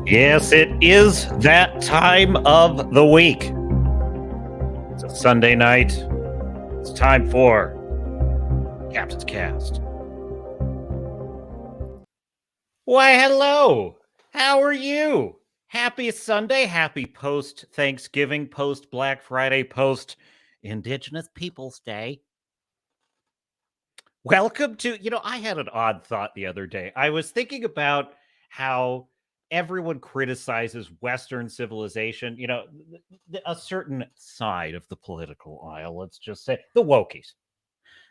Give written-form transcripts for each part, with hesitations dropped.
Yes, it is that time of the week. It's a Sunday night. It's time for Captain's Cast. Why, hello. How are you? Happy Sunday. Happy post-Thanksgiving, post-Black Friday, post-Indigenous Peoples Day. Welcome to, I had an odd thought the other day. I was thinking about how everyone criticizes Western civilization, a certain side of the political aisle, let's just say, the wokies.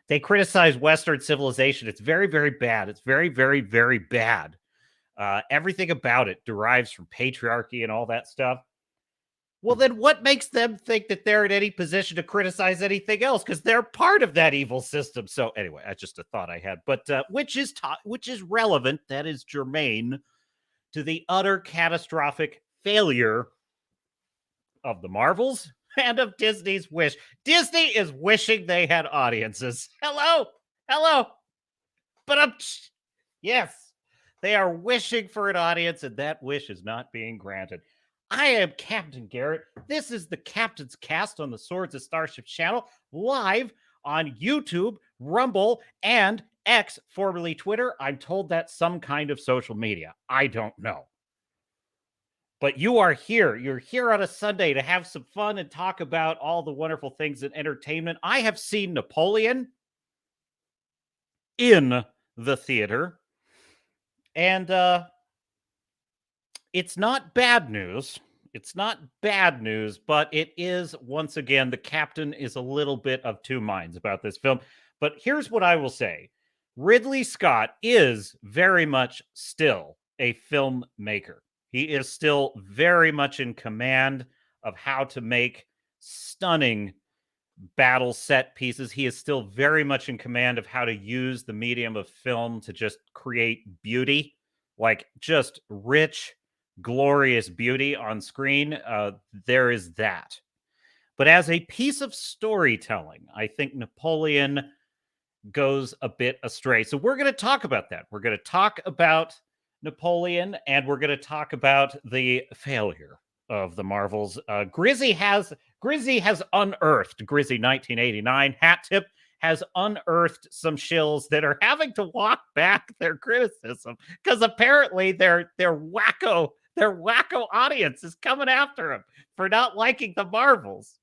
They criticize Western civilization. It's very, very bad. It's very, very, very bad. Everything about it derives from patriarchy and all that stuff. Well, then what makes them think that they're in any position to criticize anything else? Because they're part of that evil system. So anyway, that's just a thought I had. But which is relevant, that is germane to the utter catastrophic failure of the Marvels and of Disney's wish. Disney is wishing they had audiences. Hello. But yes, they are wishing for an audience, and that wish is not being granted. I am Captain Garrett. This is the Captain's Cast on the Swords of Starships channel, live on YouTube, Rumble, and X, formerly Twitter. I'm told that's some kind of social media. I don't know. But you are here. You're here on a Sunday to have some fun and talk about all the wonderful things in entertainment. I have seen Napoleon in the theater. And it's not bad news. It's not bad news, but it is, once again, the captain is a little bit of two minds about this film. But here's what I will say. Ridley Scott is very much still a filmmaker. He is still very much in command of how to make stunning battle set pieces. He is still very much in command of how to use the medium of film to just create beauty, like just rich, glorious beauty on screen. There is that. But as a piece of storytelling, I think Napoleon goes a bit astray. So we're going to talk about that. We're going to talk about Napoleon, and we're going to talk about the failure of the Marvels. Grizzy has unearthed, Grizzy 1989 hat tip has unearthed some shills that are having to walk back their criticism because apparently their wacko audience is coming after them for not liking the Marvels.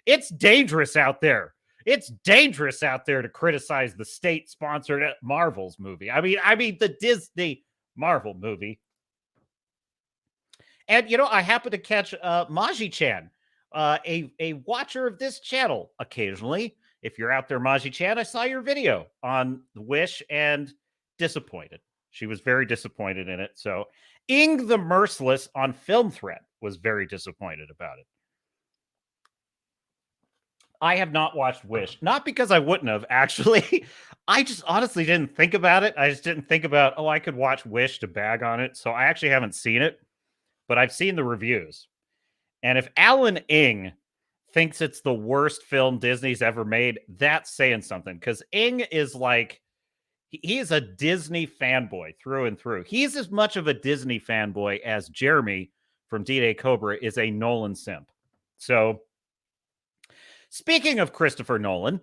It's dangerous out there. It's dangerous out there to criticize the state-sponsored Marvels movie. I mean the Disney Marvel movie. And, I happen to catch Maji-chan, a watcher of this channel occasionally. If you're out there, Maji-chan, I saw your video on The Wish and disappointed. She was very disappointed in it. So Ing the Merciless on Film Thread was very disappointed about it. I have not watched Wish, not because I wouldn't have, actually. I just honestly didn't think about it. I just didn't think about, I could watch Wish to bag on it. So I actually haven't seen it, but I've seen the reviews. And if Alan Ing thinks it's the worst film Disney's ever made, that's saying something. Because Ing is like, he is a Disney fanboy through and through. He's as much of a Disney fanboy as Jeremy from D-Day Cobra is a Nolan simp. So, speaking of Christopher Nolan,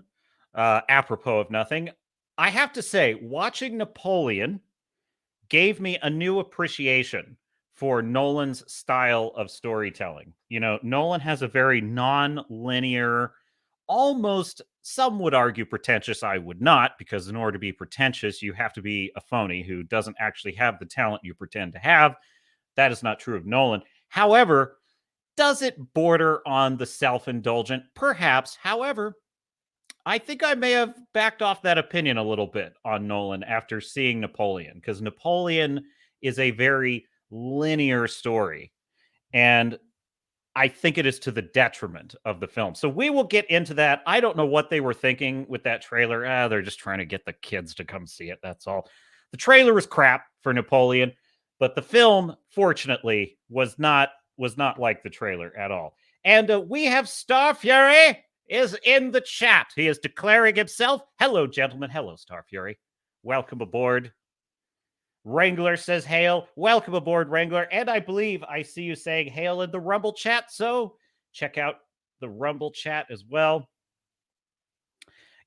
apropos of nothing, I have to say, watching Napoleon gave me a new appreciation for Nolan's style of storytelling. Nolan has a very non-linear, almost, some would argue pretentious. I would not, because in order to be pretentious, you have to be a phony who doesn't actually have the talent you pretend to have. That is not true of Nolan. However, does it border on the self-indulgent? Perhaps. However, I think I may have backed off that opinion a little bit on Nolan after seeing Napoleon, because Napoleon is a very linear story, and I think it is to the detriment of the film. So we will get into that. I don't know what they were thinking with that trailer. They're just trying to get the kids to come see it. That's all. The trailer was crap for Napoleon, but the film, fortunately, was not like the trailer at all. And we have Star Fury is in the chat. He is declaring himself. Hello, gentlemen. Hello, Star Fury. Welcome aboard. Wrangler says hail. Welcome aboard, Wrangler. And I believe I see you saying hail in the Rumble chat. So check out the Rumble chat as well.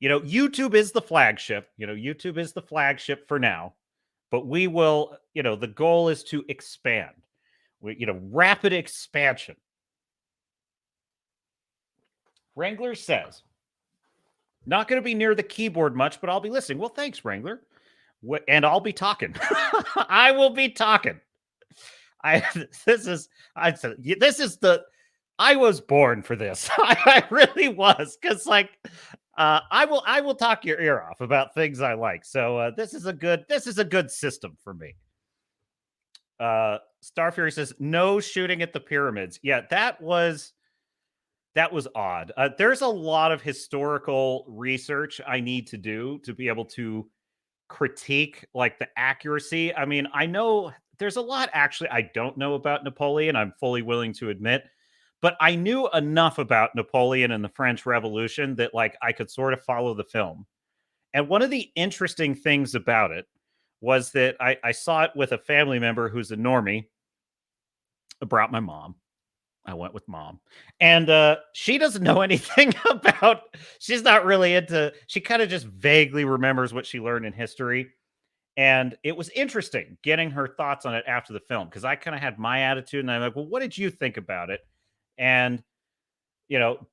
YouTube is the flagship. YouTube is the flagship for now. But we will, the goal is to expand. Rapid expansion. Wrangler says, not going to be near the keyboard much, but I'll be listening. Well, thanks, Wrangler. And I'll be talking. I will be talking. I was born for this. I really was, because I will talk your ear off about things I like. So this is a good system for me. Starfury says no shooting at the pyramids. Yeah, that was odd. There's a lot of historical research I need to do to be able to critique the accuracy. I mean, I know there's a lot actually I don't know about Napoleon, I'm fully willing to admit, but I knew enough about Napoleon and the French Revolution that I could sort of follow the film. And one of the interesting things about it was that I saw it with a family member who's a normie. I brought my mom. I went with mom, and she doesn't know anything about. She's not really into. She kind of just vaguely remembers what she learned in history, and it was interesting getting her thoughts on it after the film, because I kind of had my attitude, and I'm like, "Well, what did you think about it?" And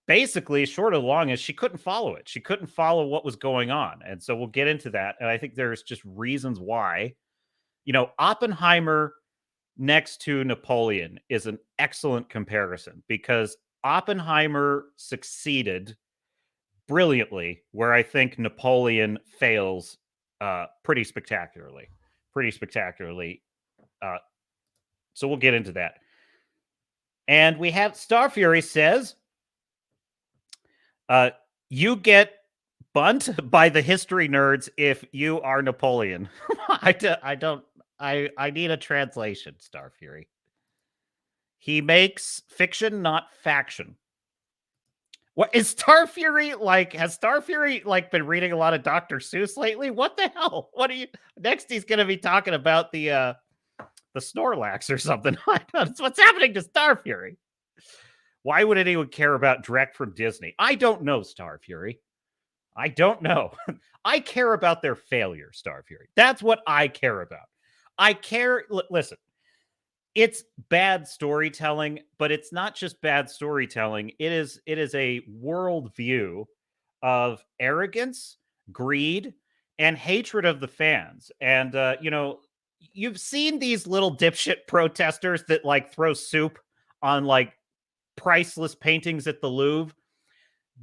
basically, short of long is she couldn't follow it. She couldn't follow what was going on, and so we'll get into that. And I think there's just reasons why. Oppenheimer next to Napoleon is an excellent comparison, because Oppenheimer succeeded brilliantly where I think Napoleon fails pretty spectacularly. So we'll get into that. And we have Starfury says, you get bunt by the history nerds if you are Napoleon. I need a translation, Starfury. He makes fiction, not faction. What is Starfury has Starfury been reading a lot of Dr. Seuss lately? What the hell? What are you next? He's gonna be talking about the Snorlax or something. What's happening to Starfury? Why would anyone care about Drek from Disney? I don't know, Starfury. I don't know. I care about their failure, Starfury. That's what I care about. Listen, it's bad storytelling, but it's not just bad storytelling. It is a worldview of arrogance, greed, and hatred of the fans. And you've seen these little dipshit protesters that throw soup on priceless paintings at the Louvre.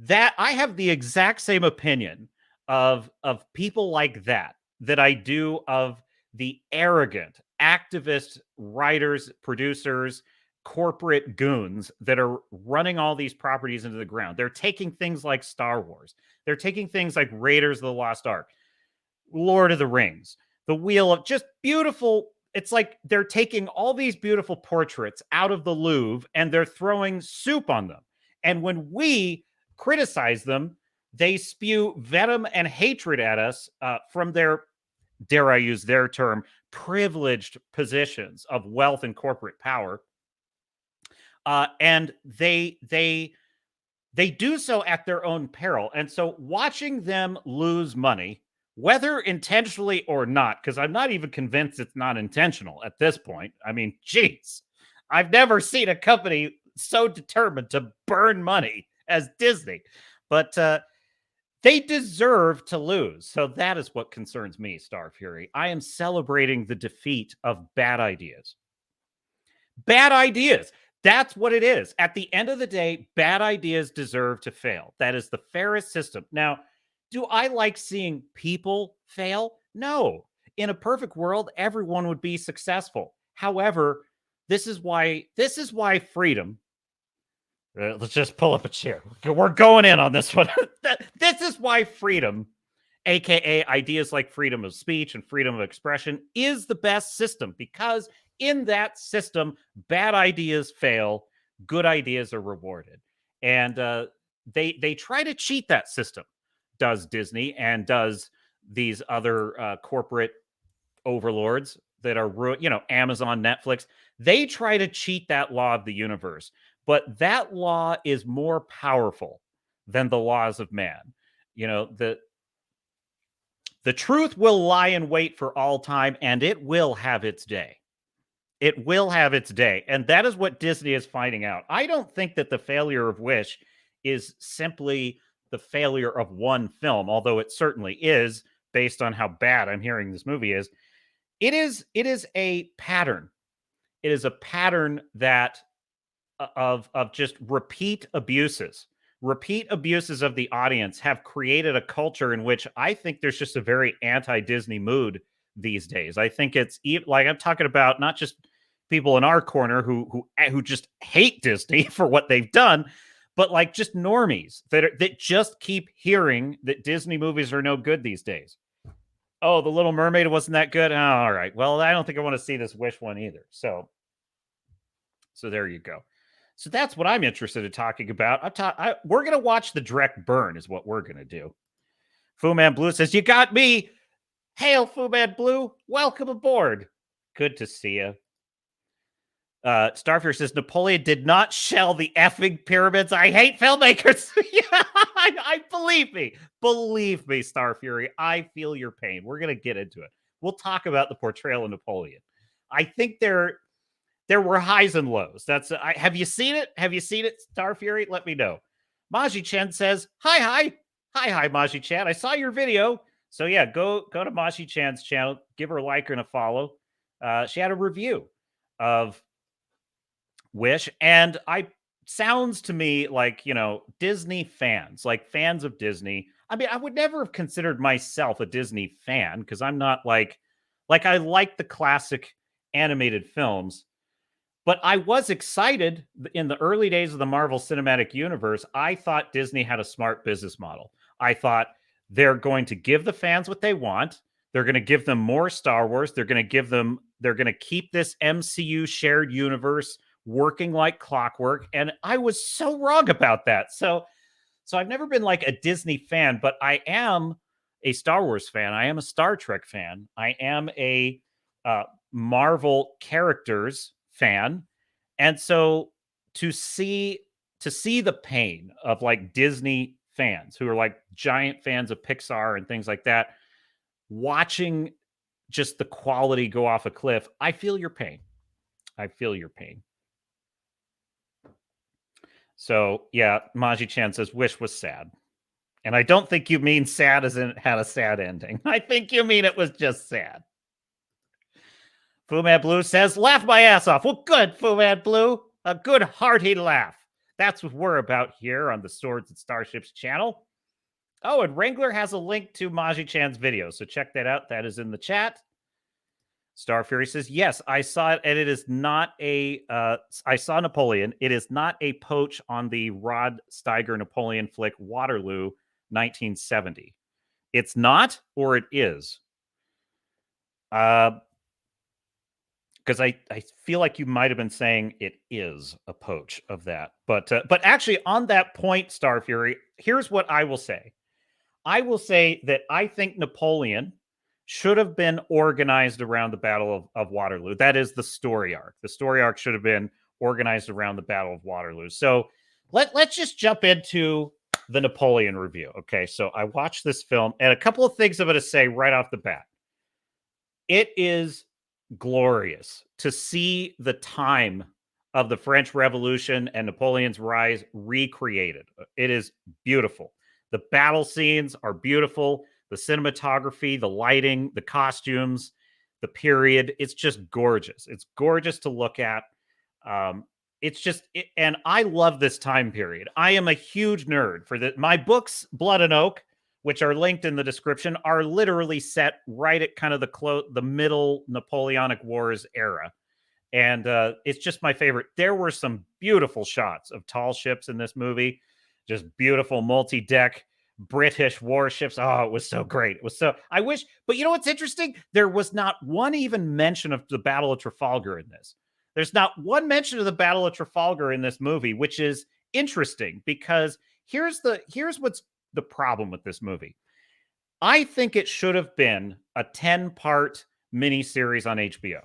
That I have the exact same opinion of people like that I do of the arrogant activist writers, producers, corporate goons that are running all these properties into the ground. They're taking things like Star Wars. They're taking things like Raiders of the Lost Ark, Lord of the Rings, the Wheel of just beautiful. It's like they're taking all these beautiful portraits out of the Louvre and they're throwing soup on them. And when we criticize them, they spew venom and hatred at us from their, dare I use their term, privileged positions of wealth and corporate power. And they do so at their own peril. And so watching them lose money, whether intentionally or not, because I'm not even convinced it's not intentional at this point. I mean, geez, I've never seen a company so determined to burn money as Disney. But they deserve to lose. So that is what concerns me, Starfury. I am celebrating the defeat of bad ideas. Bad ideas. That's what it is. At the end of the day, bad ideas deserve to fail. That is the fairest system. Now, do I like seeing people fail? No. In a perfect world, everyone would be successful. However, this is why freedom. Let's just pull up a chair. We're going in on this one. This is why freedom, aka ideas like freedom of speech and freedom of expression, is the best system, because in that system, bad ideas fail, good ideas are rewarded. And they try to cheat that system, does Disney and does these other corporate overlords. that are, Amazon, Netflix, they try to cheat that law of the universe. But that law is more powerful than the laws of man. The truth will lie in wait for all time, and it will have its day. It will have its day. And that is what Disney is finding out. I don't think that the failure of Wish is simply the failure of one film, although it certainly is based on how bad I'm hearing this movie is. It is a pattern. It is a pattern that of just repeat abuses of the audience have created a culture in which I think there's just a very anti-Disney mood these days. I think it's like, I'm talking about not just people in our corner who just hate Disney for what they've done, but like just normies that just keep hearing that Disney movies are no good these days. Oh, The Little Mermaid wasn't that good. Oh, all right. Well, I don't think I want to see this Wish one either. So there you go. So that's what I'm interested in talking about. We're going to watch the direct burn is what we're going to do. Fu Man Blue says, you got me. Hail, Fu Man Blue. Welcome aboard. Good to see you. Starfear says, Napoleon did not shell the effing pyramids. I hate filmmakers. Yeah, I believe me, Starfury. I feel your pain. We're going to get into it. We'll talk about the portrayal of Napoleon. I think there were highs and lows. Have you seen it? Have you seen it, Starfury? Let me know. Maji Chen says, hi, Maji Chen. I saw your video. So yeah, go to Maji Chan's channel. Give her a like and a follow. She had a review of Wish, and sounds to me like, Disney fans, like fans of Disney. I mean, I would never have considered myself a Disney fan because I'm not like I like the classic animated films. But I was excited in the early days of the Marvel Cinematic Universe. I thought Disney had a smart business model. I thought they're going to give the fans what they want. They're going to give them more Star Wars. They're going to keep this MCU shared universe working like clockwork. And I was so wrong about that. So I've never been like a Disney fan, but I am a Star Wars fan. I am a Star Trek fan. I am a Marvel characters fan. And so to see the pain of like Disney fans who are like giant fans of Pixar and things like that, watching just the quality go off a cliff, I feel your pain. So yeah, Maji Chan says Wish was sad. And I don't think you mean sad as in it had a sad ending. I think you mean it was just sad. Fu Man Blue says, laugh my ass off. Well, good, Fu Man Blue. A good hearty laugh. That's what we're about here on the Swords and Starships channel. Oh, and Wrangler has a link to Maji Chan's video, so check that out. That is in the chat. Star Fury says, yes, I saw it, and it is not I saw Napoleon. It is not a poach on the Rod Steiger Napoleon flick Waterloo 1970. It's not, or it is? Because I feel like you might have been saying it is a poach of that. But actually, on that point, Star Fury, here's what I will say. I will say that I think Napoleon should have been organized around the Battle of Waterloo. That is the story arc. The story arc should have been organized around the Battle of Waterloo. So let's just jump into the Napoleon review. Okay, so I watched this film, and a couple of things I'm going to say right off the bat. It is glorious to see the time of the French Revolution and Napoleon's rise recreated. It is beautiful. The battle scenes are beautiful. The cinematography, the lighting, the costumes, the period, it's just gorgeous. It's gorgeous to look at. And I love this time period. I am a huge nerd for that. My books, Blood and Oak, which are linked in the description, are literally set right at kind of the middle Napoleonic Wars era. And it's just my favorite. There were some beautiful shots of tall ships in this movie, just beautiful multi-deck British warships. Oh, it was so great. It was so, I wish, but you know what's interesting? There was not one even mention of the Battle of Trafalgar in this. There's not one mention of the Battle of Trafalgar in this movie, which is interesting because here's what's the problem with this movie. I think it should have been a 10-part miniseries on HBO.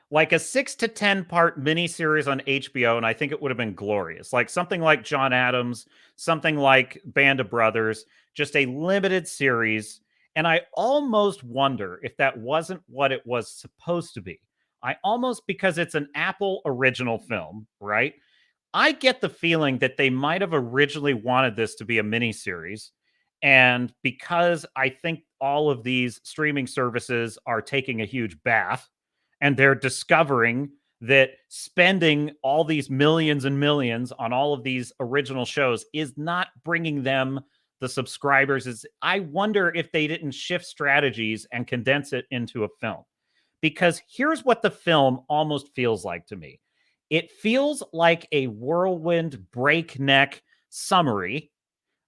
Like a 6 to 10 part miniseries on HBO, and I think it would have been glorious. Like something like John Adams, something like Band of Brothers, just a limited series. And I almost wonder if that wasn't what it was supposed to be. I almost, because it's an Apple original film, right? I get the feeling that they might have originally wanted this to be a miniseries. And because I think all of these streaming services are taking a huge bath and they're discovering that spending all these millions and millions on all of these original shows is not bringing them the subscribers. I wonder if they didn't shift strategies and condense it into a film. Because here's what the film almost feels like to me. It feels like a whirlwind breakneck summary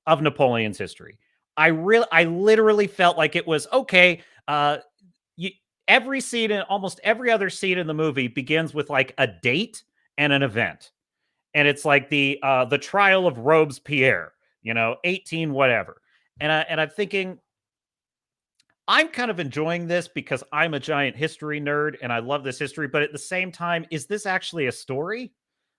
of Napoleon's history. I literally felt like it was okay. You, every scene and almost every other scene in the movie begins with like a date and an event, and it's like the trial of Robespierre, 18 whatever, and I'm thinking, I'm kind of enjoying this because I'm a giant history nerd and I love this history, but at the same time, is this actually a story?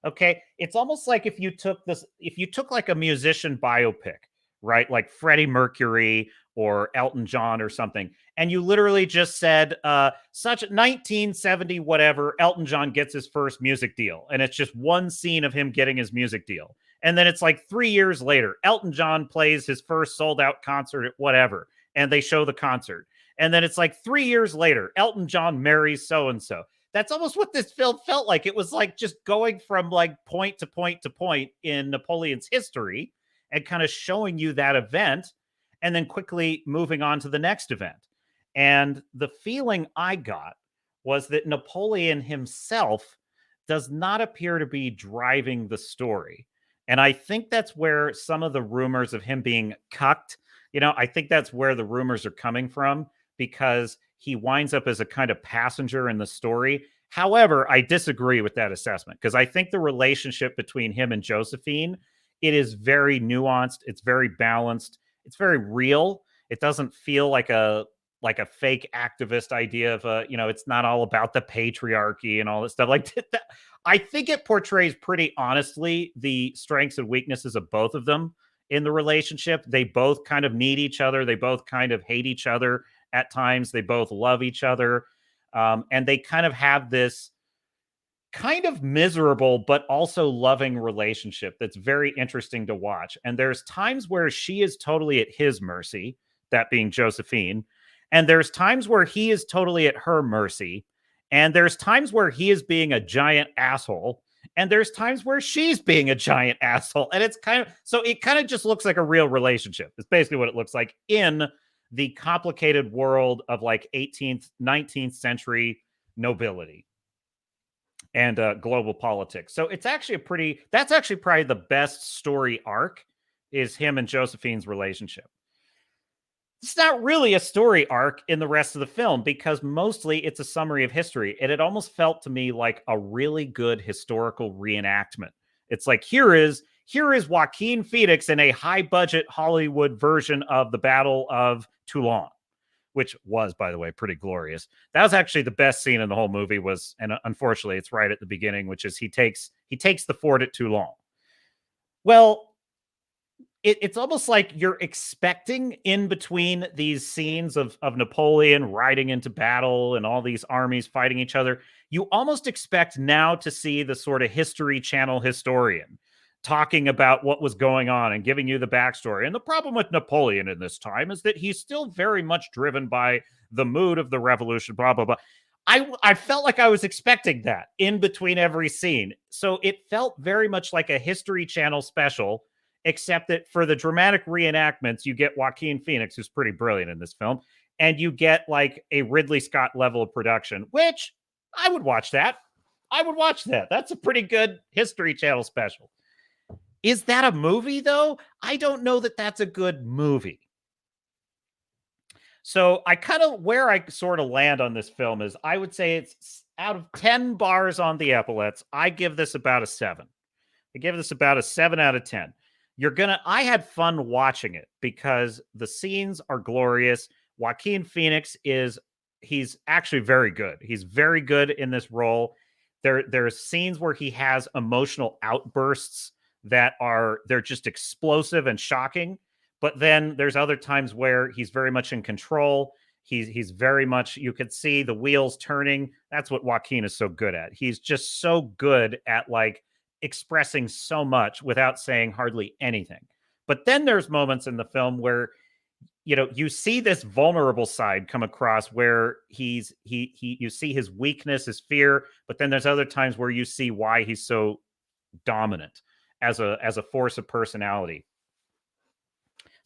Okay. It's almost like if you took like a musician biopic, right? Like Freddie Mercury or Elton John or something, and you literally just said, such 1970, whatever, Elton John gets his first music deal. And it's just one scene of him getting his music deal. And then it's like 3 years later, Elton John plays his first sold out concert at whatever, and they show the concert. And then it's like 3 years later, Elton John marries so and so. That's almost what this film felt like. It was like just going from like point to point to point in Napoleon's history and kind of showing you that event and then quickly moving on to the next event. And the feeling I got was that Napoleon himself does not appear to be driving the story. And I think that's where some of the rumors of him being cucked, I think that's where the rumors are coming from, because he winds up as a kind of passenger in the story. However, I disagree with that assessment, because I think the relationship between him and Josephine, it is very nuanced, it's very balanced, it's very real. It doesn't feel like a fake activist idea of it's not all about the patriarchy and all this stuff. Like that, I think it portrays pretty honestly the strengths and weaknesses of both of them in the relationship. They both kind of need each other. They both kind of hate each other at times. They both love each other. And they kind of have this kind of miserable but also loving relationship that's very interesting to watch. And there's times where she is totally at his mercy, that being Josephine, and there's times where he is totally at her mercy, and there's times where he is being a giant asshole, and there's times where she's being a giant asshole. And it's it kind of just looks like a real relationship. It's basically what it looks like in the complicated world of like 18th 19th century nobility and global politics. So it's actually that's actually probably the best story arc, is him and Josephine's relationship. It's not really a story arc in the rest of the film, because mostly it's a summary of history. And it almost felt to me like a really good historical reenactment. It's like, here is Joaquin Phoenix in a high budget Hollywood version of the Battle of Toulon, which was, by the way, pretty glorious. That was actually the best scene in the whole movie, and unfortunately it's right at the beginning, which is he takes the fort at Toulon. Well, it's almost like you're expecting, in between these scenes of Napoleon riding into battle and all these armies fighting each other, you almost expect now to see the sort of History Channel historian talking about what was going on and giving you the backstory. And the problem with Napoleon in this time is that he's still very much driven by the mood of the revolution, blah, blah, blah. I felt like I was expecting that in between every scene. So it felt very much like a History Channel special, except that for the dramatic reenactments, you get Joaquin Phoenix, who's pretty brilliant in this film, and you get like a Ridley Scott level of production, which I would watch that. I would watch that. That's a pretty good History Channel special. Is that a movie, though? I don't know that that's a good movie. So where I sort of land on this film is, I would say it's out of 10 bars on the epaulets, I give this about a 7. I give this about a 7 out of 10. I had fun watching it because the scenes are glorious. Joaquin Phoenix is he's actually very good. He's very good in this role. There's scenes where he has emotional outbursts that they're just explosive and shocking. But then there's other times where he's very much in control. He's very much, you could see the wheels turning. That's what Joaquin is so good at. He's just so good at like expressing so much without saying hardly anything. But then there's moments in the film where you see this vulnerable side come across where you see his weakness, his fear, but then there's other times where you see why he's so dominant as a force of personality.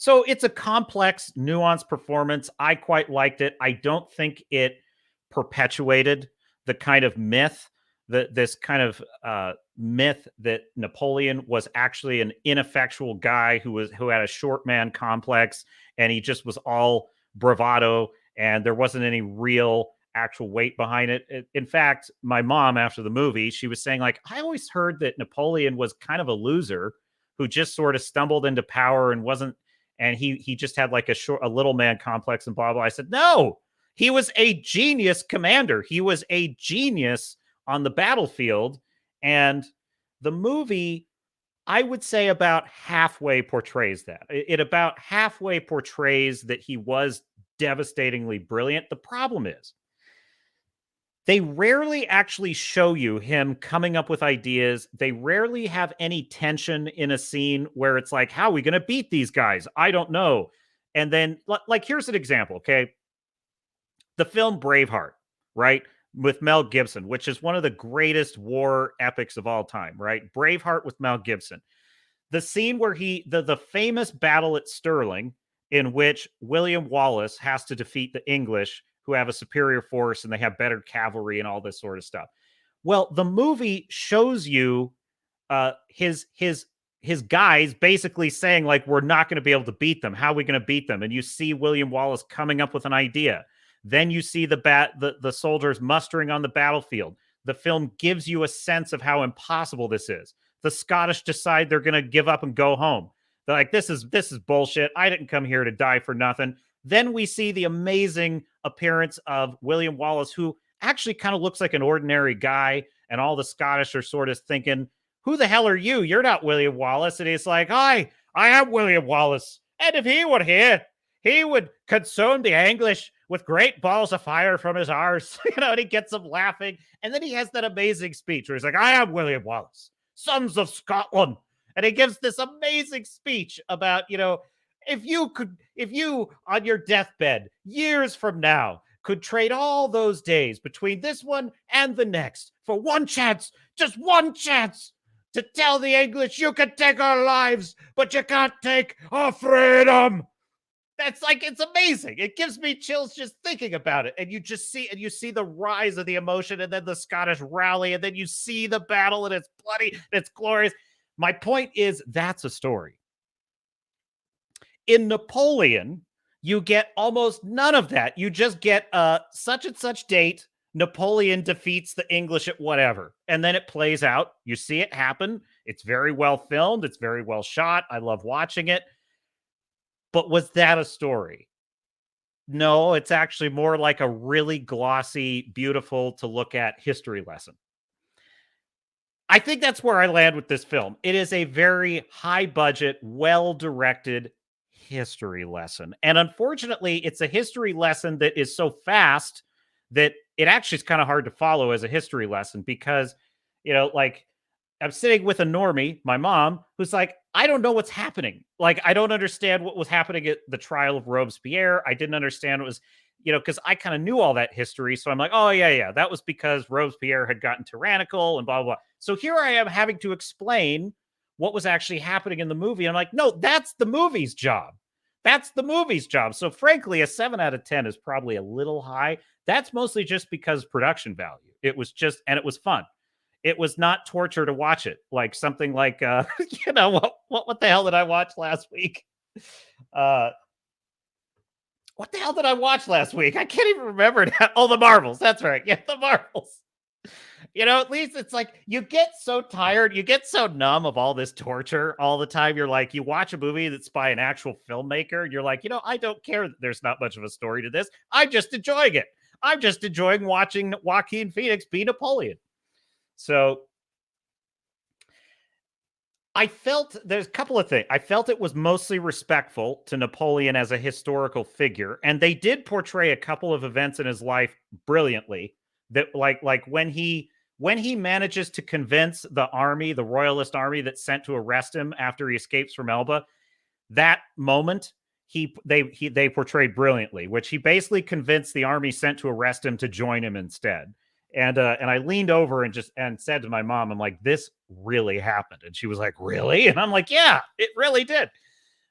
So it's a complex, nuanced performance. I quite liked it. I don't think it perpetuated the kind of myth, this kind of myth that Napoleon was actually an ineffectual guy who had a short man complex, and he just was all bravado, and there wasn't any real actual weight behind it. In fact, my mom, after the movie, she was saying, like, I always heard that Napoleon was kind of a loser who just sort of stumbled into power and wasn't, and he just had like a little man complex and blah blah. I said, no, he was a genius commander. He was a genius on the battlefield, and the movie, I would say, about halfway portrays that. It about halfway portrays that he was devastatingly brilliant. The problem is, they rarely actually show you him coming up with ideas. They rarely have any tension in a scene where it's like, how are we going to beat these guys? I don't know. And then, like, here's an example, okay? The film Braveheart, right? With Mel Gibson, which is one of the greatest war epics of all time, right? Braveheart with Mel Gibson. The scene where the famous battle at Stirling, in which William Wallace has to defeat the English, who have a superior force and they have better cavalry and all this sort of stuff. Well, the movie shows you his guys basically saying, like, we're not going to be able to beat them. How are we going to beat them? And you see William Wallace coming up with an idea. Then you see the soldiers mustering on the battlefield. The film gives you a sense of how impossible this is. The Scottish decide they're going to give up and go home. They're like, this is bullshit. I didn't come here to die for nothing. Then we see the amazing appearance of William Wallace, who actually kind of looks like an ordinary guy. And all the Scottish are sort of thinking, who the hell are you? You're not William Wallace. And he's like, I am William Wallace. And if he were here, he would consume the English with great balls of fire from his arse. And he gets them laughing. And then he has that amazing speech where he's like, I am William Wallace, sons of Scotland. And he gives this amazing speech about, if you on your deathbed years from now could trade all those days between this one and the next for one chance, just one chance to tell the English you can take our lives, but you can't take our freedom. That's like, it's amazing. It gives me chills just thinking about it. And you see the rise of the emotion, and then the Scottish rally, and then you see the battle, and it's bloody, and it's glorious. My point is, that's a story. In Napoleon, you get almost none of that. You just get such and such date, Napoleon defeats the English at whatever. And then it plays out. You see it happen. It's very well filmed. It's very well shot. I love watching it. But was that a story? No, it's actually more like a really glossy, beautiful to look at history lesson. I think that's where I land with this film. It is a very high budget, well-directed history lesson. And unfortunately, it's a history lesson that is so fast that it actually is kind of hard to follow as a history lesson because, like, I'm sitting with a normie, my mom, who's like, I don't know what's happening. Like, I don't understand what was happening at the trial of Robespierre. I didn't understand what was, because I kind of knew all that history. So I'm like, oh, yeah. That was because Robespierre had gotten tyrannical and blah, blah, blah. So here I am having to explain what was actually happening in the movie. I'm like, no, that's the movie's job. That's the movie's job. So frankly, a 7 out of 10 is probably a little high. That's mostly just because production value. It was just, and it was fun. It was not torture to watch it. Like something like, what the hell did I watch last week? What the hell did I watch last week? I can't even remember that. Oh, the Marvels. That's right. Yeah, the Marvels. At least it's like you get so tired, you get so numb of all this torture all the time. You're like, you watch a movie that's by an actual filmmaker. You're like, I don't care that there's not much of a story to this. I'm just enjoying it. I'm just enjoying watching Joaquin Phoenix be Napoleon. So I felt there's a couple of things. I felt it was mostly respectful to Napoleon as a historical figure, and they did portray a couple of events in his life brilliantly. That like when he manages to convince the army, the royalist army that's sent to arrest him after he escapes from Elba, that moment they portrayed brilliantly, which he basically convinced the army sent to arrest him to join him instead. And I leaned over and just and said to my mom, I'm like, this really happened. And she was like, really? And I'm like, yeah, it really did.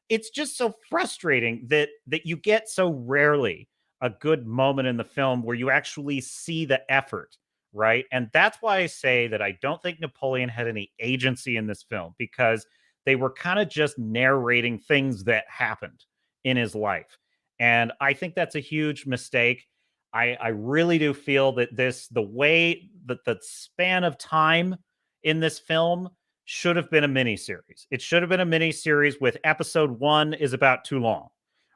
It's just so frustrating that you get so rarely a good moment in the film where you actually see the effort, right? And that's why I say that I don't think Napoleon had any agency in this film, because they were kind of just narrating things that happened in his life. And I think that's a huge mistake. I really do feel that the way that the span of time in this film should have been a miniseries. It should have been a miniseries with episode 1 is about too long,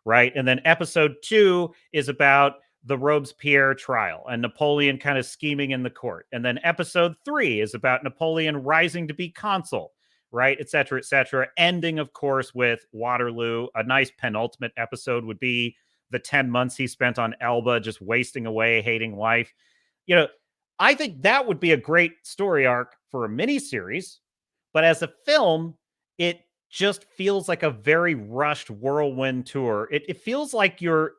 right? And then episode 2 is about the Robespierre trial and Napoleon kind of scheming in the court. And then episode 3 is about Napoleon rising to be consul, right? Et cetera, et cetera. Ending, of course, with Waterloo. A nice penultimate episode would be the 10 months he spent on Elba, just wasting away, hating life. You know, I think that would be a great story arc for a miniseries, but as a film, it just feels like a very rushed whirlwind tour. It feels like you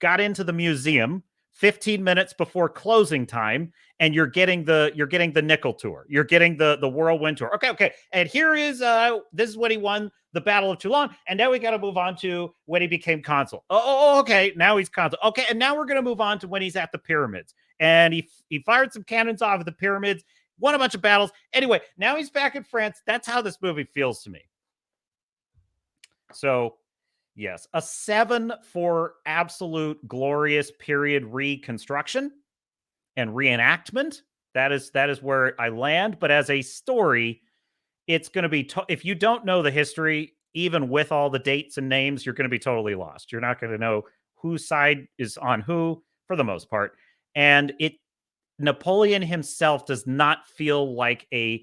got into the museum 15 minutes before closing time, and you're getting the nickel tour. You're getting the whirlwind tour. Okay. And here is this is when he won the Battle of Toulon, and now we got to move on to when he became consul. Okay, now he's consul. Okay, and now we're going to move on to when he's at the pyramids, and he fired some cannons off of the pyramids, won a bunch of battles. Anyway, now he's back in France. That's how this movie feels to me. So, yes, a 7 for absolute glorious period reconstruction and reenactment. That is where I land. But as a story, it's going to be if you don't know the history, even with all the dates and names, you're going to be totally lost. You're not going to know whose side is on who for the most part. And Napoleon himself does not feel like a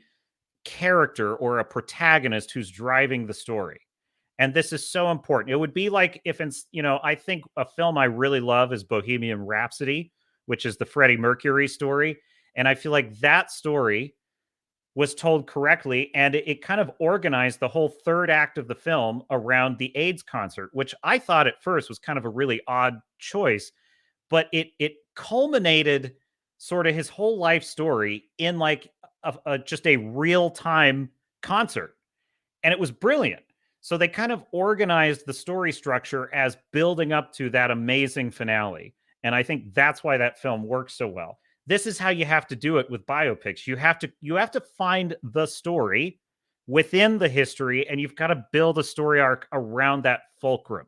character or a protagonist who's driving the story. And this is so important. It would be like if, I think a film I really love is Bohemian Rhapsody, which is the Freddie Mercury story. And I feel like that story was told correctly, and it kind of organized the whole third act of the film around the AIDS concert, which I thought at first was kind of a really odd choice, but it culminated sort of his whole life story in like just a real time concert, and it was brilliant. So they kind of organized the story structure as building up to that amazing finale, and I think that's why that film works so well. This is how you have to do it with biopics. You have to find the story within the history, and you've got to build a story arc around that fulcrum,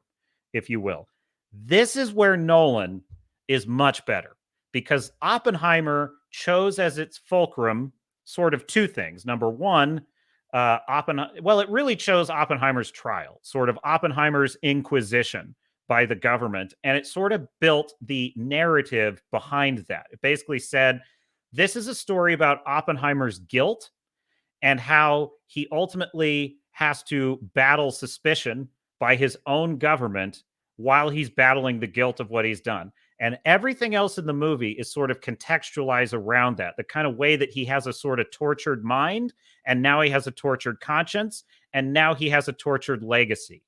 if you will. This is where Nolan is much better, because Oppenheimer chose as its fulcrum sort of two things. Number one, it really chose Oppenheimer's trial, sort of Oppenheimer's inquisition by the government, and it sort of built the narrative behind that. It basically said, this is a story about Oppenheimer's guilt and how he ultimately has to battle suspicion by his own government while he's battling the guilt of what he's done. And everything else in the movie is sort of contextualized around that, the kind of way that he has a sort of tortured mind, and now he has a tortured conscience, and now he has a tortured legacy.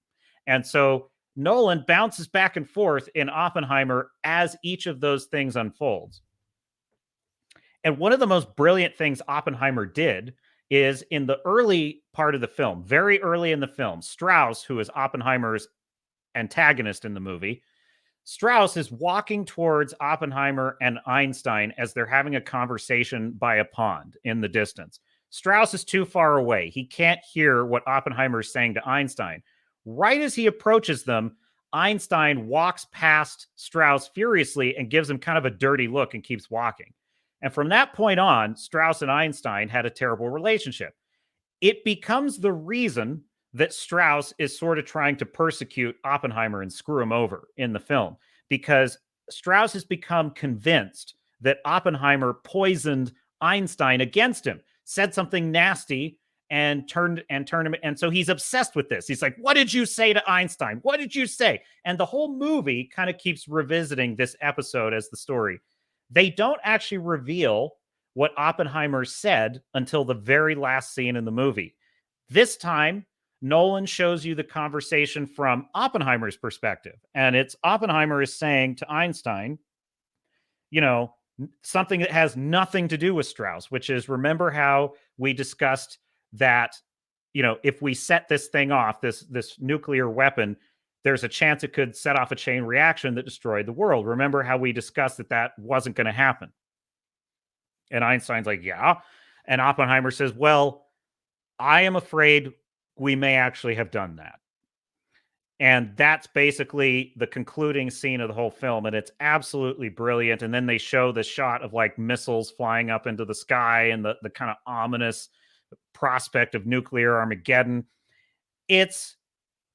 And so Nolan bounces back and forth in Oppenheimer as each of those things unfolds. And one of the most brilliant things Oppenheimer did is in the early part of the film, very early in the film, Strauss, who is Oppenheimer's antagonist in the movie, Strauss is walking towards Oppenheimer and Einstein as they're having a conversation by a pond in the distance. Strauss is too far away. He can't hear what Oppenheimer is saying to Einstein. Right as he approaches them, Einstein walks past Strauss furiously and gives him kind of a dirty look and keeps walking. And from that point on, Strauss and Einstein had a terrible relationship. It becomes the reason that Strauss is sort of trying to persecute Oppenheimer and screw him over in the film, because Strauss has become convinced that Oppenheimer poisoned Einstein against him, said something nasty, and turned him. And so he's obsessed with this. He's like, what did you say to Einstein? What did you say? And the whole movie kind of keeps revisiting this episode as the story. They don't actually reveal what Oppenheimer said until the very last scene in the movie. This time, Nolan shows you the conversation from Oppenheimer's perspective. And it's Oppenheimer is saying to Einstein, something that has nothing to do with Strauss, which is, remember how we discussed that, if we set this thing off, this nuclear weapon, there's a chance it could set off a chain reaction that destroyed the world. Remember how we discussed that wasn't going to happen? And Einstein's like, yeah. And Oppenheimer says, well, I am afraid we may actually have done that. And that's basically the concluding scene of the whole film. And it's absolutely brilliant. And then they show the shot of like missiles flying up into the sky and the kind of ominous prospect of nuclear Armageddon. It's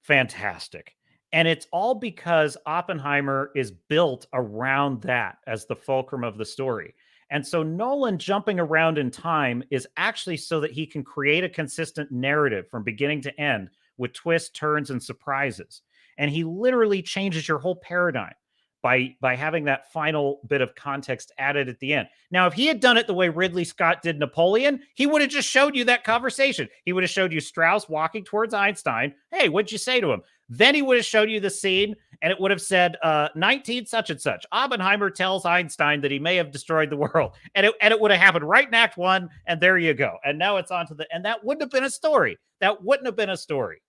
fantastic. And it's all because Oppenheimer is built around that as the fulcrum of the story. And so Nolan jumping around in time is actually so that he can create a consistent narrative from beginning to end with twists, turns, and surprises. And he literally changes your whole paradigm by having that final bit of context added at the end. Now, if he had done it the way Ridley Scott did Napoleon, he would have just showed you that conversation. He would have showed you Strauss walking towards Einstein. Hey, what'd you say to him? Then he would have showed you the scene, and it would have said 19 such and such. Oppenheimer tells Einstein that he may have destroyed the world. And it would have happened right in Act 1, and there you go. And now it's on to and that wouldn't have been a story. That wouldn't have been a story.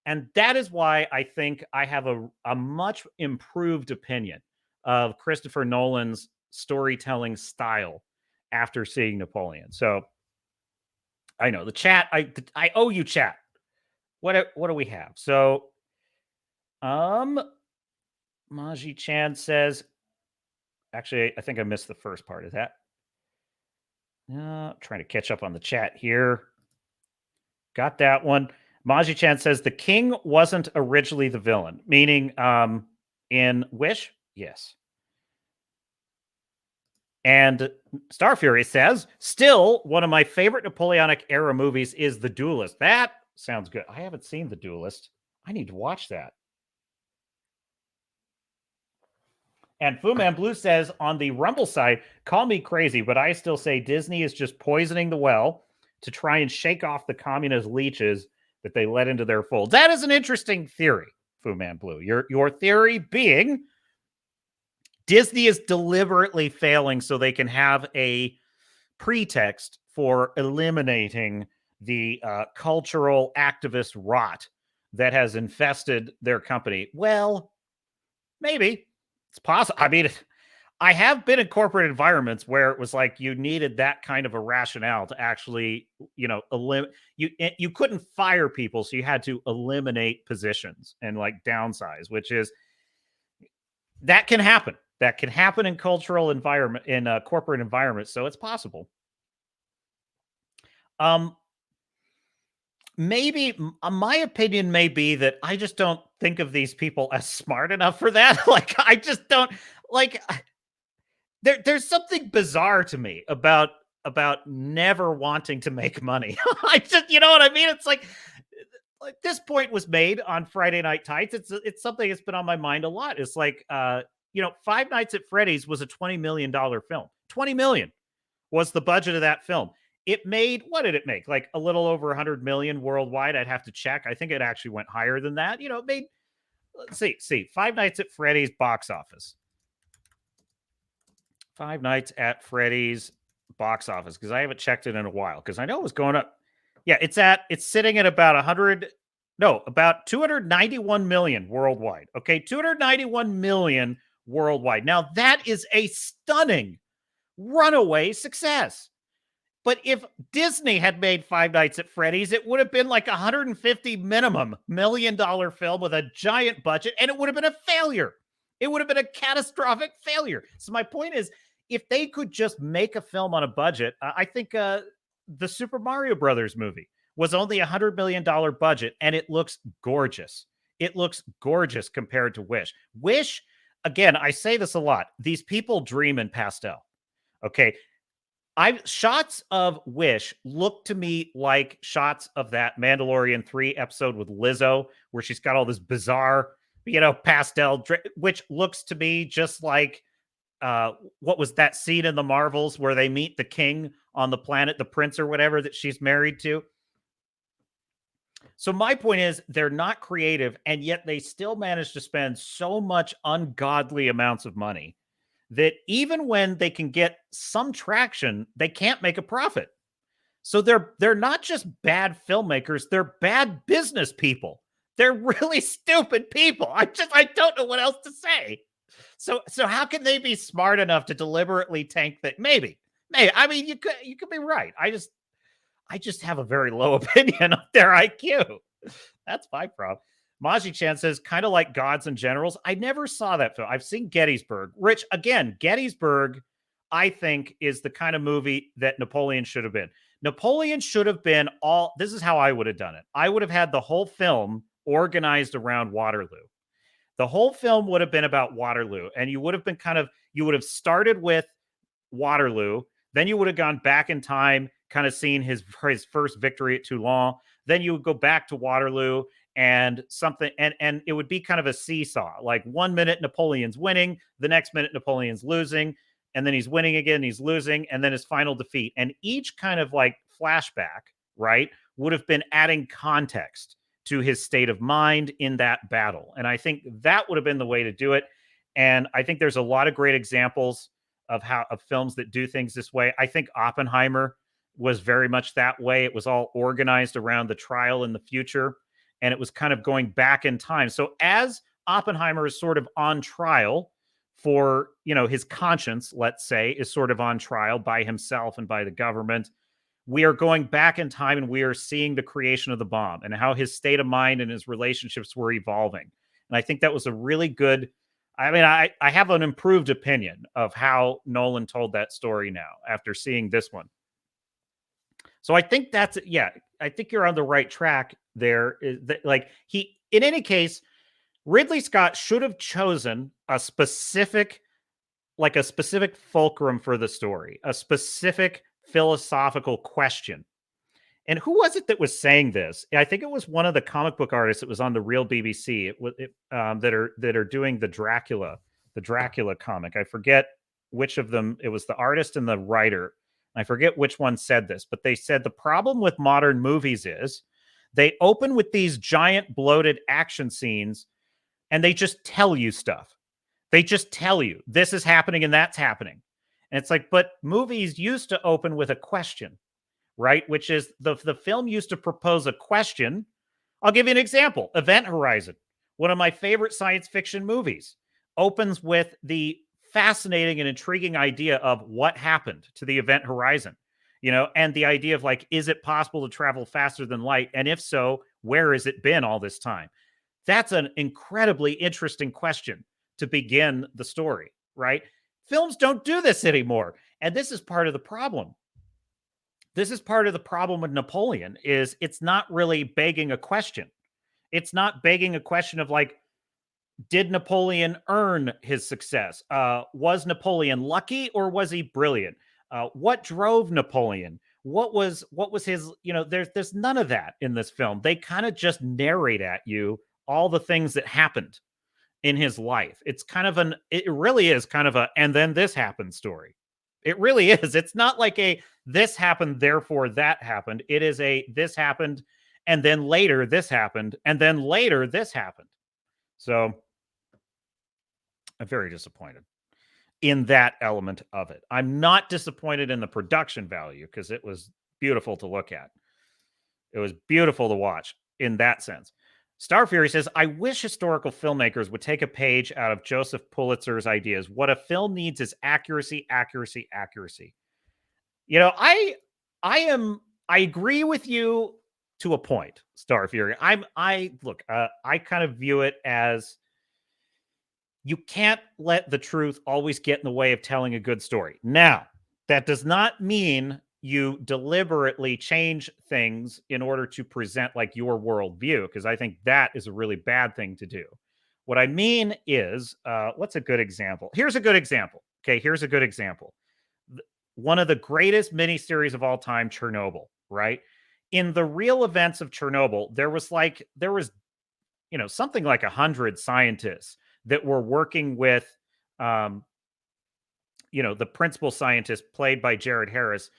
And that is why I think I have a much improved opinion of Christopher Nolan's storytelling style after seeing Napoleon. So I know the chat, I owe you, chat. What do we have? So Maji Chan says, actually, I think I missed the first part of that. Trying to catch up on the chat here. Got that one. Maji Chan says the king wasn't originally the villain, meaning in Wish, yes. And Star Fury says, still, one of my favorite Napoleonic era movies is The Duelist. That sounds good. I haven't seen The Duelist. I need to watch that. And Fu Man Blue says, on the Rumble side, call me crazy, but I still say Disney is just poisoning the well to try and shake off the communist leeches that they let into their fold. That is an interesting theory, Fu Man Blue. Your theory being Disney is deliberately failing so they can have a pretext for eliminating the cultural activist rot that has infested their company. Well, maybe. It's possible. I mean, I have been in corporate environments where it was like you needed that kind of a rationale to actually, you couldn't fire people, so you had to eliminate positions and like downsize, which is that can happen. That can happen in cultural environment, in corporate environments. So it's possible. Maybe my opinion may be that I just don't think of these people as smart enough for that. Like, I just don't like. There's something bizarre to me about never wanting to make money. I just, you know what I mean? It's like this point was made on Friday Night Tights. It's something that's been on my mind a lot. It's like, Five Nights at Freddy's was a $20 million film. 20 million was the budget of that film. It made, what did it make? Like a little over 100 million worldwide. I'd have to check. I think it actually went higher than that. It made, let's see, Five Nights at Freddy's box office. Five Nights at Freddy's box office, because I haven't checked it in a while, because I know it was going up. Yeah, it's sitting at about about 291 million worldwide. Okay, 291 million worldwide. Now, that is a stunning runaway success. But if Disney had made Five Nights at Freddy's, it would have been like $150 minimum $million film with a giant budget, and it would have been a failure. It would have been a catastrophic failure. So my point is, if they could just make a film on a budget, I think the Super Mario Brothers movie was only $100 million budget, and it looks gorgeous. It looks gorgeous compared to Wish. Wish, again, I say this a lot. These people dream in pastel. Okay. I shots of Wish look to me like shots of that Mandalorian 3 episode with Lizzo, where she's got all this bizarre, pastel, which looks to me just like what was that scene in the Marvels where they meet the king on the planet, the prince or whatever that she's married to. So my point is they're not creative, and yet they still manage to spend so much ungodly amounts of money that even when they can get some traction, they can't make a profit. So they're not just bad filmmakers, they're bad business people. They're really stupid people. I don't know what else to say. So how can they be smart enough to deliberately tank that? Maybe. I mean, you could be right. I just have a very low opinion of their IQ. That's my problem. Maji Chan says, kind of like Gods and Generals. I never saw that film. I've seen Gettysburg. Rich, again, Gettysburg, I think, is the kind of movie that Napoleon should have been. Napoleon should have been this is how I would have done it. I would have had the whole film organized around Waterloo. The whole film would have been about Waterloo, and you would have started with Waterloo, then you would have gone back in time, kind of seen his first victory at Toulon. Then you would go back to Waterloo and something, and it would be kind of a seesaw. Like 1 minute Napoleon's winning, the next minute Napoleon's losing, and then he's winning again, he's losing, and then his final defeat. And each kind of like flashback, right, would have been adding context to his state of mind in that battle. And I think that would have been the way to do it. And I think there's a lot of great examples of films that do things this way. I think Oppenheimer was very much that way. It was all organized around the trial in the future, and it was kind of going back in time. So as Oppenheimer is sort of on trial for, his conscience, let's say, is sort of on trial by himself and by the government, we are going back in time and we are seeing the creation of the bomb and how his state of mind and his relationships were evolving. And I think that was a really good, I have an improved opinion of how Nolan told that story now after seeing this one. So I think I think you're on the right track there. In any case, Ridley Scott should have chosen a specific fulcrum for the story, a specific philosophical question. And who was it that was saying this? I think it was one of the comic book artists that was on the Real BBC that are doing the Dracula comic. I forget which of them. It was the artist and the writer. I forget which one said this, but they said the problem with modern movies is they open with these giant bloated action scenes and they just tell you stuff. They just tell you this is happening and that's happening. And it's like, but movies used to open with a question, right? Which is the film used to propose a question. I'll give you an example. Event Horizon, one of my favorite science fiction movies, opens with the fascinating and intriguing idea of what happened to the event horizon, and the idea of like, is it possible to travel faster than light? And if so, where has it been all this time? That's an incredibly interesting question to begin the story, right? Films don't do this anymore. And this is part of the problem. This is part of the problem with Napoleon is it's not really begging a question. It's not begging a question of like, did Napoleon earn his success? Was Napoleon lucky or was he brilliant? What drove Napoleon? What was his, there's none of that in this film. They kind of just narrate at you all the things that happened in his life. It really is kind of a, and then this happened story. It really is. It's not like a, this happened, therefore that happened. It is a, this happened, and then later this happened, and then later this happened. So I'm very disappointed in that element of it. I'm not disappointed in the production value because it was beautiful to look at. It was beautiful to watch in that sense. Star Fury says, I wish historical filmmakers would take a page out of Joseph Pulitzer's ideas. What a film needs is accuracy, accuracy, accuracy. I agree with you to a point, Star Fury. I kind of view it as you can't let the truth always get in the way of telling a good story. Now, that does not mean you deliberately change things in order to present like your worldview, because I think that is a really bad thing to do. What I mean is, what's a good example? Here's a good example. Okay, here's a good example. One of the greatest miniseries of all time, Chernobyl, right? In the real events of Chernobyl, there was something like 100 scientists that were working with um, the principal scientist played by Jared Harris.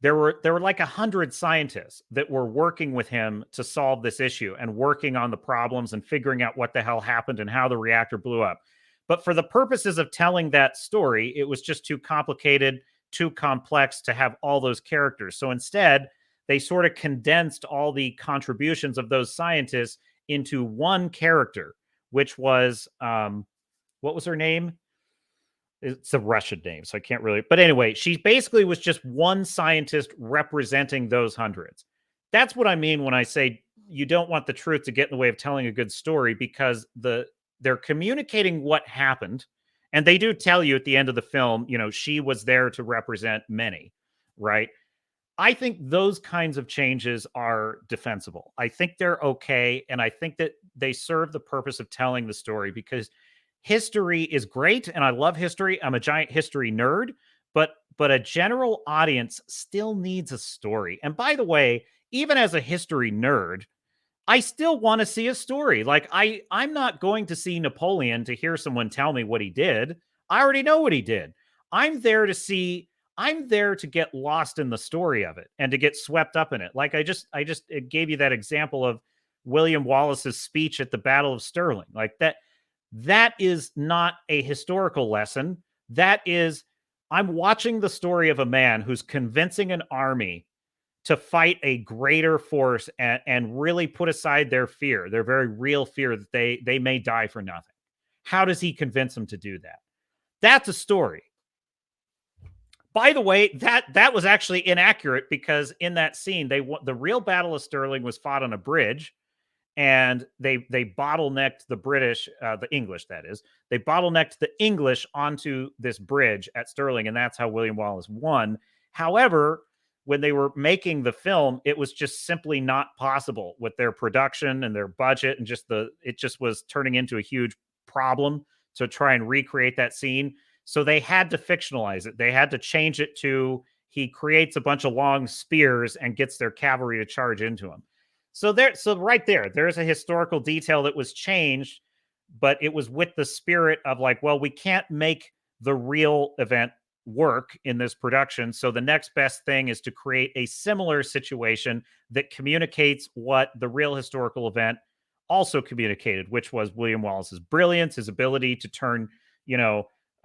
There were like 100 scientists that were working with him to solve this issue and working on the problems and figuring out what the hell happened and how the reactor blew up. But for the purposes of telling that story, it was just too complicated, too complex to have all those characters. So instead, they sort of condensed all the contributions of those scientists into one character, which was what was her name? It's a Russian name, so I can't really. But anyway, she basically was just one scientist representing those hundreds. That's what I mean when I say you don't want the truth to get in the way of telling a good story, because they're communicating what happened, and they do tell you at the end of the film, she was there to represent many, right? I think those kinds of changes are defensible. I think they're okay. And I think that they serve the purpose of telling the story, because history is great and I love history. I'm a giant history nerd, but a general audience still needs a story. And by the way, even as a history nerd, I still want to see a story. Like I'm not going to see Napoleon to hear someone tell me what he did. I already know what he did. I'm there to see I'm there to get lost in the story of it and to get swept up in it. Like I just gave you that example of William Wallace's speech at the Battle of Stirling. Like that is not a historical lesson. That is I'm watching the story of a man who's convincing an army to fight a greater force and really put aside their fear, their very real fear that they may die for nothing. How does he convince them to do that? That's a story. By the way, that was actually inaccurate, because in that scene, the real Battle of Stirling was fought on a bridge, and they bottlenecked the British, the English, that is. They bottlenecked the English onto this bridge at Stirling, and that's how William Wallace won. However, when they were making the film, it was just simply not possible with their production and their budget, and it just was turning into a huge problem to try and recreate that scene. So they had to fictionalize it. They had to change it to he creates a bunch of long spears and gets their cavalry to charge into him. So right there's a historical detail that was changed, but it was with the spirit of like, well, we can't make the real event work in this production. So the next best thing is to create a similar situation that communicates what the real historical event also communicated, which was William Wallace's brilliance, his ability to turn,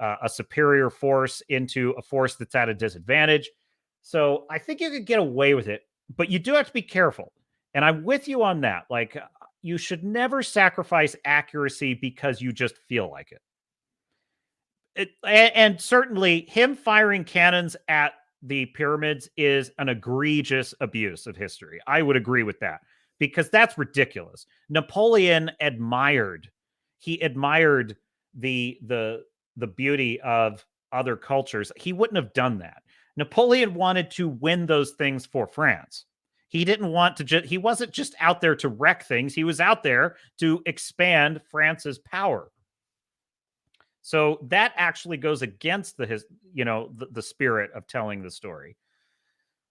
a superior force into a force that's at a disadvantage. So I think you could get away with it, but you do have to be careful. And I'm with you on that. Like, you should never sacrifice accuracy because you just feel like it. And certainly him firing cannons at the pyramids is an egregious abuse of history. I would agree with that, because that's ridiculous. Napoleon admired the beauty of other cultures. He wouldn't have done that. Napoleon wanted to win those things for France. He didn't want to he wasn't just out there to wreck things. He was out there to expand France's power. So that actually goes against the spirit of telling the story.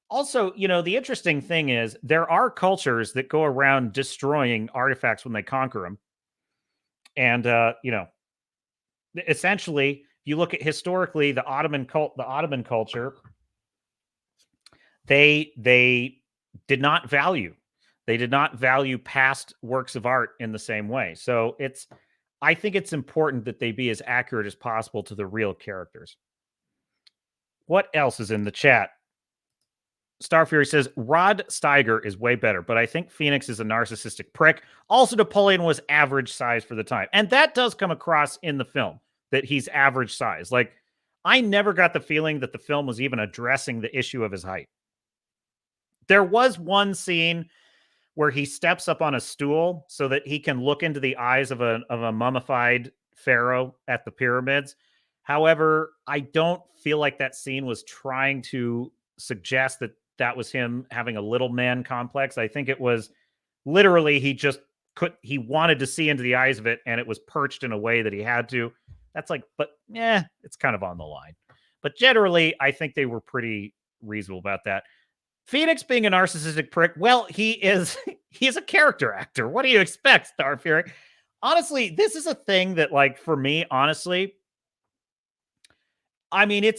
Also, the interesting thing is there are cultures that go around destroying artifacts when they conquer them. And essentially, if you look at historically the Ottoman culture, they did not value past works of art in the same way. So I think it's important that they be as accurate as possible to the real characters. What else is in the chat? Star Fury says Rod Steiger is way better, but I think Phoenix is a narcissistic prick. Also, Napoleon was average size for the time, and that does come across in the film, that he's average size. Like, I never got the feeling that the film was even addressing the issue of his height. There was one scene where he steps up on a stool so that he can look into the eyes of a mummified pharaoh at the pyramids. However, I don't feel like that scene was trying to suggest that was him having a little man complex. I think it was literally he just he wanted to see into the eyes of it, and it was perched in a way that he had to. That's like, but yeah, it's kind of on the line. But generally, I think they were pretty reasonable about that. Phoenix being a narcissistic prick, well, he's a character actor. What do you expect, Starfury? Honestly, this is a thing that, like, for me, honestly, I mean,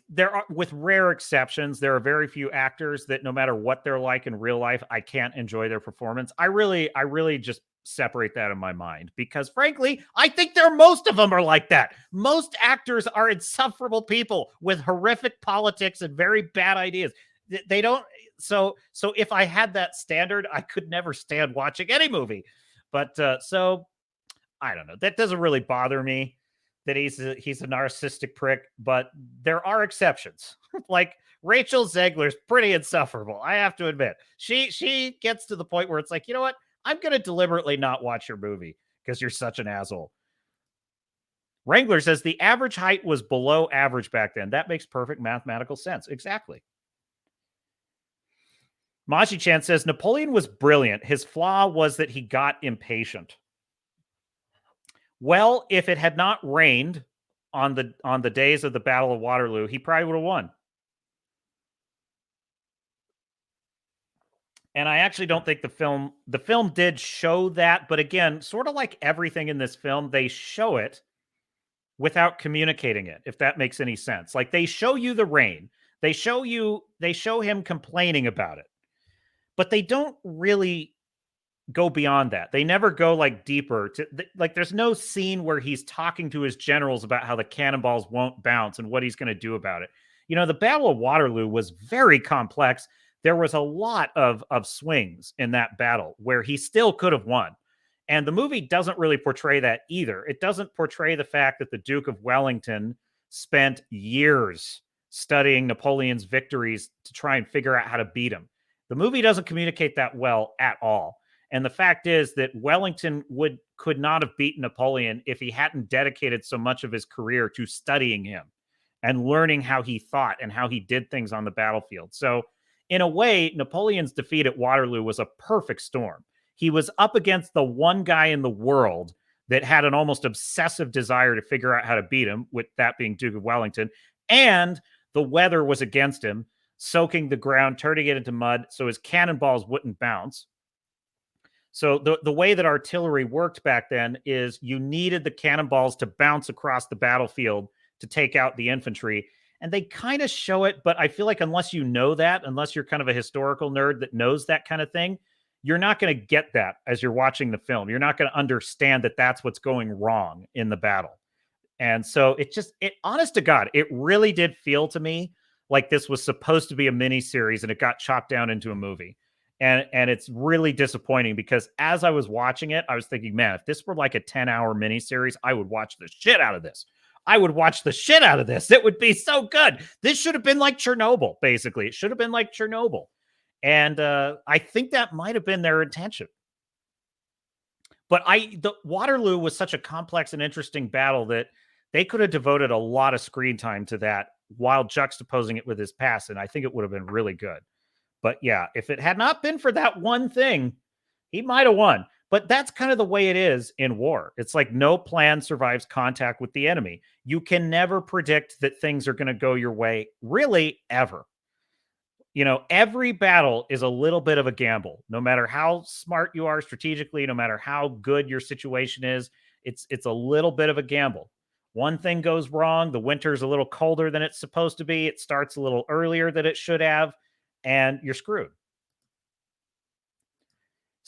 there are, with rare exceptions, there are very few actors that no matter what they're like in real life, I can't enjoy their performance. I really just separate that in my mind because frankly, I think most of them are like that. Most actors are insufferable people with horrific politics and very bad ideas. They don't, so if I had that standard, I could never stand watching any movie. But so I don't know. That doesn't really bother me that he's a narcissistic prick, but there are exceptions. Like Rachel Zegler's pretty insufferable. I have to admit. She gets to the point where it's like, you know what? I'm going to deliberately not watch your movie because you're such an asshole. Wrangler says the average height was below average back then. That makes perfect mathematical sense. Exactly. Machi-chan says Napoleon was brilliant. His flaw was that he got impatient. Well, if it had not rained on the days of the Battle of Waterloo, he probably would have won. And I actually don't think the film did show that, but again, sort of like everything in this film, they show it without communicating it, if that makes any sense. Like they show you the rain. They show him complaining about it. But they don't really go beyond that. They never go like deeper to like there's no scene where he's talking to his generals about how the cannonballs won't bounce and what he's going to do about it. You know, the Battle of Waterloo was very complex. There was a lot of swings in that battle where he still could have won. And the movie doesn't really portray that either. It doesn't portray the fact that the Duke of Wellington spent years studying Napoleon's victories to try and figure out how to beat him. The movie doesn't communicate that well at all. And the fact is that Wellington could not have beaten Napoleon if he hadn't dedicated so much of his career to studying him and learning how he thought and how he did things on the battlefield. So in a way, Napoleon's defeat at Waterloo was a perfect storm. He was up against the one guy in the world that had an almost obsessive desire to figure out how to beat him, with that being Duke of Wellington, and the weather was against him, soaking the ground, turning it into mud so his cannonballs wouldn't bounce. So the way that artillery worked back then is you needed the cannonballs to bounce across the battlefield to take out the infantry. And they kind of show it, but I feel like unless you know that, unless you're kind of a historical nerd that knows that kind of thing, you're not going to get that as you're watching the film. You're not going to understand that that's what's going wrong in the battle. And so honest to God, it really did feel to me like this was supposed to be a mini series and it got chopped down into a movie. And it's really disappointing because as I was watching it, I was thinking, man, if this were like a 10-hour miniseries, I would watch the shit out of this. I would watch the shit out of this. It would be so good. This should have been like Chernobyl, basically. It should have been like Chernobyl. And I think that might have been their intention. But the Waterloo was such a complex and interesting battle that they could have devoted a lot of screen time to that while juxtaposing it with his past. And I think it would have been really good. But yeah, if it had not been for that one thing, he might have won. But that's kind of the way it is in war. It's like no plan survives contact with the enemy. You can never predict that things are going to go your way, really, ever. You know, every battle is a little bit of a gamble. No matter how smart you are strategically, no matter how good your situation is, it's a little bit of a gamble. One thing goes wrong, the winter's a little colder than it's supposed to be, it starts a little earlier than it should have, and you're screwed.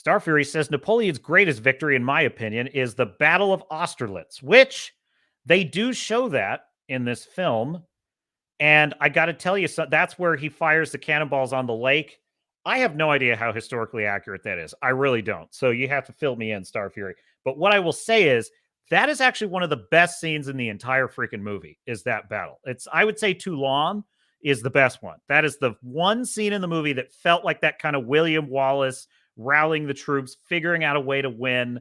Starfury says Napoleon's greatest victory, in my opinion, is the Battle of Austerlitz, which they do show that in this film. And I got to tell you, so that's where he fires the cannonballs on the lake. I have no idea how historically accurate that is. I really don't. So you have to fill me in, Starfury. But what I will say is that is actually one of the best scenes in the entire freaking movie, is that battle. It's, I would say, Too Long is the best one. That is the one scene in the movie that felt like that kind of William Wallace rallying the troops, figuring out a way to win.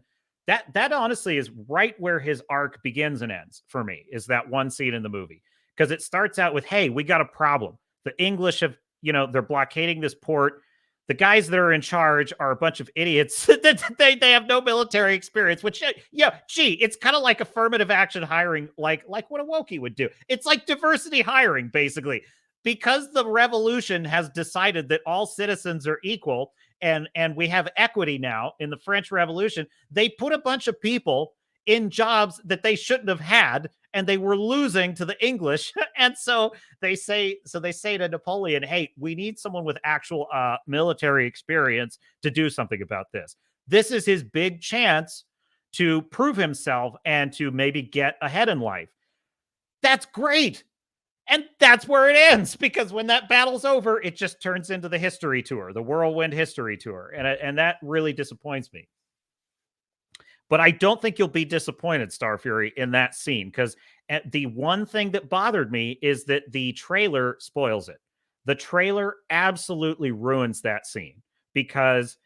That honestly is right where his arc begins and ends for me, is that one scene in the movie. Because it starts out with, hey, we got a problem. The English have, they're blockading this port. the guys that are in charge are a bunch of idiots. They have no military experience, which, yeah, gee, it's kind of like affirmative action hiring, like what a Wookiee would do. It's like diversity hiring, basically, because the revolution has decided that all citizens are equal, and we have equity now in the French Revolution. They put a bunch of people in jobs that they shouldn't have had, and they were losing to the English. And so they say to Napoleon, hey, we need someone with actual military experience to do something about this. This is his big chance to prove himself and to maybe get ahead in life. That's great. And that's where it ends, because when that battle's over, it just turns into the history tour, the whirlwind history tour. And that really disappoints me. But I don't think you'll be disappointed, Star Fury, in that scene, because the one thing that bothered me is that the trailer spoils it. The trailer absolutely ruins that scene, because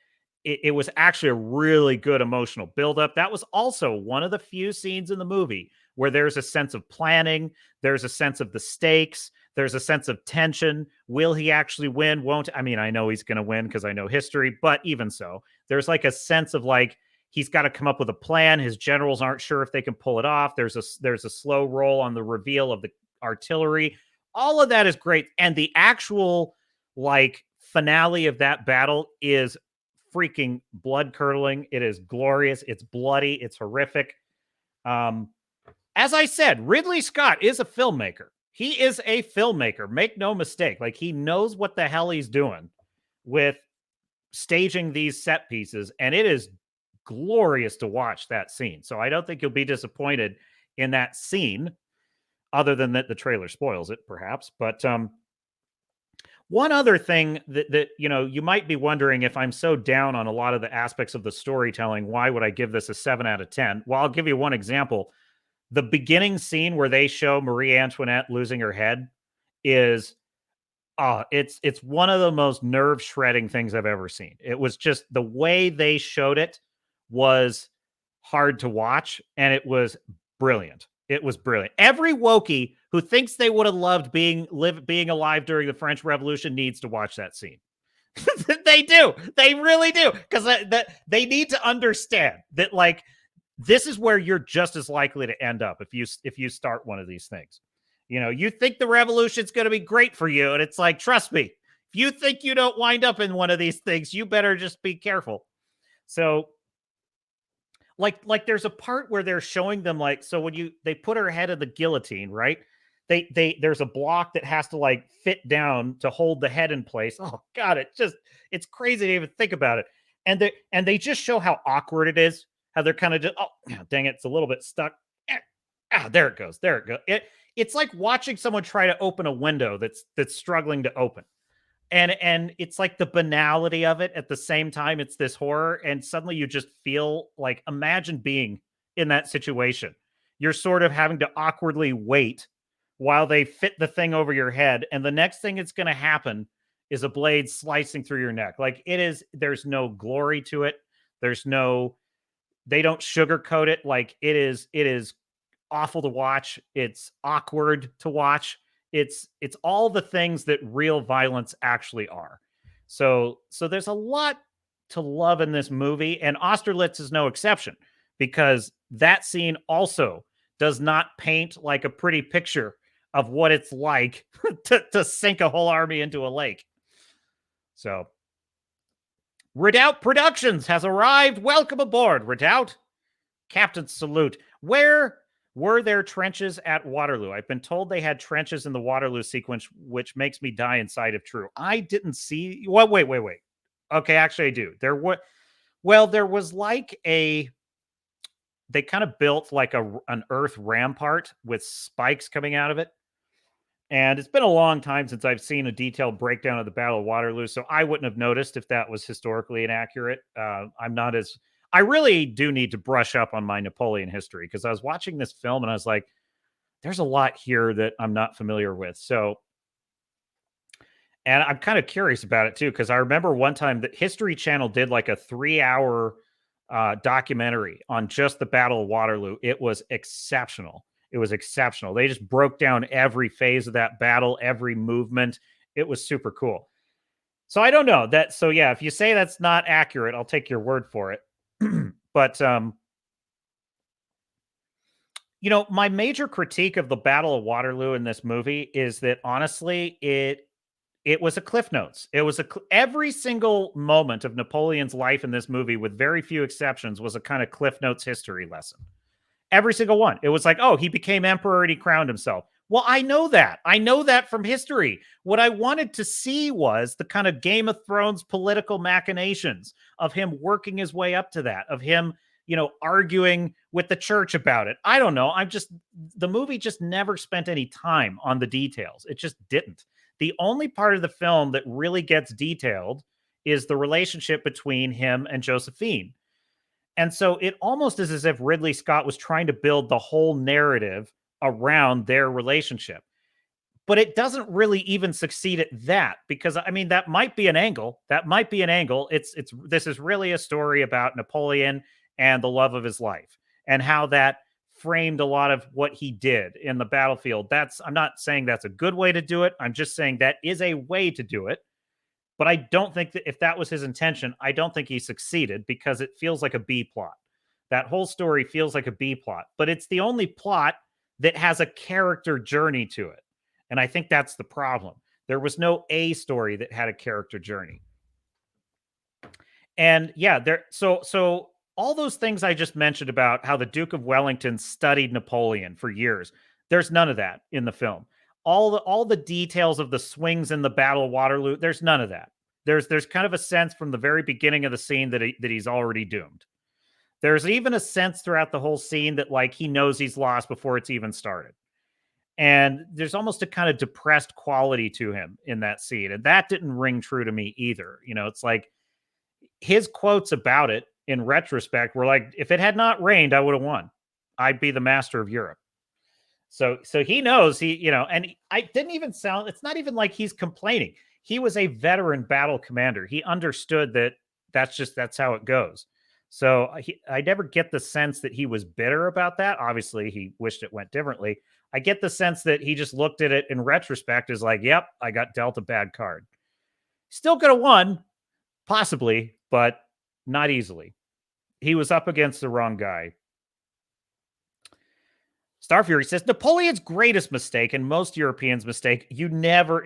it was actually a really good emotional buildup. That was also one of the few scenes in the movie where there's a sense of planning, there's a sense of the stakes, there's a sense of tension. Will he actually win? Won't? I mean, I know he's going to win because I know history, but even so, there's like a sense of like, he's got to come up with a plan. His generals aren't sure if they can pull it off. There's a slow roll on the reveal of the artillery. All of that is great. And the actual like finale of that battle is freaking blood curdling. It is glorious. It's bloody. It's horrific. As I said, Ridley Scott is a filmmaker. He is a filmmaker. Make no mistake. Like, he knows what the hell he's doing with staging these set pieces. And it is glorious to watch that scene. So I don't think you'll be disappointed in that scene, other than that the trailer spoils it, perhaps. But one other thing that you might be wondering, if I'm so down on a lot of the aspects of the storytelling, why would I give this a 7 out of 10? Well, I'll give you one example. The beginning scene where they show Marie Antoinette losing her head is it's one of the most nerve shredding things I've ever seen. It was just the way they showed it was hard to watch, and it was brilliant. It was brilliant. Every Wookiee who thinks they would have loved being alive during the French Revolution needs to watch that scene. They do. They really do. Because they need to understand that, like, this is where you're just as likely to end up if you start one of these things. You think the revolution's going to be great for you, and it's like, trust me, if you think you don't wind up in one of these things, you better just be careful. So like there's a part where they're showing them, like, so when they put her head in the guillotine, right? There's a block that has to like fit down to hold the head in place. Oh God, it's crazy to even think about it. And they just show how awkward it is, how they're kind of just, oh dang it, it's a little bit stuck. There it goes. It's like watching someone try to open a window that's struggling to open. And it's like the banality of it. At the same time, it's this horror, and suddenly you just feel like, imagine being in that situation. You're sort of having to awkwardly wait while they fit the thing over your head, and the next thing that's going to happen is a blade slicing through your neck. Like, there's no glory to it. They don't sugarcoat it. Like, it is awful to watch. It's awkward to watch. It's all the things that real violence actually are. So there's a lot to love in this movie, and Austerlitz is no exception, because that scene also does not paint like a pretty picture of what it's like to sink a whole army into a lake. So Redoubt Productions has arrived. Welcome aboard, Redoubt. Captain salute. Where were there trenches at Waterloo? I've been told they had trenches in the Waterloo sequence, which makes me die inside if true. I didn't see. Well, wait. Okay, actually, I do. There was like they kind of built like an earth rampart with spikes coming out of it. And it's been a long time since I've seen a detailed breakdown of the Battle of Waterloo, so I wouldn't have noticed if that was historically inaccurate. I really do need to brush up on my Napoleon history, because I was watching this film and I was like, there's a lot here that I'm not familiar with. So, and I'm kind of curious about it too, because I remember one time that History Channel did like a 3-hour documentary on just the Battle of Waterloo. It was exceptional. They just broke down every phase of that battle, every movement. It was super cool. So I don't know that. So yeah, if you say that's not accurate, I'll take your word for it. But my major critique of the Battle of Waterloo in this movie is that honestly, it was a cliff notes. It was every single moment of Napoleon's life in this movie, with very few exceptions, was a kind of cliff notes history lesson. Every single one. It was like, oh, he became emperor and he crowned himself. Well, I know that. I know that from history. What I wanted to see was the kind of Game of Thrones political machinations of him working his way up to that, of him, arguing with the church about it. I don't know. The movie just never spent any time on the details. It just didn't. The only part of the film that really gets detailed is the relationship between him and Josephine. And so it almost is as if Ridley Scott was trying to build the whole narrative around their relationship. But it doesn't really even succeed at that, because I mean that might be an angle. That might be an angle. This is really a story about Napoleon and the love of his life, and how that framed a lot of what he did in the battlefield. I'm not saying that's a good way to do it. I'm just saying that is a way to do it. But I don't think that if that was his intention, I don't think he succeeded, because it feels like a B plot. That whole story feels like a B plot, but it's the only plot that has a character journey to it. And I think that's the problem. There was no A story that had a character journey. And yeah, so all those things I just mentioned about how the Duke of Wellington studied Napoleon for years, there's none of that in the film. All the details of the swings in the Battle of Waterloo, there's none of that. There's kind of a sense from the very beginning of the scene that he's already doomed. There's even a sense throughout the whole scene that like he knows he's lost before it's even started. And there's almost a kind of depressed quality to him in that scene. And that didn't ring true to me either. It's like his quotes about it in retrospect were like, if it had not rained, I would have won. I'd be the master of Europe. So he knows and I didn't even sound, it's not even like he's complaining. He was a veteran battle commander. He understood that that's how it goes. So I never get the sense that he was bitter about that. Obviously, he wished it went differently. I get the sense that he just looked at it in retrospect as like, yep, I got dealt a bad card. Still could have won, possibly, but not easily. He was up against the wrong guy. Starfury says, Napoleon's greatest mistake, and most Europeans' mistake, never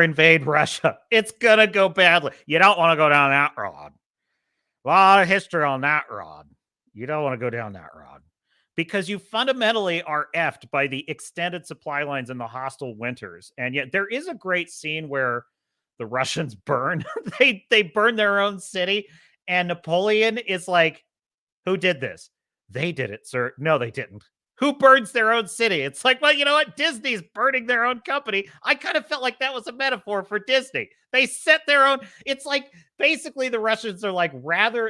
invade Russia. It's going to go badly. You don't want to go down that road. A lot of history on that road. You don't want to go down that road. Because you fundamentally are effed by the extended supply lines in the hostile winters. And yet there is a great scene where the Russians burn. they burn their own city. And Napoleon is like, who did this? They did it, sir. No, they didn't. Who burns their own city? It's like, well, you know what? Disney's burning their own company. I kind of felt like that was a metaphor for Disney. They set their own. It's like basically the Russians are like,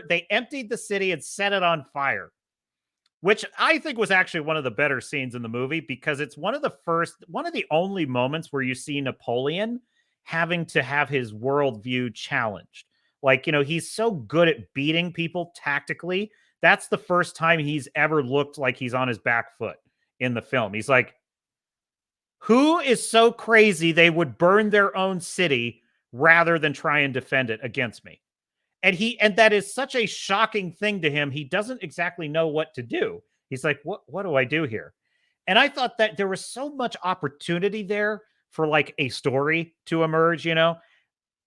they emptied the city and set it on fire, which I think was actually one of the better scenes in the movie, because it's one of the only moments where you see Napoleon having to have his worldview challenged. Like, he's so good at beating people tactically. That's the first time he's ever looked like he's on his back foot in the film. He's like, who is so crazy they would burn their own city rather than try and defend it against me? And that is such a shocking thing to him. He doesn't exactly know what to do. He's like, what do I do here? And I thought that there was so much opportunity there for like a story to emerge,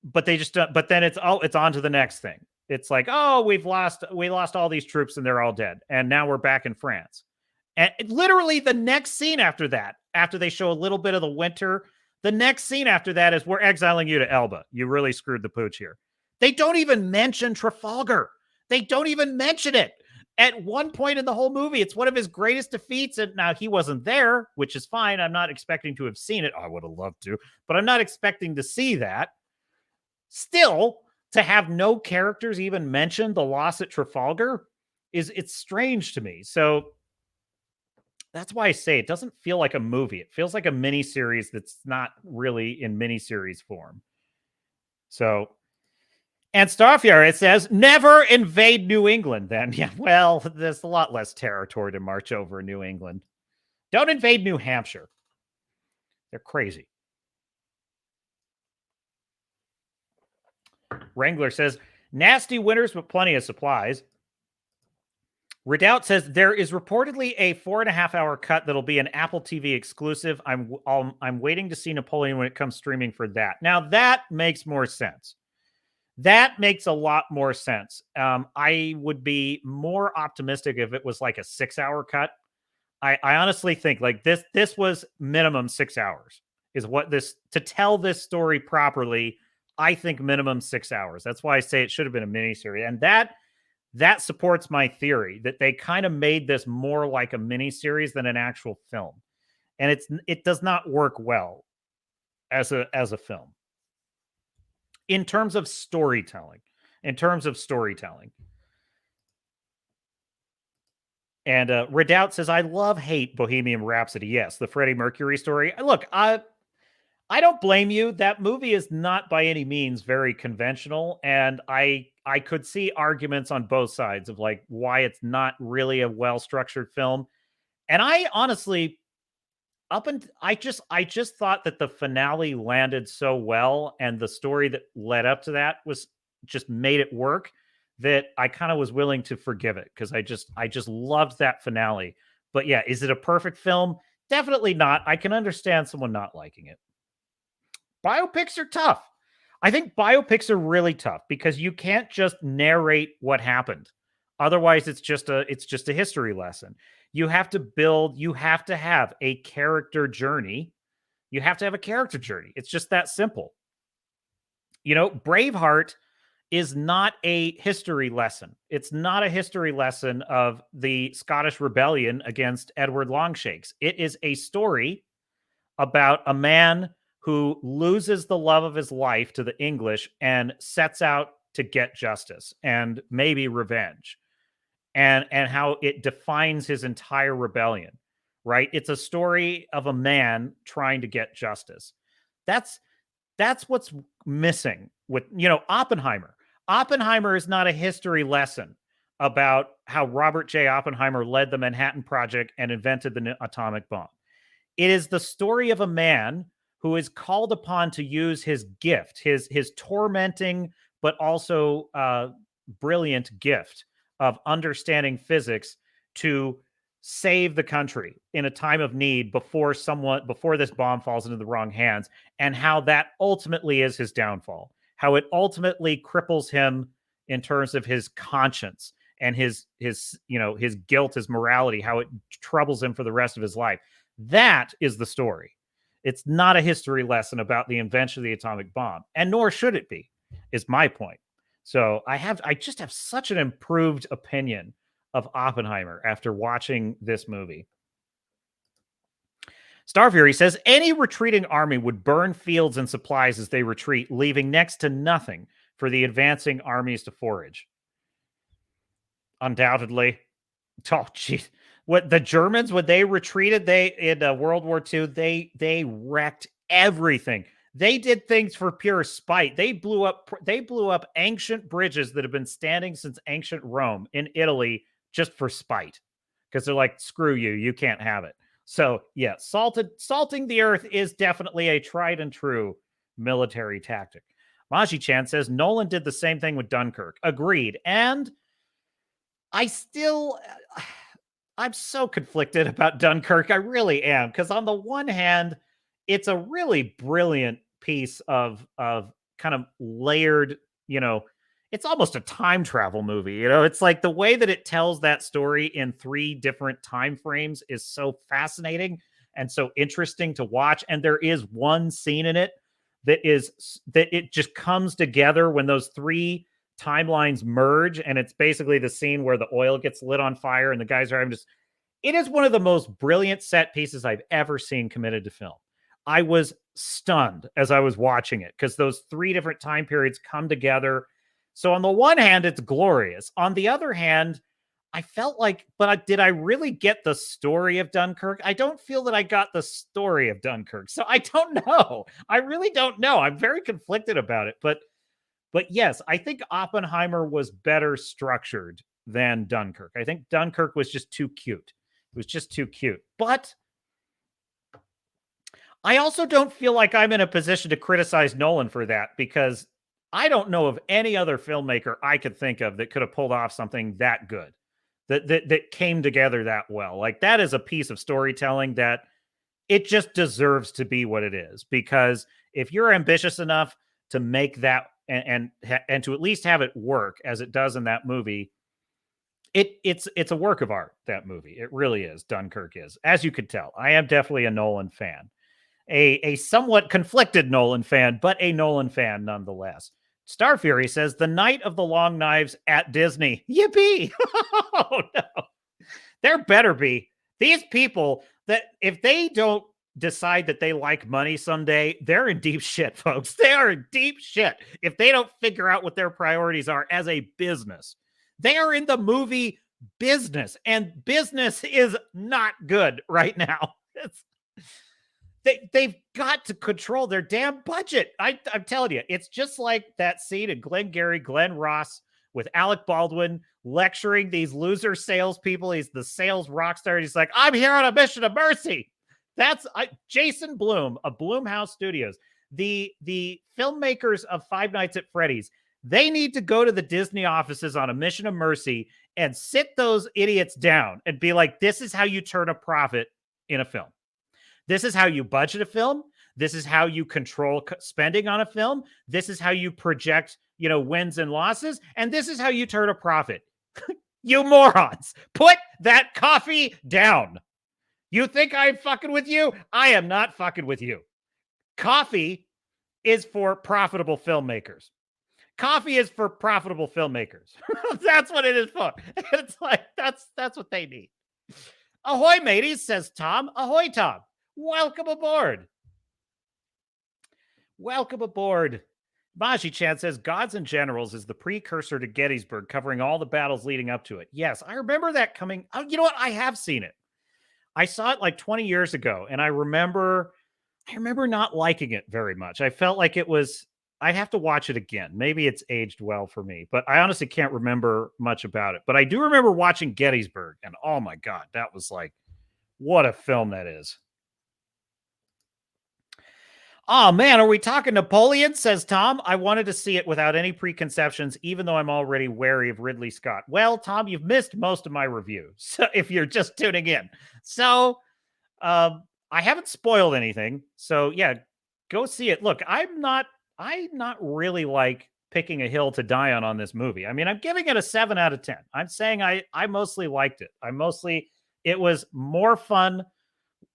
but they just, but then it's on to the next thing. It's like, oh, we lost all these troops and they're all dead. And now we're back in France. And literally the next scene after that, after they show a little bit of the winter, the next scene after that is, we're exiling you to Elba. You really screwed the pooch here. They don't even mention Trafalgar. They don't even mention it. At one point in the whole movie, it's one of his greatest defeats. And now he wasn't there, which is fine. I'm not expecting to have seen it. I would have loved to, but I'm not expecting to see that. Still, to have no characters even mention the loss at Trafalgar it's strange to me. So that's why I say it doesn't feel like a movie. It feels like a miniseries that's not really in miniseries form. So, and Starfire, it says, never invade New England then. Yeah, well, there's a lot less territory to march over in New England. Don't invade New Hampshire. They're crazy. Wrangler says, nasty winters, but plenty of supplies. Redoubt says there is reportedly a 4.5-hour cut that'll be an Apple TV exclusive. I'm waiting to see Napoleon when it comes streaming for that. Now that makes more sense. That makes a lot more sense. I would be more optimistic if it was like a 6-hour cut. I honestly think like this was minimum 6 hours is what this to tell this story properly. I think minimum 6 hours. That's why I say it should have been a miniseries, and that supports my theory that they kind of made this more like a miniseries than an actual film, and it does not work well as a film in terms of storytelling. And Redoubt says, I hate Bohemian Rhapsody. Yes, the Freddie Mercury story. Look, I don't blame you. That movie is not by any means very conventional, and I could see arguments on both sides of like why it's not really a well-structured film. And I honestly I just thought that the finale landed so well and the story that led up to that was just made it work that I kind of was willing to forgive it because I just loved that finale. But yeah, is it a perfect film? Definitely not. I can understand someone not liking it. Biopics are tough. I think biopics are really tough because you can't just narrate what happened. Otherwise, it's just a history lesson. You have to build, you have to have a character journey. You have to have a character journey. It's just that simple. You know, Braveheart is not a history lesson. It's not a history lesson of the Scottish rebellion against Edward Longshakes. It is a story about a man who loses the love of his life to the English and sets out to get justice and maybe revenge, and how it defines his entire rebellion, right? It's a story of a man trying to get justice. That's what's missing with, you know, Oppenheimer. Oppenheimer is not a history lesson about how Robert J. Oppenheimer led the Manhattan Project and invented the atomic bomb. It is the story of a man who is called upon to use his gift, his tormenting but also brilliant gift of understanding physics to save the country in a time of need before this bomb falls into the wrong hands, and how that ultimately is his downfall, how it ultimately cripples him in terms of his conscience and his guilt, his morality, how it troubles him for the rest of his life. That is the story. It's not a history lesson about the invention of the atomic bomb, and nor should it be, is my point. So I just have such an improved opinion of Oppenheimer after watching this movie. Star Fury says any retreating army would burn fields and supplies as they retreat, leaving next to nothing for the advancing armies to forage. Undoubtedly. Oh, geez. What the Germans, when they retreated, in World War II, they wrecked everything. They did things for pure spite. They blew up ancient bridges that have been standing since ancient Rome in Italy just for spite, because they're like, screw you, you can't have it. So yeah, salting the earth is definitely a tried and true military tactic. Maji Chan says Nolan did the same thing with Dunkirk. Agreed. And I'm so conflicted about Dunkirk. I really am. Because on the one hand, it's a really brilliant piece of kind of layered, it's almost a time travel movie. It's like the way that it tells that story in 3 different time frames is so fascinating and so interesting to watch. And there is one scene in it that it just comes together when those 3 timelines merge, and it's basically the scene where the oil gets lit on fire and the guys are having just. It is one of the most brilliant set pieces I've ever seen committed to film. I was stunned as I was watching it because those 3 different time periods come together. So on the one hand, it's glorious. On the other hand, I felt like, did I really get the story of Dunkirk? I don't feel that I got the story of Dunkirk. So I don't know. I really don't know. I'm very conflicted about it. But yes, I think Oppenheimer was better structured than Dunkirk. I think Dunkirk was just too cute. It was just too cute. But I also don't feel like I'm in a position to criticize Nolan for that, because I don't know of any other filmmaker I could think of that could have pulled off something that good, that came together that well. Like, that is a piece of storytelling that it just deserves to be what it is. Because if you're ambitious enough to make that and to at least have it work as it does in that movie, it's a work of art. That movie, it really is. Dunkirk is, as you could tell. I am definitely a Nolan fan, a somewhat conflicted Nolan fan, but a Nolan fan nonetheless. Star Fury says the Night of the Long Knives at Disney. Yippee! Oh no, there better be. These people, that if they don't decide that they like money someday, they're in deep shit, folks. They are in deep shit if they don't figure out what their priorities are as a business. They are in the movie business, and business is not good right now. They've got to control their damn budget. I'm telling you, it's just like that scene in Glengarry Glen Ross with Alec Baldwin lecturing these loser salespeople. He's the sales rock star. He's like, I'm here on a mission of mercy. That's Jason Blum of Blumhouse Studios, the filmmakers of Five Nights at Freddy's. They need to go to the Disney offices on a mission of mercy and sit those idiots down and be like, this is how you turn a profit in a film. This is how you budget a film. This is how you control spending on a film. This is how you project, wins and losses. And this is how you turn a profit. You morons, put that coffee down. You think I'm fucking with you? I am not fucking with you. Coffee is for profitable filmmakers. Coffee is for profitable filmmakers. That's what it is for. It's like, that's what they need. Ahoy, mateys, says Tom. Ahoy, Tom. Welcome aboard. Welcome aboard. Maji-chan says Gods and Generals is the precursor to Gettysburg, covering all the battles leading up to it. Yes, I remember that coming. Oh, you know what? I have seen it. I saw it like 20 years ago, and I remember not liking it very much. I felt like it was, I'd have to watch it again. Maybe it's aged well for me, but I honestly can't remember much about it. But I do remember watching Gettysburg, and oh my God, that was like, what a film that is. Oh man, are we talking Napoleon? Says Tom. I wanted to see it without any preconceptions, even though I'm already wary of Ridley Scott. Well, Tom, you've missed most of my review, so if you're just tuning in. So I haven't spoiled anything. So yeah, go see it. Look, I'm not really like picking a hill to die on this movie. I mean, I'm giving it a 7 out of 10. I'm saying I mostly liked it. It was more fun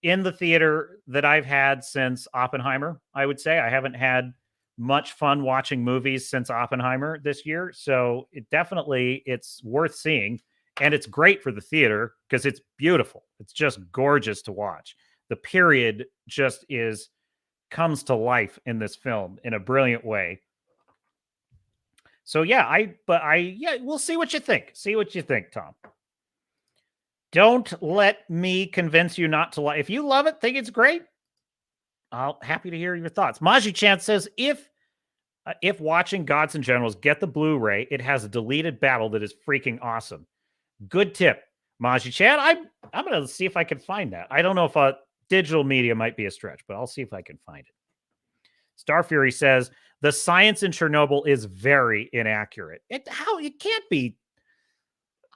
in the theater that I've had since Oppenheimer. I would say I haven't had much fun watching movies since Oppenheimer this year. So it's worth seeing. And it's great for the theater because it's beautiful. It's just gorgeous to watch. The period just comes to life in this film in a brilliant way. So yeah, we'll see what you think. See what you think, Tom. Don't let me convince you not to like. If you love it, think it's great, I'll happy to hear your thoughts. Maji-chan says, if watching Gods and Generals, get the Blu-ray. It has a deleted battle that is freaking awesome. Good tip, Maji-chan. I'm going to see if I can find that. I don't know if digital media might be a stretch, but I'll see if I can find it. Star Fury says, the science in Chernobyl is very inaccurate. It can't be.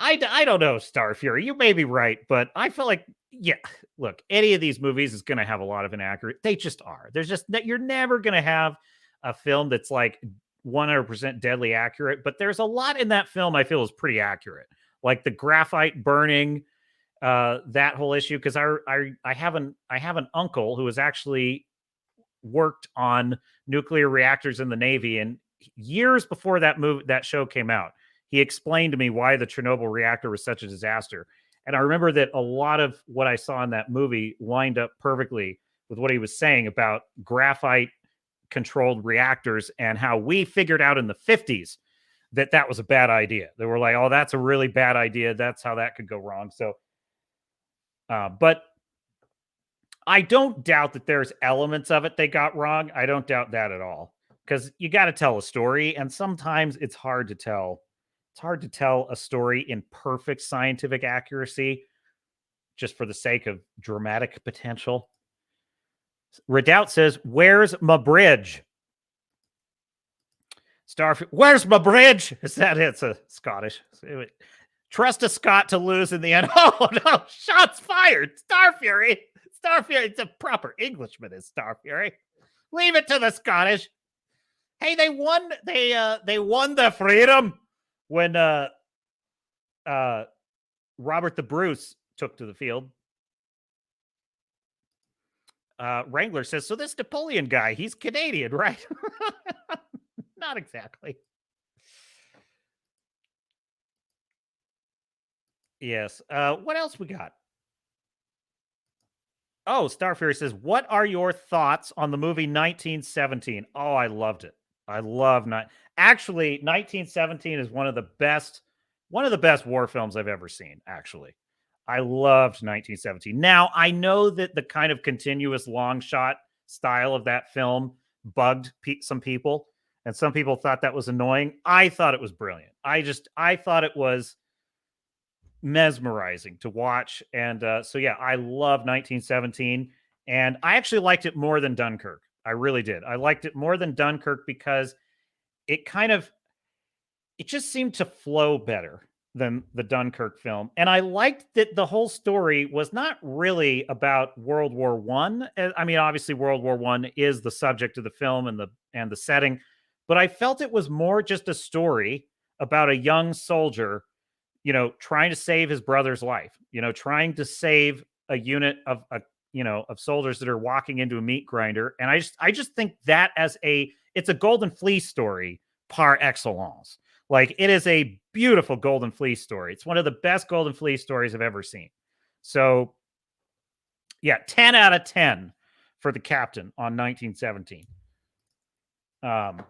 I don't know, Star Fury. You may be right, but I feel like, yeah, look, any of these movies is going to have a lot of inaccurate. They just are. You're never going to have a film that's like 100% deadly accurate, but there's a lot in that film I feel is pretty accurate. Like the graphite burning, that whole issue. Because I have an uncle who has actually worked on nuclear reactors in the Navy, and years before that show came out, he explained to me why the Chernobyl reactor was such a disaster. And I remember that a lot of what I saw in that movie lined up perfectly with what he was saying about graphite controlled reactors and how we figured out in the 50s that was a bad idea. They were like, oh, that's a really bad idea. That's how that could go wrong. So, but I don't doubt that there's elements of it they got wrong. I don't doubt that at all, because you got to tell a story. And sometimes it's hard to tell. It's hard to tell a story in perfect scientific accuracy just for the sake of dramatic potential. Redoubt says, where's my bridge? Starfield, where's my bridge? Is that it? It's a Scottish. Trust a Scot to lose in the end. Oh no! Shots fired. Starfury. Starfury. It's a proper Englishman. Is Starfury. Leave it to the Scottish. Hey, they won. They won the freedom when Robert the Bruce took to the field. Wrangler says, so this Napoleon guy, he's Canadian, right? Not exactly. Yes. What else we got? Oh, Starfury says, what are your thoughts on the movie 1917? Oh, I loved it. I love actually 1917 is one of the best war films I've ever seen, actually. I loved 1917. Now, I know that the kind of continuous long shot style of that film bugged some people, and some people thought that was annoying. I thought it was brilliant. I thought it was mesmerizing to watch. And so, yeah, I love 1917. And I actually liked it more than Dunkirk. I really did. I liked it more than Dunkirk because it just seemed to flow better than the Dunkirk film. And I liked that the whole story was not really about World War One. I mean, obviously World War One is the subject of the film and the setting, but I felt it was more just a story about a young soldier, trying to save his brother's life, trying to save a unit of soldiers that are walking into a meat grinder. And I just think that it's a Golden Fleece story par excellence. Like, it is a beautiful Golden Fleece story. It's one of the best Golden Fleece stories I've ever seen. So, yeah, 10 out of 10 for the Captain on 1917. And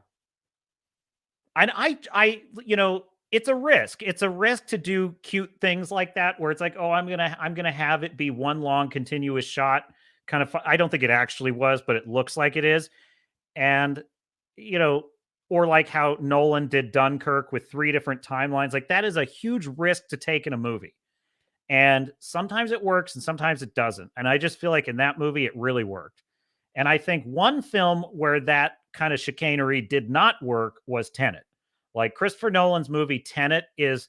it's a risk. It's a risk to do cute things like that, where it's like, oh, I'm gonna have it be one long continuous shot. Kind of. I don't think it actually was, but it looks like it is. And or like how Nolan did Dunkirk with 3 different timelines. Like, that is a huge risk to take in a movie. And sometimes it works and sometimes it doesn't. And I just feel like in that movie, it really worked. And I think one film where that kind of chicanery did not work was Tenet. Like, Christopher Nolan's movie Tenet is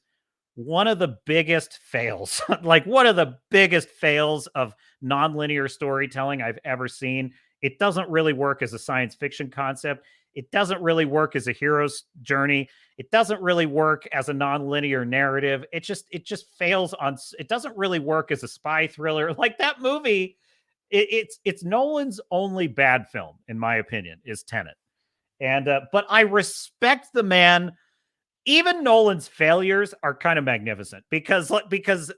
one of the biggest fails, like one of the biggest fails of nonlinear storytelling I've ever seen. It doesn't really work as a science fiction concept. It doesn't really work as a hero's journey. It doesn't really work as a nonlinear narrative. It just fails on. It doesn't really work as a spy thriller. Like, that movie, it's Nolan's only bad film, in my opinion, is Tenet. And but I respect the man. Even Nolan's failures are kind of magnificent because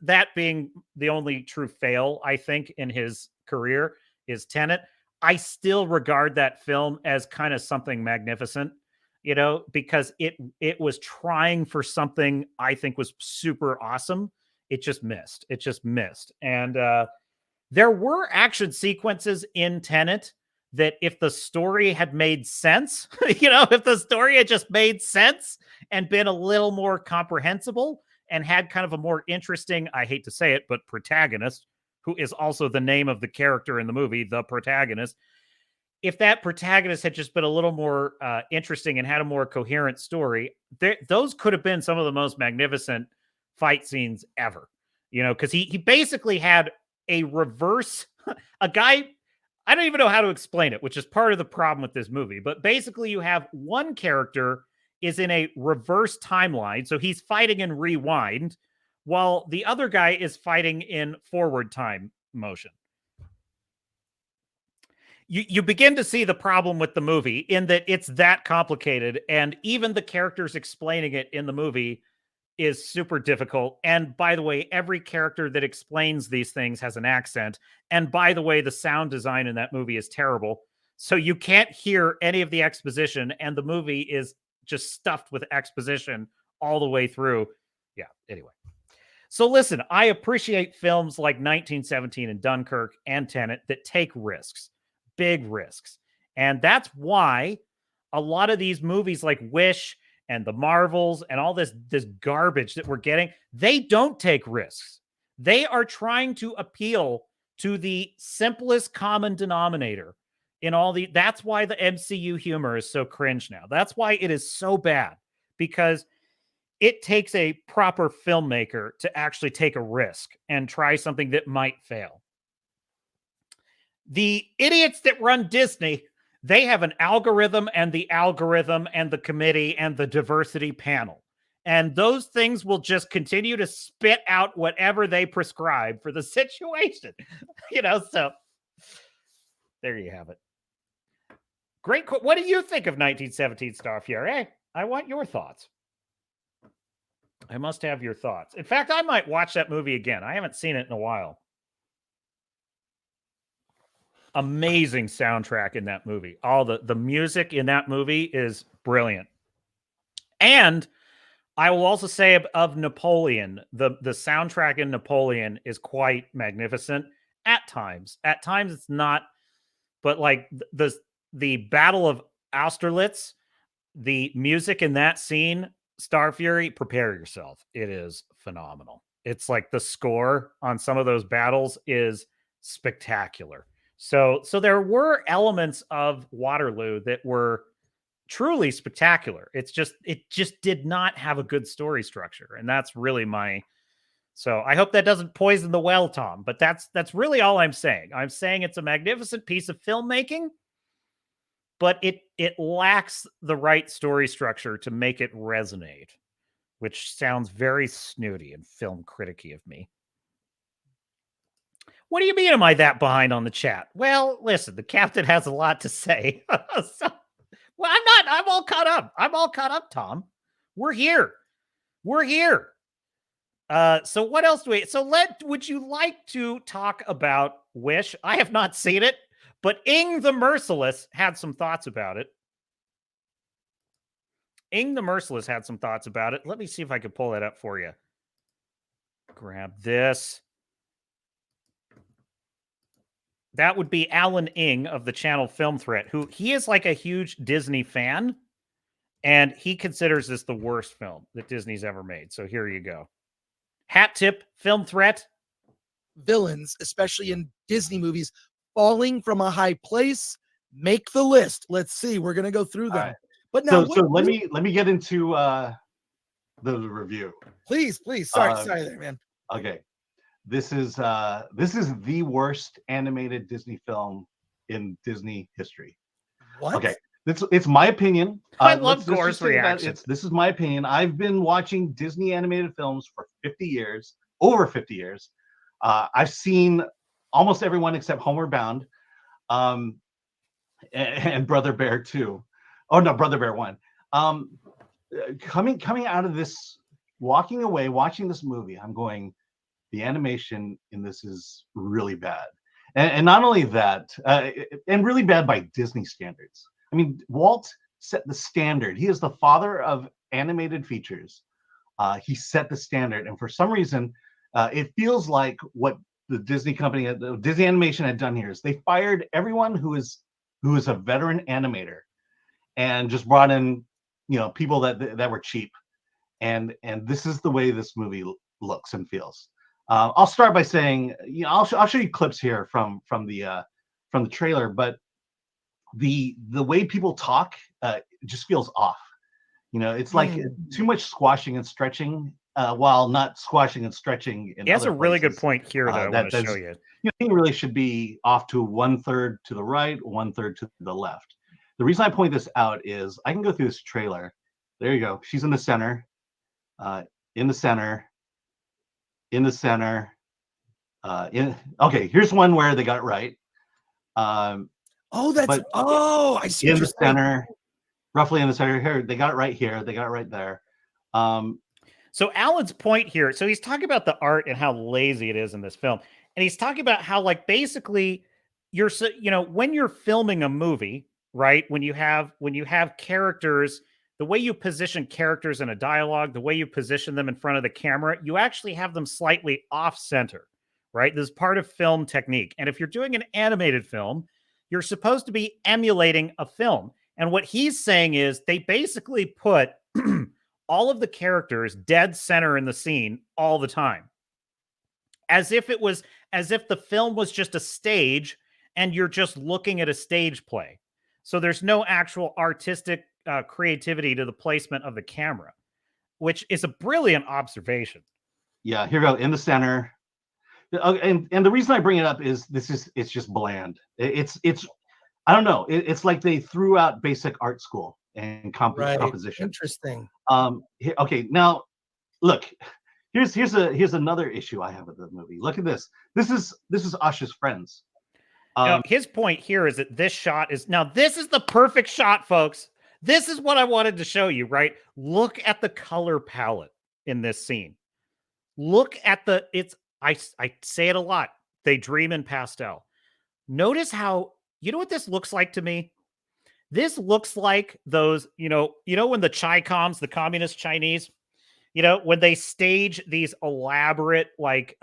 that being the only true fail, I think, in his career is Tenet. I still regard that film as kind of something magnificent, because it was trying for something I think was super awesome. It just missed. And there were action sequences in Tenet that, if the story had made sense, if the story had just made sense and been a little more comprehensible and had kind of a more interesting, I hate to say it, but protagonist, who is also the name of the character in the movie, the protagonist. If that protagonist had just been a little more interesting and had a more coherent story, those could have been some of the most magnificent fight scenes ever. Because he basically had a reverse, a guy, I don't even know how to explain it, which is part of the problem with this movie. But basically, you have one character is in a reverse timeline. So he's fighting in rewind, while the other guy is fighting in forward time motion. You begin to see the problem with the movie in that it's that complicated. And even the characters explaining it in the movie is super difficult. And by the way, every character that explains these things has an accent. And by the way, the sound design in that movie is terrible. So you can't hear any of the exposition, and the movie is just stuffed with exposition all the way through. Yeah, anyway. So listen, I appreciate films like 1917 and Dunkirk and Tenet that take risks, big risks. And that's why a lot of these movies like Wish and the Marvels and all this garbage that we're getting, they don't take risks. They are trying to appeal to the simplest common denominator in all the, that's why the MCU humor is so cringe now. That's why it is so bad, because it takes a proper filmmaker to actually take a risk and try something that might fail. The idiots that run Disney, they have an algorithm and the committee and the diversity panel. And those things will just continue to spit out whatever they prescribe for the situation. So there you have it. Great. What do you think of 1917 Star Fury? I want your thoughts. I must have your thoughts. In fact, I might watch that movie again. I haven't seen it in a while. Amazing soundtrack in that movie. All the music in that movie is brilliant. And I will also say of Napoleon, the soundtrack in Napoleon is quite magnificent at times. At times it's not, but like the Battle of Austerlitz, the music in that scene, Star Fury, prepare yourself. It is phenomenal. It's like the score on some of those battles is spectacular. So there were elements of Waterloo that were truly spectacular. It just did not have a good story structure. And that's really so I hope that doesn't poison the well, Tom, but that's really all I'm saying. I'm saying it's a magnificent piece of filmmaking, but it lacks the right story structure to make it resonate, which sounds very snooty and film criticky of me. What do you mean, am I that behind on the chat? Well, listen, the captain has a lot to say. Well, I'm not. I'm all caught up. I'm all caught up, Tom. We're here. So what else do we... So would you like to talk about Wish? I have not seen it, but Ing the Merciless had some thoughts about it. Let me see if I can pull that up for you. Grab this. That would be Alan Ing of the channel Film Threat, who he is like a huge Disney fan, and he considers this the worst film that Disney's ever made. So here you go. Hat tip, Film Threat. Villains, especially in Disney movies, falling from a high place, make the list. Let's see. We're going to go through them. Right. But now, so let me get into the review. Please. Sorry there, man. Okay. This is the worst animated Disney film in Disney history. What? Okay, it's my opinion. I love Gore's reaction. This is my opinion. I've been watching Disney animated films for 50 years, over 50 years. I've seen almost everyone except Homeward Bound, and Brother Bear 2. Oh no, Brother Bear 1. Coming out of this, walking away, watching this movie, I'm going, the animation in this is really bad. And not only that, and really bad by Disney standards. I mean, Walt set the standard. He is the father of animated features. He set the standard. And for some reason, it feels like what the Disney company, Disney Animation had done here is they fired everyone who is a veteran animator and just brought in, people that were cheap. And this is the way this movie looks and feels. I'll start by saying, I'll show you clips here from the trailer, but the way people talk just feels off. It's like too much squashing and stretching, while not squashing and stretching. He has a really good point here that I want to show you. He really should be off to 1/3 to the right, 1/3 to the left. The reason I point this out is I can go through this trailer. There you go. She's in the center. Okay, here's one where they got it right. I see. In the center, roughly in the center here, they got it right here. They got it right there. So Alan's point here, so he's talking about the art and how lazy it is in this film. And he's talking about how, like, basically when you're filming a movie, right? When you have characters, the way you position characters in a dialogue, the way you position them in front of the camera, you actually have them slightly off center, right? This is part of film technique. And if you're doing an animated film, you're supposed to be emulating a film. And what he's saying is they basically put all of the characters dead center in the scene all the time. As if the film was just a stage and you're just looking at a stage play. So there's no actual artistic creativity to the placement of the camera, which is a brilliant observation. Yeah, here we go in the center. And the reason I bring it up is it's just bland. It's I don't know. It's like they threw out basic art school and composition. Interesting. Okay, now look. Here's another issue I have with the movie. Look at this. This is Usher's friends. Now, his point here is that this shot is now this is the perfect shot, folks. This is what I wanted to show you, right? Look at the color palette in this scene. Look at the I say it a lot. They dream in pastel. Notice how, you know what this looks like to me? This looks like those, you know when the Chi-Coms, the communist Chinese, when they stage these elaborate like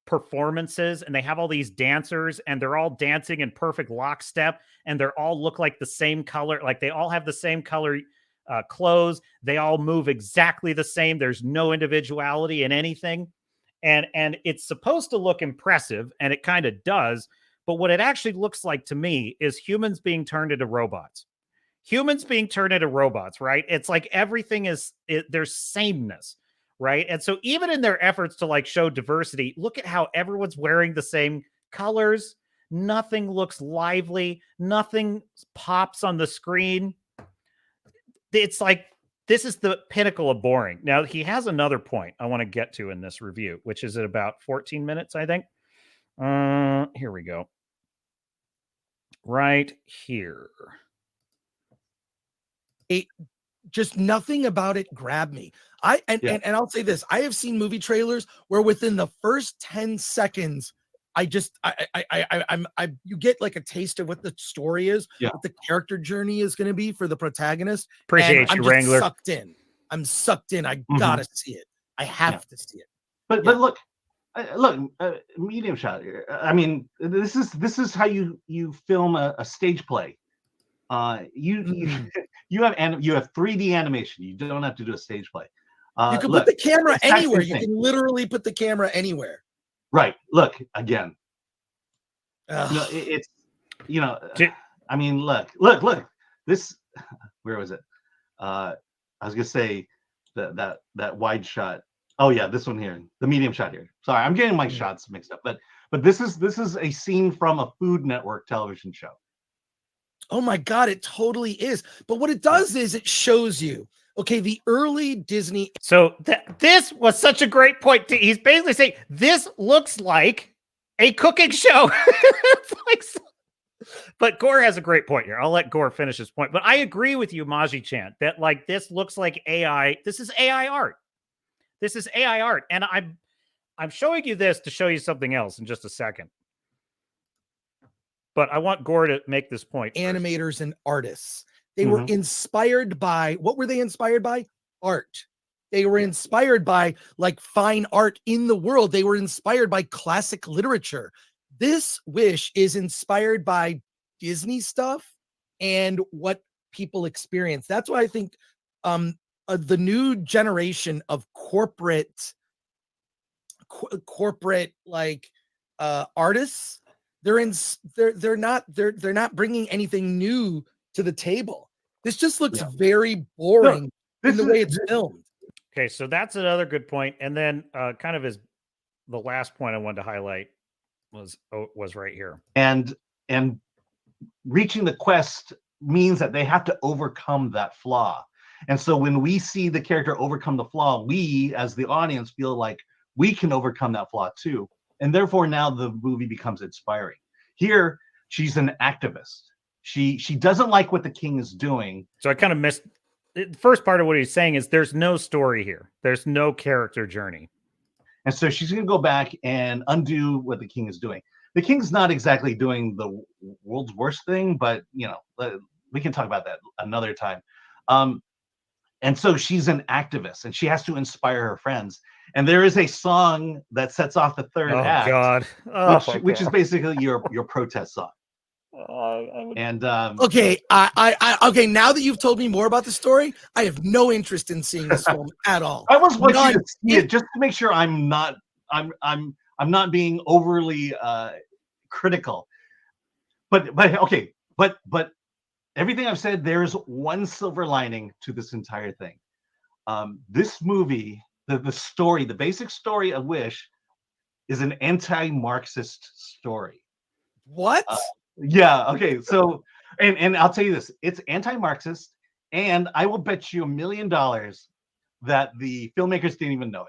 performances and they have all these dancers and they're all dancing in perfect lockstep and they all look like the same color, like they all have the same color clothes. They all move exactly the same. There's no individuality in anything. And it's supposed to look impressive, and it kind of does. But what it actually looks like to me is humans being turned into robots. Humans being turned into robots, right? It's like everything there's sameness, right? And so even in their efforts to like show diversity, look at how everyone's wearing the same colors. Nothing looks lively. Nothing pops on the screen. It's like, this is the pinnacle of boring. Now, he has another point I want to get to in this review, which is at about 14 minutes, I think. Here we go. Right here. Just nothing about it grabbed me. And I'll say this: I have seen movie trailers where within the first 10 seconds, you get like a taste of what the story is, what the character journey is going to be for the protagonist. Appreciate you, Wrangler. Sucked in. I'm sucked in. I gotta see it. I have to see it. But look, medium shot here. I mean, this is how you film a stage play. You have 3D animation. You don't have to do a stage play. You can put the camera anywhere. You can literally put the camera anywhere. Right. Look again. It's I mean, look. This, where was it? I was gonna say that wide shot. Oh yeah, this one here, the medium shot here. Sorry, I'm getting my shots mixed up. But this is a scene from a Food Network television show. Oh my God, it totally is. But what it does is it shows you, okay, the early Disney. So this was such a great point. He's basically saying this looks like a cooking show. It's like, but Gore has a great point here. I'll let Gore finish his point. But I agree with you, Maji-chan, that like this looks like AI. This is AI art. This is AI art. And I'm showing you this to show you something else in just a second. But I want Gore to make this point. Animators and artists. They were inspired by, what were they inspired by? Art. They were inspired by like fine art in the world. They were inspired by classic literature. This Wish is inspired by Disney stuff and what people experience. That's why I think the new generation of corporate like artists, they're not bringing anything new to the table. This just looks very boring in the way it's filmed. Okay, so that's another good point. And then kind of the last point I wanted to highlight was right here. And reaching the quest means that they have to overcome that flaw. And so when we see the character overcome the flaw, we as the audience feel like we can overcome that flaw too. And therefore now the movie becomes inspiring. Here, she's an activist. She doesn't like what the king is doing. So I kind of missed the first part of what he's saying is there's no story here. There's no character journey. And so she's going to go back and undo what the king is doing. The king's not exactly doing the world's worst thing, but we can talk about that another time. And so she's an activist and she has to inspire her friends. And there is a song that sets off the third act. God. Which is basically your protest song. Okay, okay. Now that you've told me more about the story, I have no interest in seeing this film at all. I was want you to see it just to make sure I'm not being overly critical. okay, but everything I've said, there's one silver lining to this entire thing. This movie, the story, the basic story of Wish is an anti-Marxist story. What? Yeah, okay. So and I'll tell you this, it's anti-Marxist, and I will bet you $1 million that the filmmakers didn't even know it.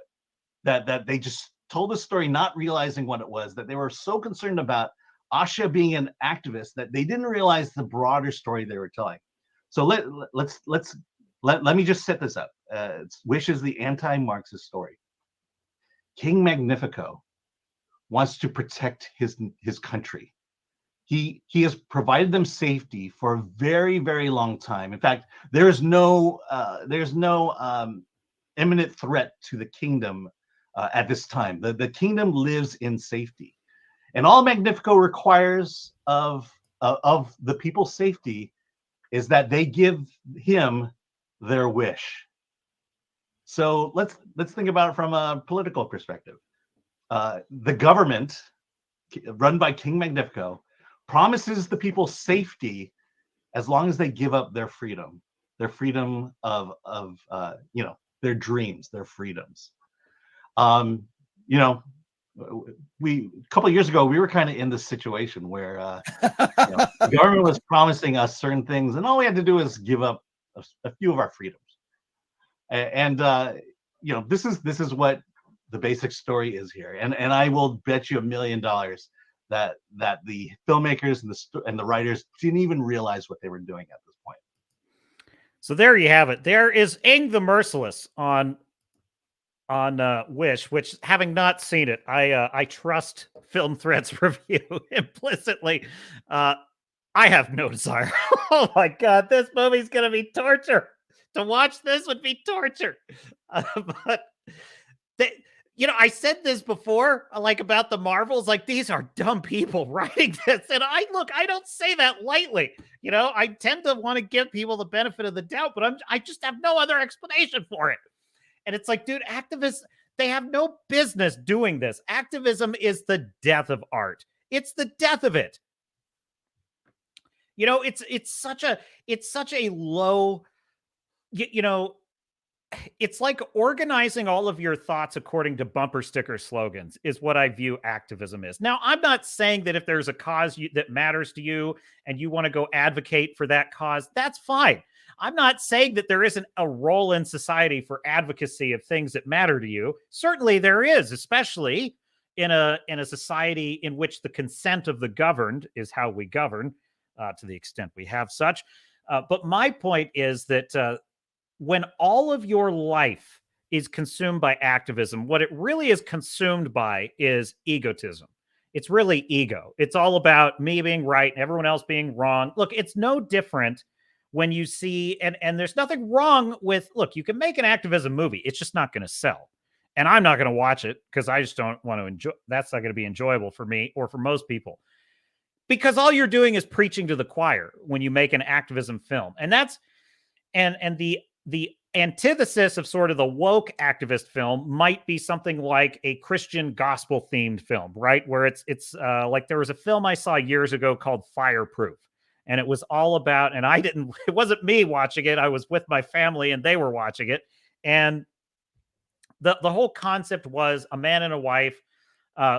That they just told the story not realizing what it was, that they were so concerned about Asha being an activist that they didn't realize the broader story they were telling. So let me just set this up. Wish is the anti-Marxist story. King Magnifico wants to protect his country. He has provided them safety for a very, very long time. In fact, there's no imminent threat to the kingdom at this time. The kingdom lives in safety, and all Magnifico requires of the people's safety is that they give him their wish. So let's think about it from a political perspective. The government, run by King Magnifico, promises the people safety as long as they give up their freedom of their dreams, their freedoms. A couple of years ago, we were kind of in this situation where the government was promising us certain things, and all we had to do is give up a few of our freedoms. And this is what the basic story is here, and I will bet you $1 million that the filmmakers and the writers didn't even realize what they were doing at this point. So there you have it. There is Aang the Merciless on Wish, which, having not seen it, I trust Film Thread's review implicitly. I have no desire. Oh my God, this movie's gonna be torture. To watch this would be torture. But I said this before, like about the Marvels, like these are dumb people writing this. And I don't say that lightly. I tend to want to give people the benefit of the doubt, but I just have no other explanation for it. And it's like, dude, activists, they have no business doing this. Activism is the death of art. It's the death of it. It's such a low, it's like organizing all of your thoughts according to bumper sticker slogans is what I view activism is. Now, I'm not saying that if there's a cause that matters to you and you want to go advocate for that cause, that's fine. I'm not saying that there isn't a role in society for advocacy of things that matter to you. Certainly there is, especially in a society in which the consent of the governed is how we govern, to the extent we have such. But my point is that when all of your life is consumed by activism, what it really is consumed by is egotism. It's really ego. It's all about me being right and everyone else being wrong. Look, it's no different when you see, and there's nothing wrong with, look, you can make an activism movie. It's just not going to sell. And I'm not going to watch it because I just don't want to enjoy. That's not going to be enjoyable for me or for most people. Because all you're doing is preaching to the choir when you make an activism film. And that's, and the antithesis of sort of the woke activist film might be something like a Christian gospel themed film, right? Where it's like there was a film I saw years ago called Fireproof. And it was all about, and it wasn't me watching it. I was with my family and they were watching it. And the whole concept was a man and a wife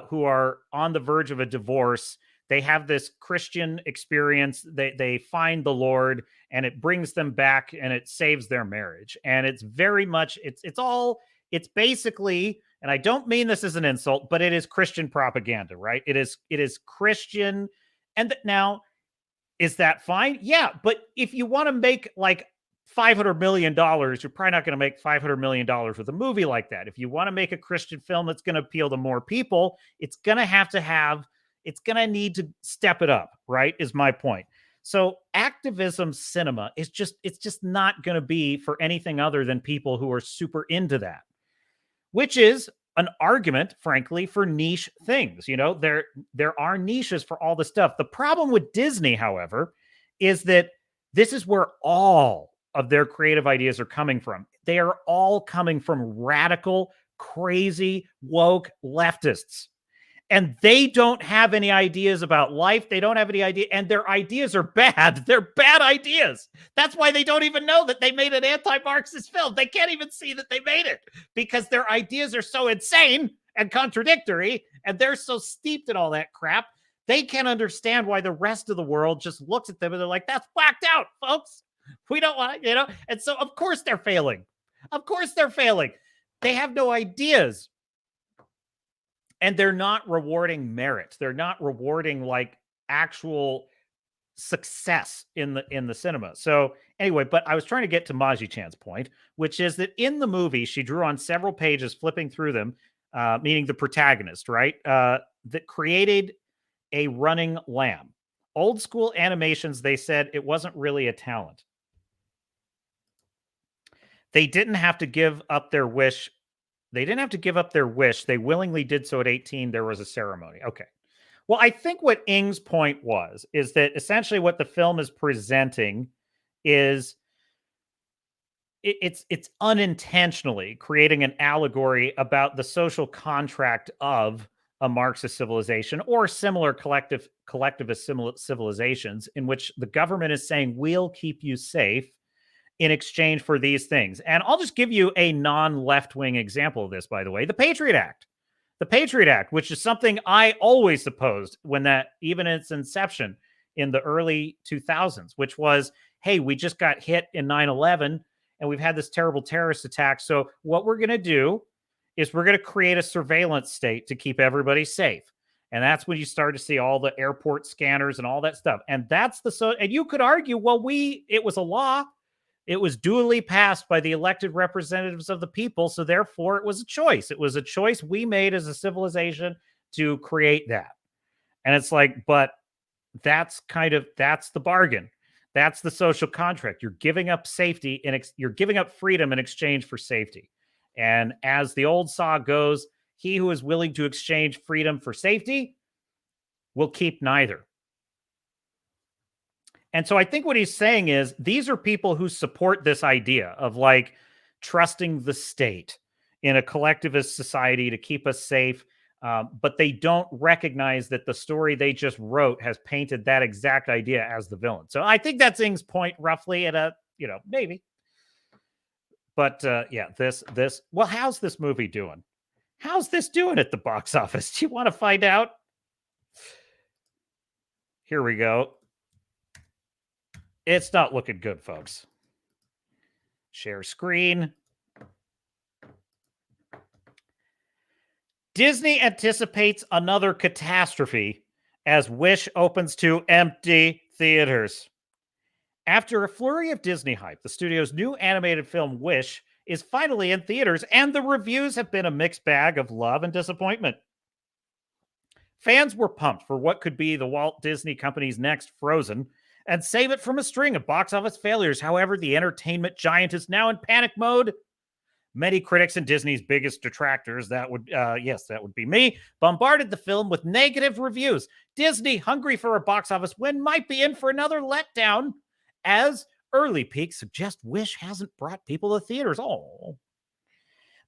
who are on the verge of a divorce. They have this Christian experience. They find the Lord and it brings them back and it saves their marriage. And it's very much, it's basically, and I don't mean this as an insult, but it is Christian propaganda, right? It is Christian. And now, is that fine? Yeah. But if you want to make like $500 million, you're probably not going to make $500 million with a movie like that. If you want to make a Christian film that's going to appeal to more people, it's going to need to step it up, right? Is my point. So activism cinema it's just not going to be for anything other than people who are super into that, which is an argument, frankly, for niche things. There are niches for all the stuff. The problem with Disney, however, is that this is where all of their creative ideas are coming from. They are all coming from radical, crazy, woke leftists. And they don't have any ideas about life. They don't have any idea. And their ideas are bad. They're bad ideas. That's why they don't even know that they made an anti-Marxist film. They can't even see that they made it because their ideas are so insane and contradictory. And they're so steeped in all that crap. They can't understand why the rest of the world just looks at them and they're like, that's whacked out, folks. We don't want to, And so, of course, they're failing. Of course, they're failing. They have no ideas. And they're not rewarding merit. They're not rewarding like actual success in the cinema. So anyway, but I was trying to get to Maji Chan's point, which is that in the movie, she drew on several pages, flipping through them, meaning the protagonist, right? That created a running lamb. Old school animations, they said it wasn't really a talent. They didn't have to give up their wish. They didn't have to give up their wish. They willingly did so at 18. There was a ceremony. Okay. Well, I think what Ing's point is that essentially what the film is presenting is it's unintentionally creating an allegory about the social contract of a Marxist civilization or similar collectivist civilizations in which the government is saying, we'll keep you safe in exchange for these things. And I'll just give you a non-left-wing example of this, by the way. The Patriot Act. The Patriot Act, which is something I always opposed when that, even in its inception in the early 2000s, which was, hey, we just got hit in 9/11 and we've had this terrible terrorist attack. So what we're going to do is we're going to create a surveillance state to keep everybody safe. And that's when you start to see all the airport scanners and all that stuff. And that's and you could argue, well, it was a law. It was duly passed by the elected representatives of the people, so therefore it was a choice. It was a choice we made as a civilization to create that. And it's like, but that's the bargain. That's the social contract. You're giving up safety and you're giving up freedom in exchange for safety. And as the old saw goes, he who is willing to exchange freedom for safety will keep neither. And so I think what he's saying is these are people who support this idea of like trusting the state in a collectivist society to keep us safe. But they don't recognize that the story they just wrote has painted that exact idea as the villain. So I think that's Ing's point roughly at maybe. But yeah, well, how's this movie doing? How's this doing at the box office? Do you want to find out? Here we go. It's not looking good, folks. Share screen. Disney anticipates another catastrophe as Wish opens to empty theaters. After a flurry of Disney hype, the studio's new animated film Wish is finally in theaters, and the reviews have been a mixed bag of love and disappointment. Fans were pumped for what could be the Walt Disney Company's next Frozen, and save it from a string of box office failures. However, the entertainment giant is now in panic mode. Many critics and Disney's biggest detractors, that would be me, bombarded the film with negative reviews. Disney, hungry for a box office win, might be in for another letdown, as early peaks suggest Wish hasn't brought people to theaters. Oh.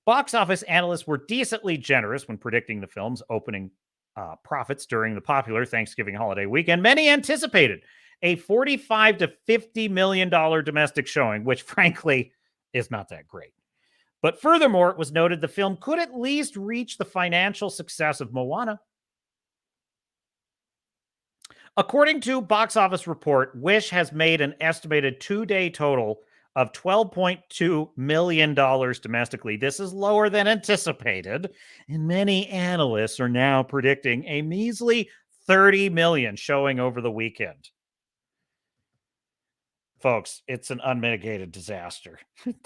Box office analysts were decently generous when predicting the film's opening profits during the popular Thanksgiving holiday weekend. Many anticipated a $45 to $50 million domestic showing, which frankly is not that great. But furthermore, it was noted the film could at least reach the financial success of Moana. According to Box Office Report, Wish has made an estimated two-day total of $12.2 million domestically. This is lower than anticipated, and many analysts are now predicting a measly $30 million showing over the weekend. Folks, it's an unmitigated disaster.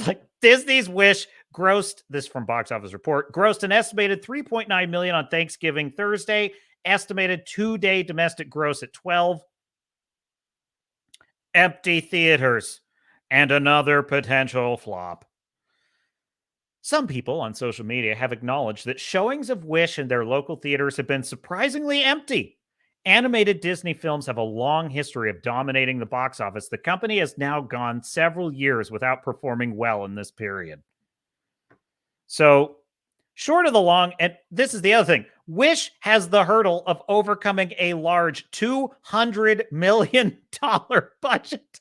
Like Disney's Wish grossed, this from Box Office Report, grossed an estimated $3.9 million on Thanksgiving Thursday, estimated two-day domestic gross at 12. Empty theaters and another potential flop. Some people on social media have acknowledged that showings of Wish in their local theaters have been surprisingly empty. Animated Disney films have a long history of dominating the box office. The company has now gone several years without performing well in this period. So Short of the long, and this is the other thing, Wish has the hurdle of overcoming a large $200 million budget.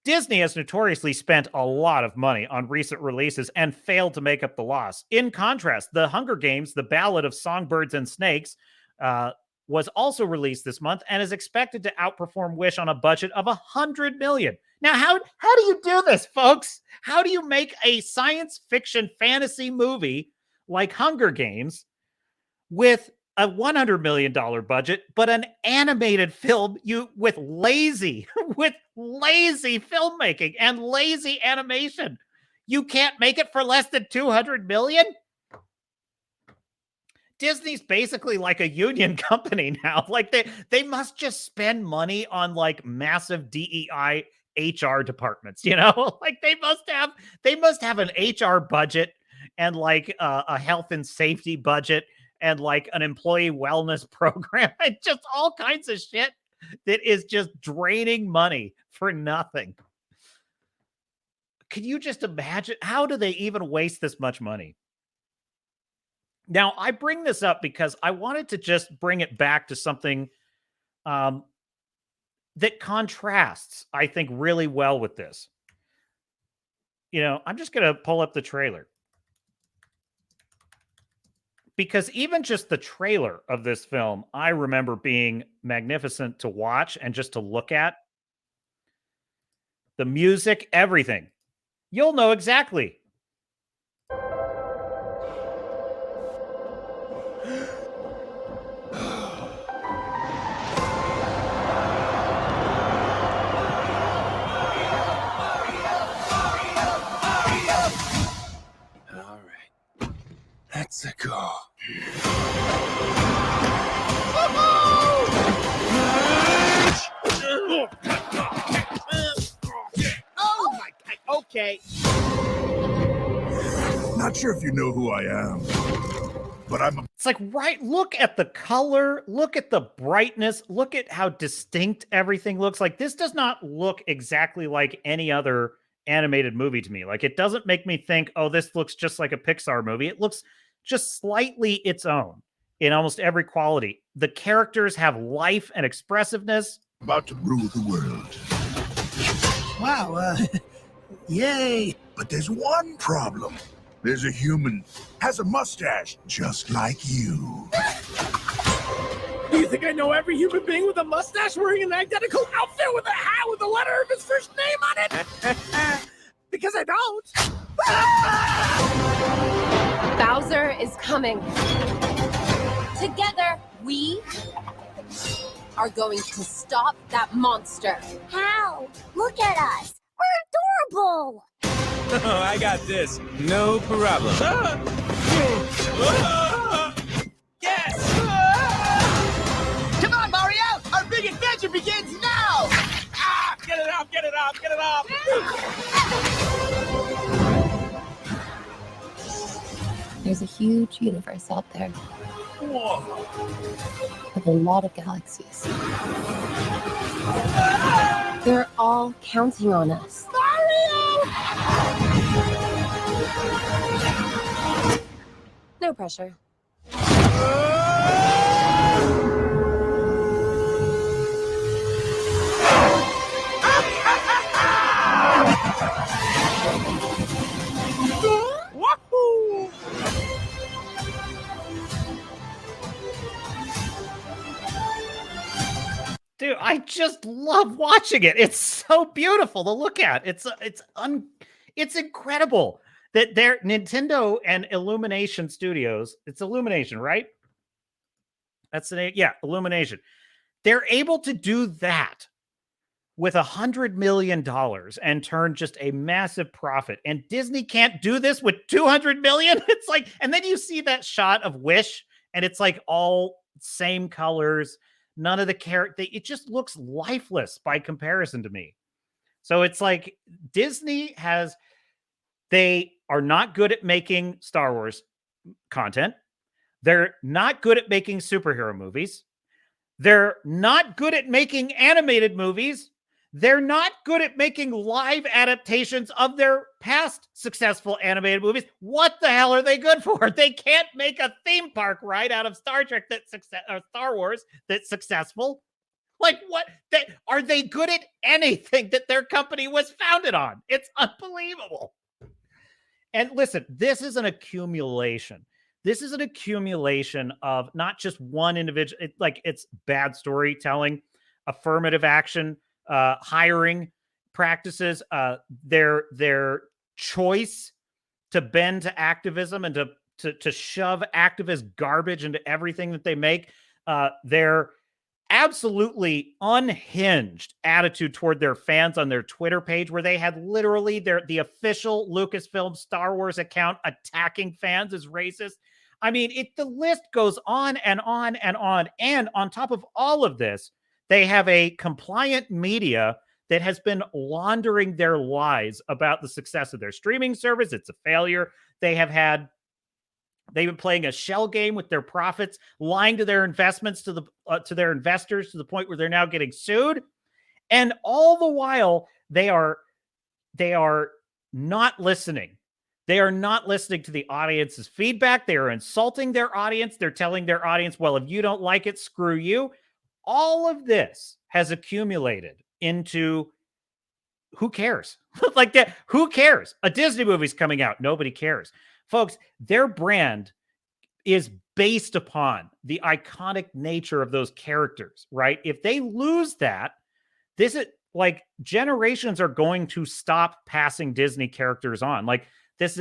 Disney has notoriously spent a lot of money on recent releases and failed to make up the loss. In contrast, The Hunger Games, The Ballad of Songbirds and Snakes, was also released this month and is expected to outperform Wish on a budget of $100 million. Now, how do you do this, folks? How do you make a science fiction fantasy movie like Hunger Games with a $100 million budget, but an animated film with lazy filmmaking and lazy animation? You can't make it for less than $200 million? Disney's basically like a union company now. Like they must just spend money on like massive DEI HR departments, you know? Like they must have an HR budget and like a health and safety budget and like an employee wellness program and just all kinds of shit that is just draining money for nothing. Can you just imagine? How do they even waste this much money? Now, I bring this up because I wanted to just bring it back to something that contrasts, I think, really well with this. You know, I'm just going to pull up the trailer. Because even just the trailer of this film, I remember being magnificent to watch and just to look at. The music, everything. You'll know exactly. Let's go. Oh my God. Okay. Not sure if you know who I am, but It's like, right, look at the color, look at the brightness, look at how distinct everything looks. Like, this does not look exactly like any other animated movie to me. Like, it doesn't make me think, oh, this looks just like a Pixar movie. It looks just slightly its own in almost every quality. The characters have life and expressiveness. about to rule the world. Wow. Yay. But there's one problem. There's a human, has a mustache, just like you. Do you think I know every human being with a mustache wearing an identical outfit with a hat with the letter of his first name on it? Because I don't. Bowser is coming. Together, we are going to stop that monster. How? Look at us. We're adorable. I got this. No problem. Yes! Come on, Mario! Our big adventure begins now! Ah! Get it off, get it off, get it off! There's a huge universe out there. Whoa! With a lot of galaxies. They're all counting on us. No pressure. Wahoo! Dude, I just love watching it. It's so beautiful to look at. It's incredible that their Nintendo and Illumination Studios, it's Illumination, right? That's the name. Yeah, Illumination. They're able to do that with $100 million and turn just a massive profit. And Disney can't do this with $200 million. It's like, and then you see that shot of Wish, and it's like all same colors. None of the character, it just looks lifeless by comparison to me. So it's like Disney they are not good at making Star Wars content. They're not good at making superhero movies. They're not good at making animated movies. They're not good at making live adaptations of their past successful animated movies. What the hell are they good for? They can't make a theme park ride out of Star Trek or Star Wars that's successful. Like, what? Are they good at anything that their company was founded on? It's unbelievable. And listen, this is an accumulation. This is an accumulation of not just one individual. It's bad storytelling, affirmative action, hiring practices, their choice to bend to activism and to shove activist garbage into everything that they make, their absolutely unhinged attitude toward their fans on their Twitter page, where they had literally the official Lucasfilm Star Wars account attacking fans as racist. I mean, the list goes on and on and on. And on top of all of this, they have a compliant media that has been laundering their lies about the success of their streaming service. It's a failure. They've been playing a shell game with their profits, lying to their investments, to their investors, to the point where they're now getting sued. And all the while, they are not listening. They are not listening to the audience's feedback. They are insulting their audience. They're telling their audience, well, if you don't like it, screw you. All of this has accumulated into who cares? Like that, who cares? A Disney movie's coming out. Nobody cares. Folks, their brand is based upon the iconic nature of those characters, right? If they lose that, this is like generations are going to stop passing Disney characters on. Like this,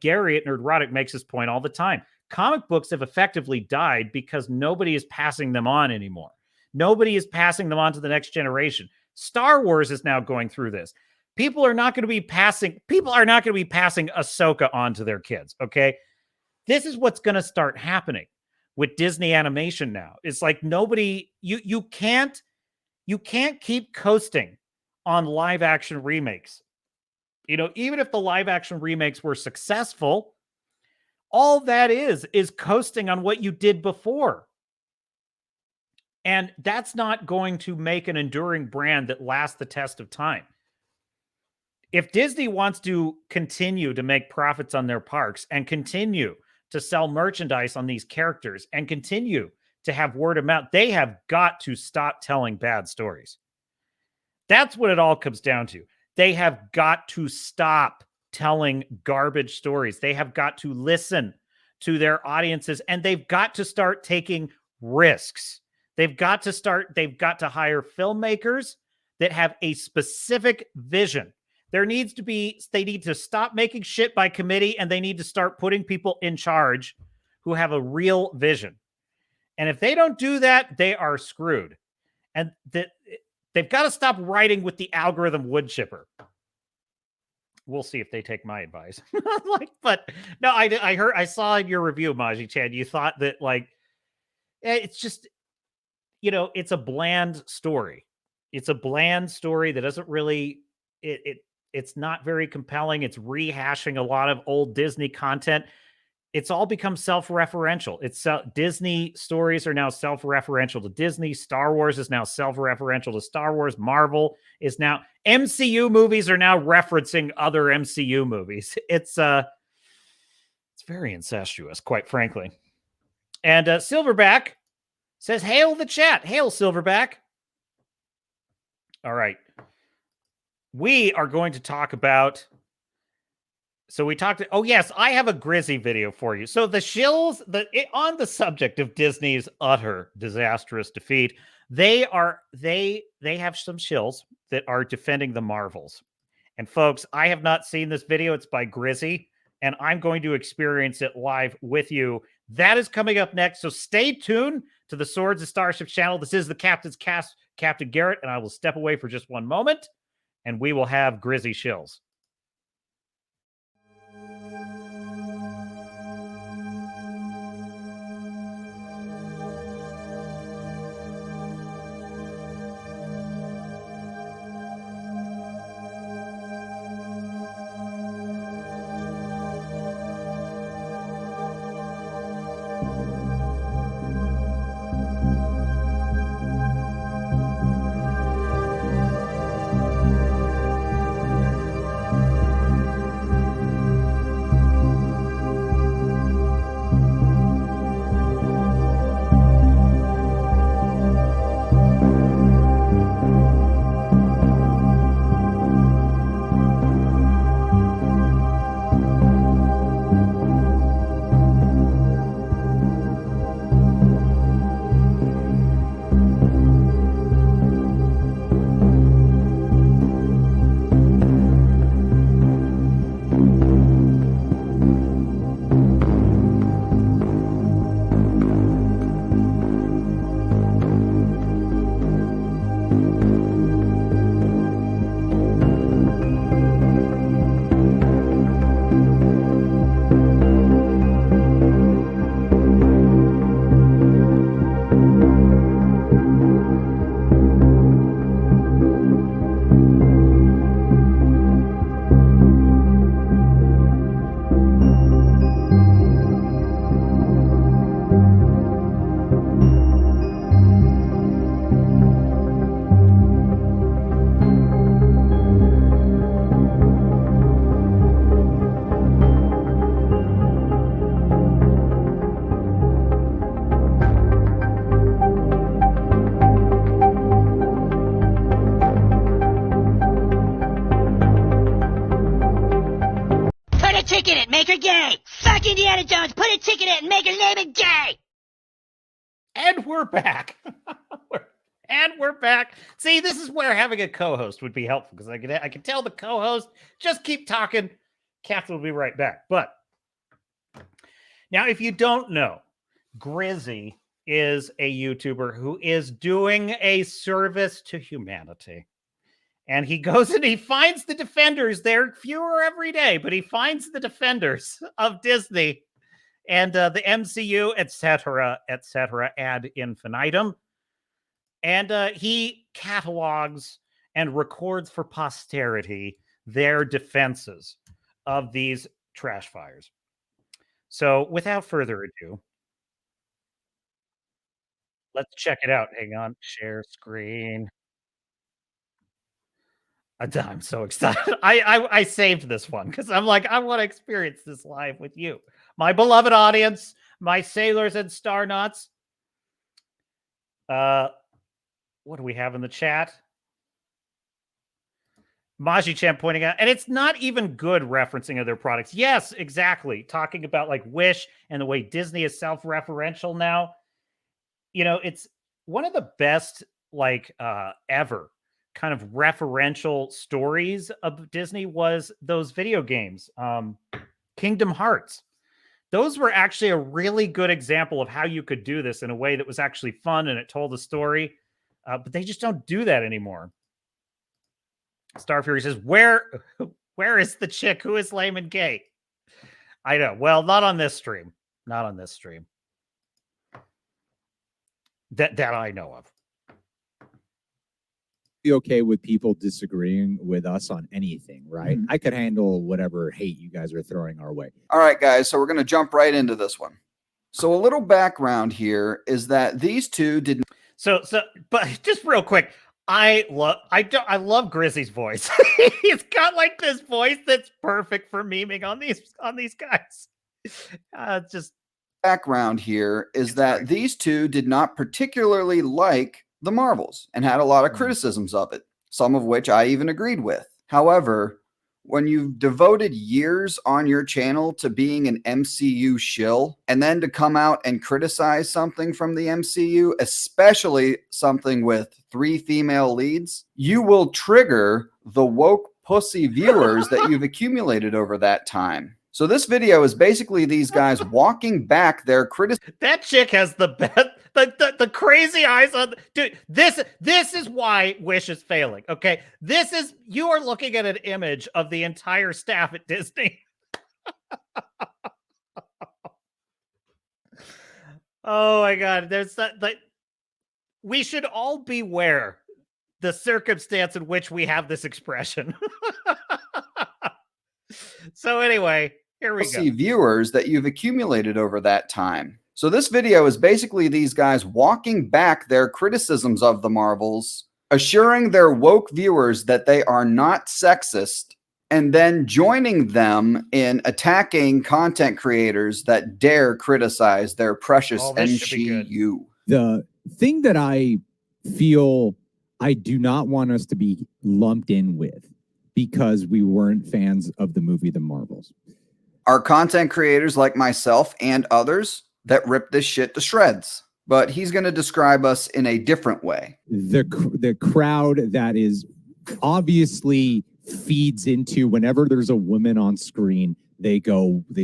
Gary at Nerdrotic makes this point all the time. Comic books have effectively died because nobody is passing them on anymore. Nobody is passing them on to the next generation. Star Wars is now going through this. People are not going to be passing Ahsoka on to their kids, okay? This is what's going to start happening with Disney animation now. It's like nobody, you can't keep coasting on live action remakes. Even if the live action remakes were successful, all that is coasting on what you did before. And that's not going to make an enduring brand that lasts the test of time. If Disney wants to continue to make profits on their parks and continue to sell merchandise on these characters and continue to have word of mouth, they have got to stop telling bad stories. That's what it all comes down to. They have got to stop telling garbage stories. They have got to listen to their audiences, and they've got to start taking risks. They've got to hire filmmakers that have a specific vision. They need to stop making shit by committee, and they need to start putting people in charge who have a real vision. And if they don't do that, they are screwed. And they've got to stop writing with the algorithm wood chipper. We'll see if they take my advice. But no, I saw in your review, Maji Chan, you thought that it's just, it's a bland story. It's a bland story that doesn't really, it's not very compelling. It's rehashing a lot of old Disney content. It's all become self-referential. Disney stories are now self-referential to Disney. Star Wars is now self-referential to Star Wars. Marvel is now, MCU movies are now referencing other MCU movies. It's very incestuous, quite frankly. And Silverback says, hail the chat. Hail, Silverback. All right. We are going to talk about... oh yes, I have a Grizzy video for you. So the shills, on the subject of Disney's utter disastrous defeat, they have some shills that are defending the Marvels. And folks, I have not seen this video. It's by Grizzy, and I'm going to experience it live with you. That is coming up next. So stay tuned to the Swords of Starships channel. This is the Captain's Cast, Captain Garrett, and I will step away for just one moment, and we will have Grizzy shills. chick in it, make her gay. Fuck Indiana Jones, put a chick in it and make her name it gay. And we're back. And we're back. See, this is where having a co-host would be helpful because I can tell the co-host, just keep talking. Captain will be right back. But now, if you don't know, Grizzy is a YouTuber who is doing a service to humanity. And he goes and he finds the defenders. They're fewer every day, but he finds the defenders of Disney and the MCU, etc., ad infinitum. And he catalogs and records for posterity their defenses of these trash fires. So without further ado, let's check it out. Hang on, share screen. I'm so excited. I saved this one because I'm like, I want to experience this live with you. My beloved audience, my sailors and star nuts. What do we have in the chat? Maji-chan pointing out, and it's not even good referencing other products. Yes, exactly. Talking about like Wish and the way Disney is self-referential now. You know, it's one of the best like ever kind of referential stories of Disney was those video games, Kingdom Hearts. Those were actually a really good example of how you could do this in a way that was actually fun and it told a story. But they just don't do that anymore. Star Fury says, where is the chick who is lame and gay? I know. Well, not on this stream. Not on this stream. That I know of. Be okay with people disagreeing with us on anything, right? I could handle whatever hate you guys are throwing our way. All right, guys. So we're going to jump right into this one. So a little background here is that these two did. But just real quick, I love Grizzy's voice. He's got like this voice that's perfect for memeing on these guys. Just background here is that these two did not particularly like the Marvels and had a lot of criticisms of it, some of which I even agreed with. However, when you've devoted years on your channel to being an MCU shill and then to come out and criticize something from the MCU, especially something with 3 female leads, you will trigger the woke pussy viewers that you've accumulated over that time. So this video is basically these guys walking back their criticism. That chick has the best, the crazy eyes on. Dude, this is why Wish is failing. Okay, you are looking at an image of the entire staff at Disney. Oh my God, there's that. Like, we should all beware the circumstance in which we have this expression. So anyway, here we go. Viewers that you've accumulated over that time. So this video is basically these guys walking back their criticisms of the Marvels, assuring their woke viewers that they are not sexist, and then joining them in attacking content creators that dare criticize their precious msheu. The thing that I feel I do not want us to be lumped in with, because we weren't fans of the movie The Marvels, are content creators like myself and others that rip this shit to shreds. But he's going to describe us in a different way. The crowd that is obviously feeds into whenever there's a woman on screen, they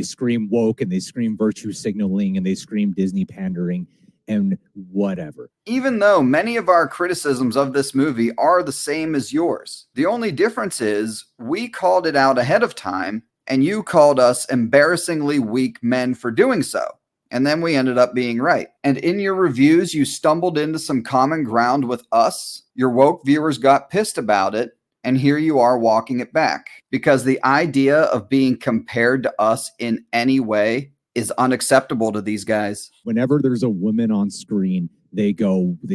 scream woke and they scream virtue signaling and they scream Disney pandering and whatever. Even though many of our criticisms of this movie are the same as yours, the only difference is we called it out ahead of time and you called us embarrassingly weak men for doing so. And then we ended up being right. And in your reviews, you stumbled into some common ground with us. Your woke viewers got pissed about it. And here you are walking it back. Because the idea of being compared to us in any way is unacceptable to these guys. Whenever there's a woman on screen, they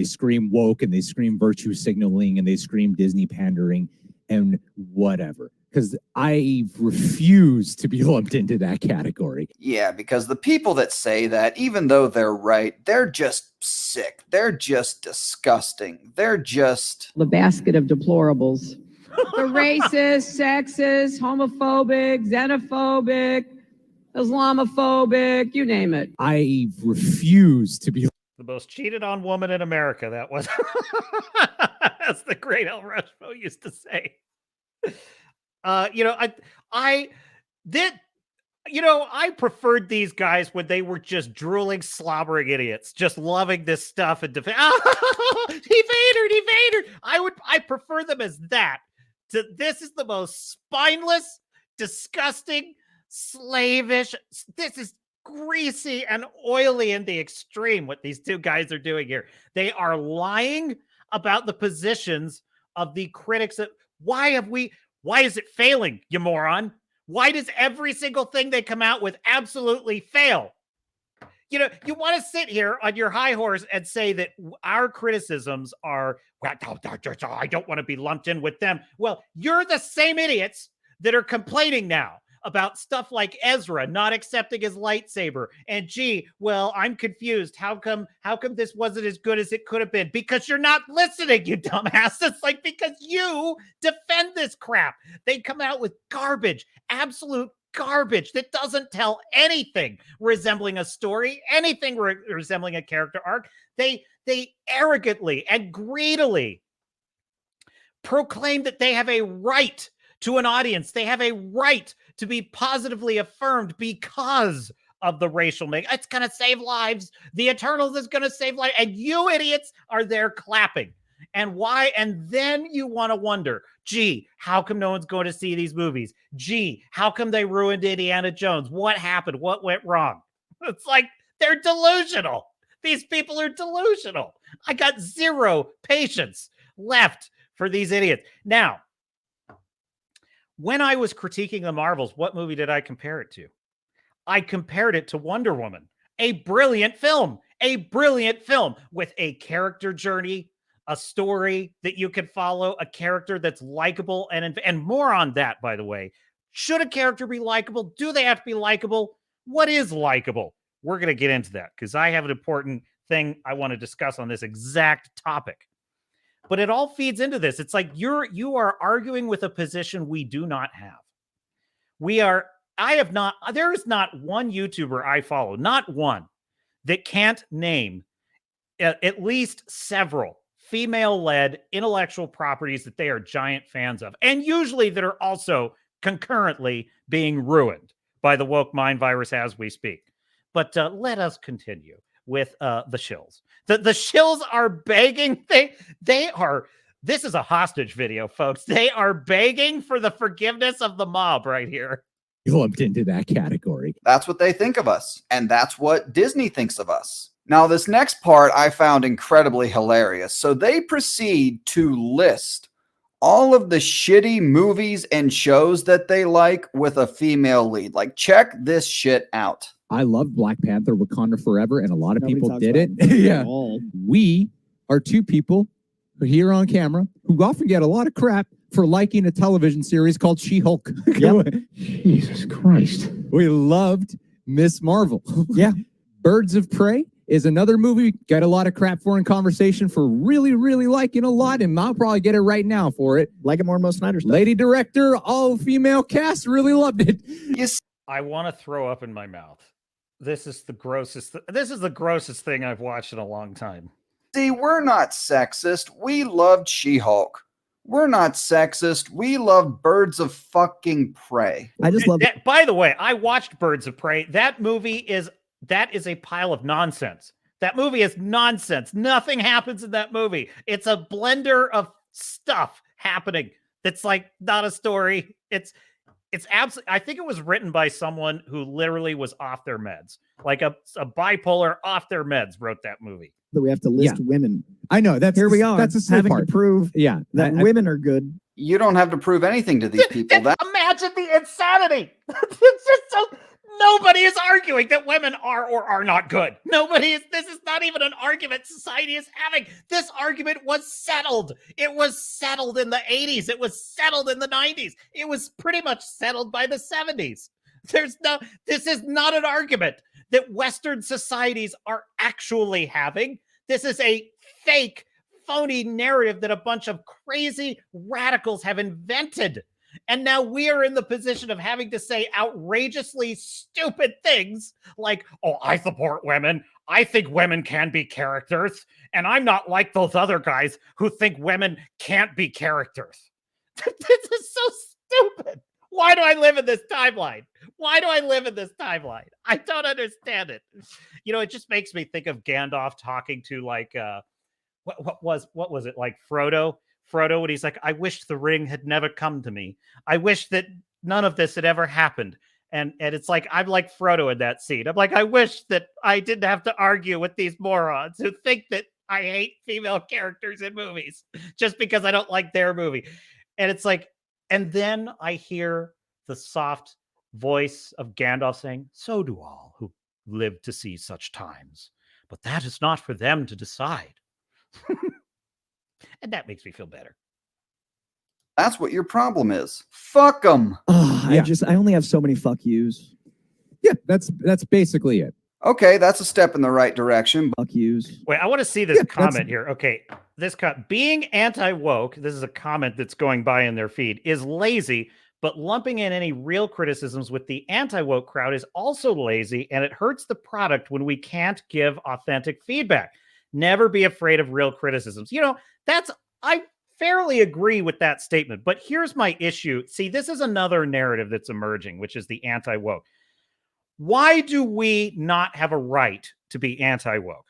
scream woke and they scream virtue signaling and they scream Disney pandering and whatever. Because I refuse to be lumped into that category. Yeah, because the people that say that, even though they're right, they're just sick. They're just disgusting. They're just... the basket of deplorables. The racist, sexist, homophobic, xenophobic, Islamophobic, you name it. I refuse to be The most cheated on woman in America. That was, as the great El Rushmo used to say. I preferred these guys when they were just drooling, slobbering idiots, just loving this stuff and defend. He Vadered. I prefer them as that. This is the most spineless, disgusting, slavish. This is greasy and oily in the extreme. What these two guys are doing here, they are lying about the positions of the critics. Why is it failing, you moron? Why does every single thing they come out with absolutely fail? You want to sit here on your high horse and say that our criticisms are, I don't want to be lumped in with them. Well, you're the same idiots that are complaining now about stuff like Ezra not accepting his lightsaber. And well, I'm confused. How come this wasn't as good as it could have been? Because you're not listening, you dumbass. It's like, because you defend this crap. They come out with garbage, absolute garbage that doesn't tell anything resembling a story, anything resembling a character arc. They arrogantly and greedily proclaim that they have a right to an audience. They have a right to be positively affirmed because of the racial make. It's going to save lives. The Eternals is going to save lives. And you idiots are there clapping. And why? And then you want to wonder, how come no one's going to see these movies? How come they ruined Indiana Jones? What happened? What went wrong? It's like, they're delusional. These people are delusional. I got zero patience left for these idiots. Now, when I was critiquing the Marvels, what movie did I compare it to? I compared it to Wonder Woman, a brilliant film with a character journey, a story that you can follow, a character that's likable, and more on that, by the way. Should a character be likable? Do they have to be likable? What is likable? We're going to get into that because I have an important thing I want to discuss on this exact topic. But it all feeds into this. It's like you are arguing with a position we do not have. There is not one YouTuber I follow, not one, that can't name at least several female-led intellectual properties that they are giant fans of, and usually that are also concurrently being ruined by the woke mind virus as we speak. But let us continue with the shills. The shills are begging. This is a hostage video, folks. They are begging for the forgiveness of the mob right here. Lumped into that category. That's what they think of us, and that's what Disney thinks of us. Now, this next part I found incredibly hilarious. So they proceed to list all of the shitty movies and shows that they like with a female lead. Like, check this shit out. I love Black Panther, Wakanda Forever, and a lot of people did it. Yeah. We are two people here on camera who often get a lot of crap for liking a television series called She-Hulk. Yep. Jesus Christ. We loved Miss Marvel. Yeah. Birds of Prey is another movie got a lot of crap for in conversation for really, really liking a lot, and I'll probably get it right now for it. Like it more than most Snyder stuff. Lady director, all female cast, really loved it. Yes. I want to throw up in my mouth. This is the grossest thing I've watched in a long time. See, we're not sexist. We loved She-Hulk. We're not sexist. We love Birds of fucking Prey. I just love that. By the way, I watched Birds of Prey. That is a pile of nonsense. That movie is nonsense. Nothing happens in that movie. It's a blender of stuff happening. That's like not a story. It's absolutely, I think it was written by someone who literally was off their meds. Like a bipolar off their meds wrote that movie. That we have to list women. I know. Here we are. That's a having part. to prove that women are good. You don't have to prove anything to these people. Imagine the insanity. It's just so nobody is arguing that women are or are not good. This is not even an argument society is having. This argument was settled. It was settled in the 80s. It was settled in the 90s. It was pretty much settled by the 70s. This is not an argument that Western societies are actually having. This is a fake phony narrative that a bunch of crazy radicals have invented. And now we are in the position of having to say outrageously stupid things like, oh, I support women. I think women can be characters. And I'm not like those other guys who think women can't be characters. This is so stupid. Why do I live in this timeline? Why do I live in this timeline? I don't understand it. You know, it just makes me think of Gandalf talking to like, what was it, like Frodo when he's like, I wish the ring had never come to me. I wish that none of this had ever happened. And it's like, I'm like Frodo in that scene. I'm like, I wish that I didn't have to argue with these morons who think that I hate female characters in movies just because I don't like their movie. And it's like, and then I hear the soft voice of Gandalf saying, so do all who live to see such times. But that is not for them to decide. And that makes me feel better. That's what your problem is. Fuck them. I only have so many fuck yous. Yeah, that's basically it. Okay, that's a step in the right direction. Fuck yous. Wait, I want to see this comment here. Okay, being anti-woke, this is a comment that's going by in their feed, is lazy, but lumping in any real criticisms with the anti-woke crowd is also lazy, and it hurts the product when we can't give authentic feedback. Never be afraid of real criticisms. You know, I fairly agree with that statement, but here's my issue. See, this is another narrative that's emerging, which is the anti-woke. Why do we not have a right to be anti-woke?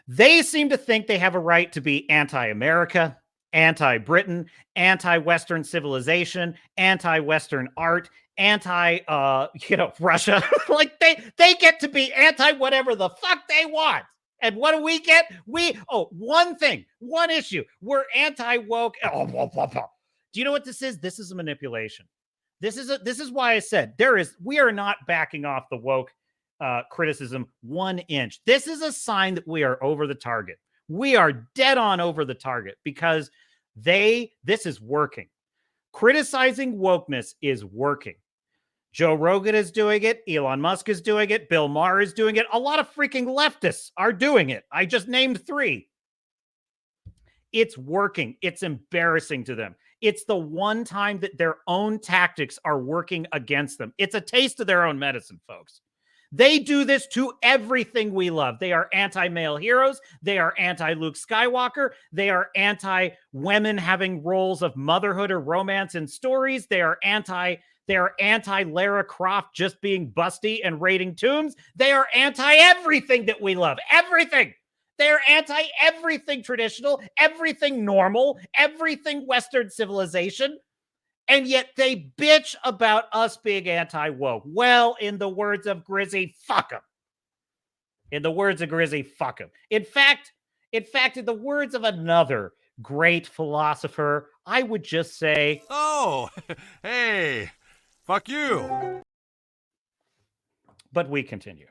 They seem to think they have a right to be anti-America, anti-Britain, anti-Western civilization, anti-Western art, Russia. Like they get to be anti-whatever the fuck they want. And what do we get? One issue. We're anti-woke. Do you know what this is? This is a manipulation. This is why I said we are not backing off the woke criticism 1 inch. This is a sign that we are over the target. We are dead on over the target because this is working. Criticizing wokeness is working. Joe Rogan is doing it. Elon Musk is doing it. Bill Maher is doing it. A lot of freaking leftists are doing it. I just named 3. It's working. It's embarrassing to them. It's the one time that their own tactics are working against them. It's a taste of their own medicine, folks. They do this to everything we love. They are anti-male heroes. They are anti-Luke Skywalker. They are anti-women having roles of motherhood or romance in stories. They are anti-Lara Croft just being busty and raiding tombs. They are anti-everything that we love. Everything. They're anti-everything traditional, everything normal, everything Western civilization. And yet they bitch about us being anti-woke. Well, in the words of Grizzy, fuck them. In the words of Grizzy, fuck them. In fact, in the words of another great philosopher, I would just say, oh, hey, fuck you. But we continue.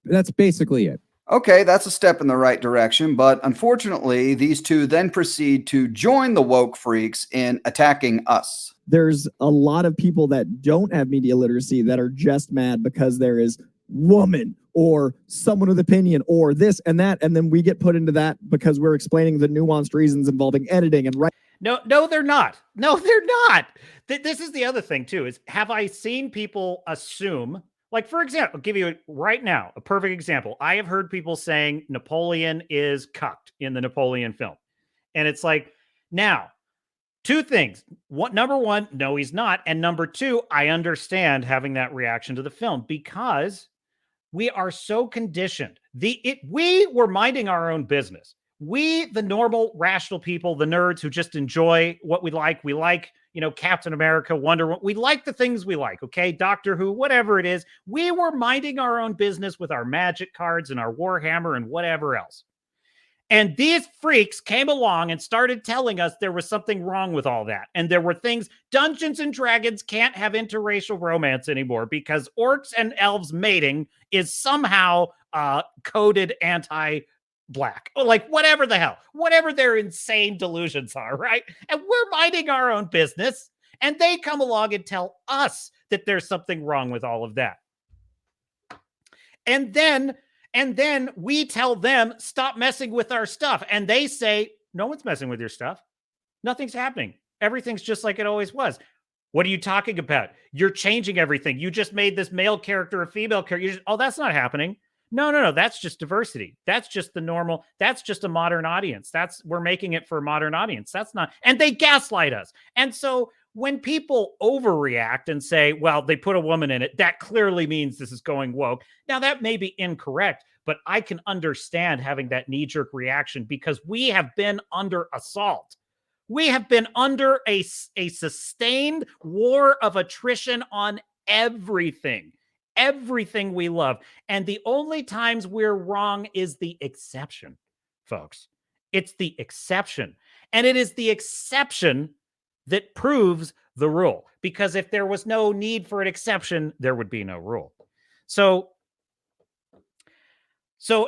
That's basically it. Okay, that's a step in the right direction, but unfortunately, these two then proceed to join the woke freaks in attacking us. There's a lot of people that don't have media literacy that are just mad because there is woman or someone with opinion or this and that, and then we get put into that because we're explaining the nuanced reasons involving editing and writing. No, they're not. No, they're not. This is the other thing, too, is have I seen people assume... Like, for example, I'll give you right now a perfect example. I have heard people saying Napoleon is cucked in the Napoleon film. And it's like, now, 2 things. Number 1, no, he's not. And number 2, I understand having that reaction to the film because we are so conditioned. We were minding our own business. We, the normal, rational people, the nerds who just enjoy what we like, Captain America, Wonder Woman. We like the things we like, okay? Doctor Who, whatever it is. We were minding our own business with our magic cards and our Warhammer and whatever else. And these freaks came along and started telling us there was something wrong with all that. And there were things, Dungeons and Dragons can't have interracial romance anymore because orcs and elves mating is somehow coded anti-black, or like whatever the hell, whatever their insane delusions are, right? And we're minding our own business, and they come along and tell us that there's something wrong with all of that. And then And then we tell them, stop messing with our stuff. And they say, no one's messing with your stuff. Nothing's happening. Everything's just like it always was. What are you talking about? You're changing everything. You just made this male character a female character. Oh, that's not happening. No. That's just diversity. That's just the normal. That's just a modern audience. We're making it for a modern audience. That's not. And they gaslight us. And so when people overreact and say, well, they put a woman in it, that clearly means this is going woke. Now, that may be incorrect, but I can understand having that knee-jerk reaction because we have been under assault. We have been under a sustained war of attrition on everything we love. And the only times we're wrong is the exception, folks. It's the exception. And it is the exception that proves the rule. Because if there was no need for an exception, there would be no rule. So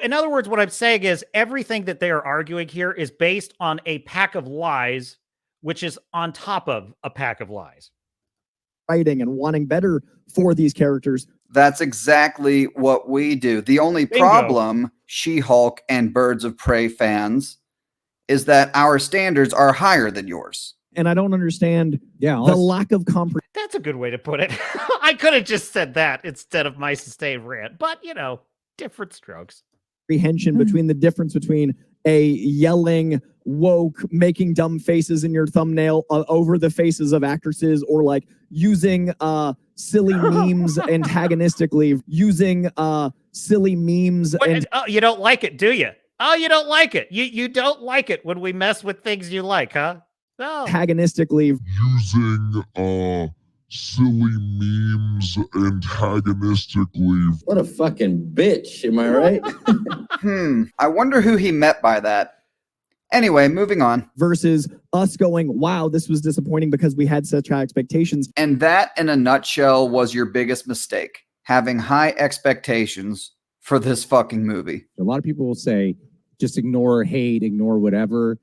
in other words, what I'm saying is everything that they are arguing here is based on a pack of lies, which is on top of a pack of lies. Fighting and wanting better for these characters. That's exactly what we do. The only problem, She-Hulk and Birds of Prey fans, is that our standards are higher than yours. And I don't understand the lack of comprehension. That's a good way to put it. I could have just said that instead of my sustained rant, but different strokes. Between the difference between a yelling, woke, making dumb faces in your thumbnail over the faces of actresses, or like using silly memes antagonistically, using silly memes. Oh, you don't like it, do you? Oh, you don't like it. You don't like it when we mess with things you like, huh? No. Antagonistically. Using silly memes antagonistically. What a fucking bitch, am I right? I wonder who he met by that. Anyway, moving on. Versus us going, wow, this was disappointing because we had such high expectations. And that, in a nutshell, was your biggest mistake. Having high expectations for this fucking movie. A lot of people will say, just ignore hate, ignore whatever.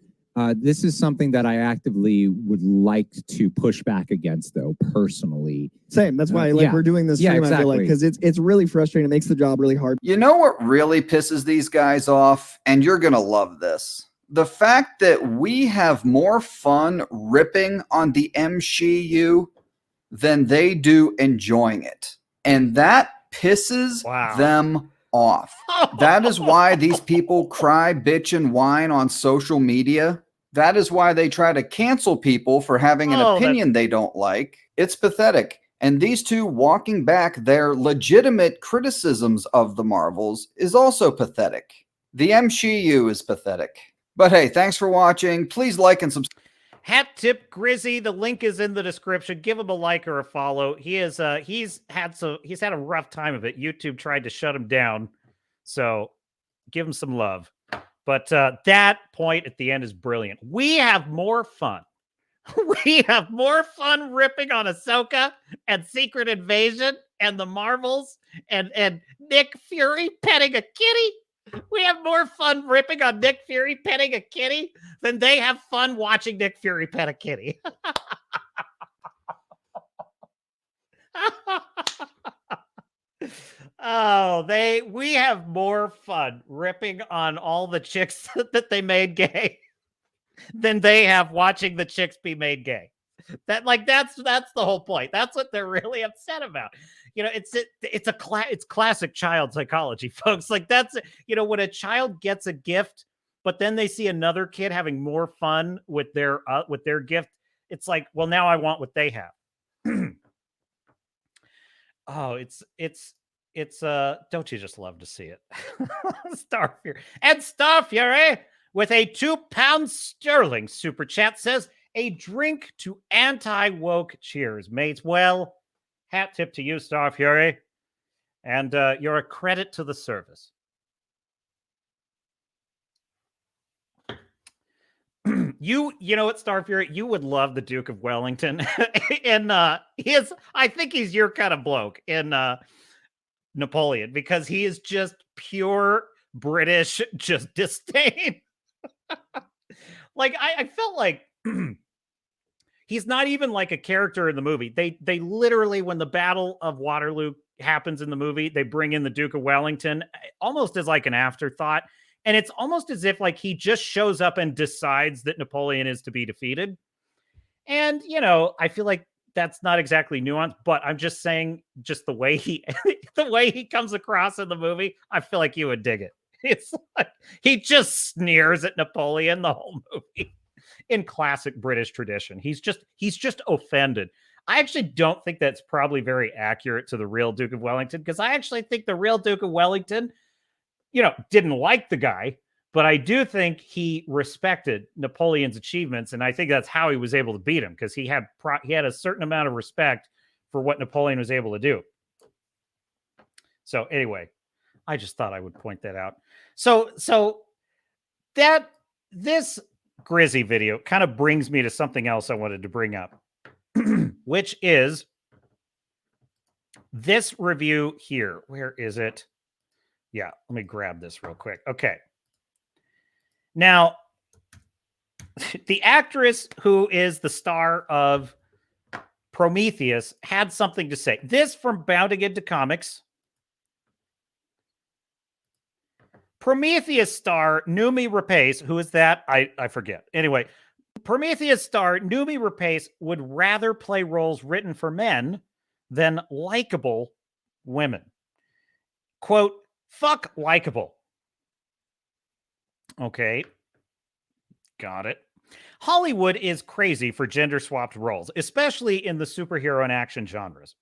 This is something that I actively would like to push back against, though, personally. Same. That's why we're doing this stream, exactly. I feel like, because it's really frustrating. It makes the job really hard. You know what really pisses these guys off? And you're going to love this. The fact that we have more fun ripping on the msheu than they do enjoying it. And that pisses them off. That is why these people cry, bitch, and whine on social media. That is why they try to cancel people for having an opinion they don't like. It's pathetic. And these two walking back their legitimate criticisms of the Marvels is also pathetic. The msheu is pathetic. But hey, thanks for watching. Please like and subscribe. Hat Tip Grizzy, the link is in the description. Give him a like or a follow. He's had a rough time of it. YouTube tried to shut him down. So give him some love. But that point at the end is brilliant. We have more fun. We have more fun ripping on Ahsoka and Secret Invasion and the Marvels and Nick Fury petting a kitty. We have more fun ripping on Nick Fury petting a kitty than they have fun watching Nick Fury pet a kitty. We have more fun ripping on all the chicks that they made gay than they have watching the chicks be made gay. That's the whole point. That's what they're really upset about. It's classic child psychology, folks. Like that's, when a child gets a gift, but then they see another kid having more fun with their gift. It's like, well, now I want what they have. It's don't you just love to see it? Star Fury with a £2 sterling super chat says, a drink to anti-woke cheers, mates. Well, hat tip to you, Star Fury. And you're a credit to the service. You know what, Star Fury? You would love the Duke of Wellington. And I think he's your kind of bloke in Napoleon, because he is just pure British, just disdain. Like, I felt like he's not even like a character in the movie. They literally, when the Battle of Waterloo happens in the movie. They bring in the Duke of Wellington almost as like an afterthought. And it's almost as if like he just shows up and decides that Napoleon is to be defeated. And, you know, I feel like that's not exactly nuanced, but I'm just saying just the way he comes across in the movie, I feel like you would dig it. It's like he just sneers at Napoleon the whole movie in classic British tradition. He's just offended. I actually don't think that's probably very accurate to the real Duke of Wellington, because I actually think the real Duke of Wellington, you know, didn't like the guy, but I do think he respected Napoleon's achievements, and I think that's how he was able to beat him, because he had a certain amount of respect for what Napoleon was able to do. So anyway, I just thought I would point that out. So that this Grizzy video kind of brings me to something else I wanted to bring up, which is this review here. Where is it? Yeah, let me grab this real quick. Okay. Now, the actress who is the star of Prometheus had something to say. This from Bounding Into Comics. Prometheus star Noomi Rapace, who is that? I forget. Anyway, Prometheus star Noomi Rapace would rather play roles written for men than likable women. Quote, fuck likable. Okay. Got it. Hollywood is crazy for gender-swapped roles, especially in the superhero and action genres.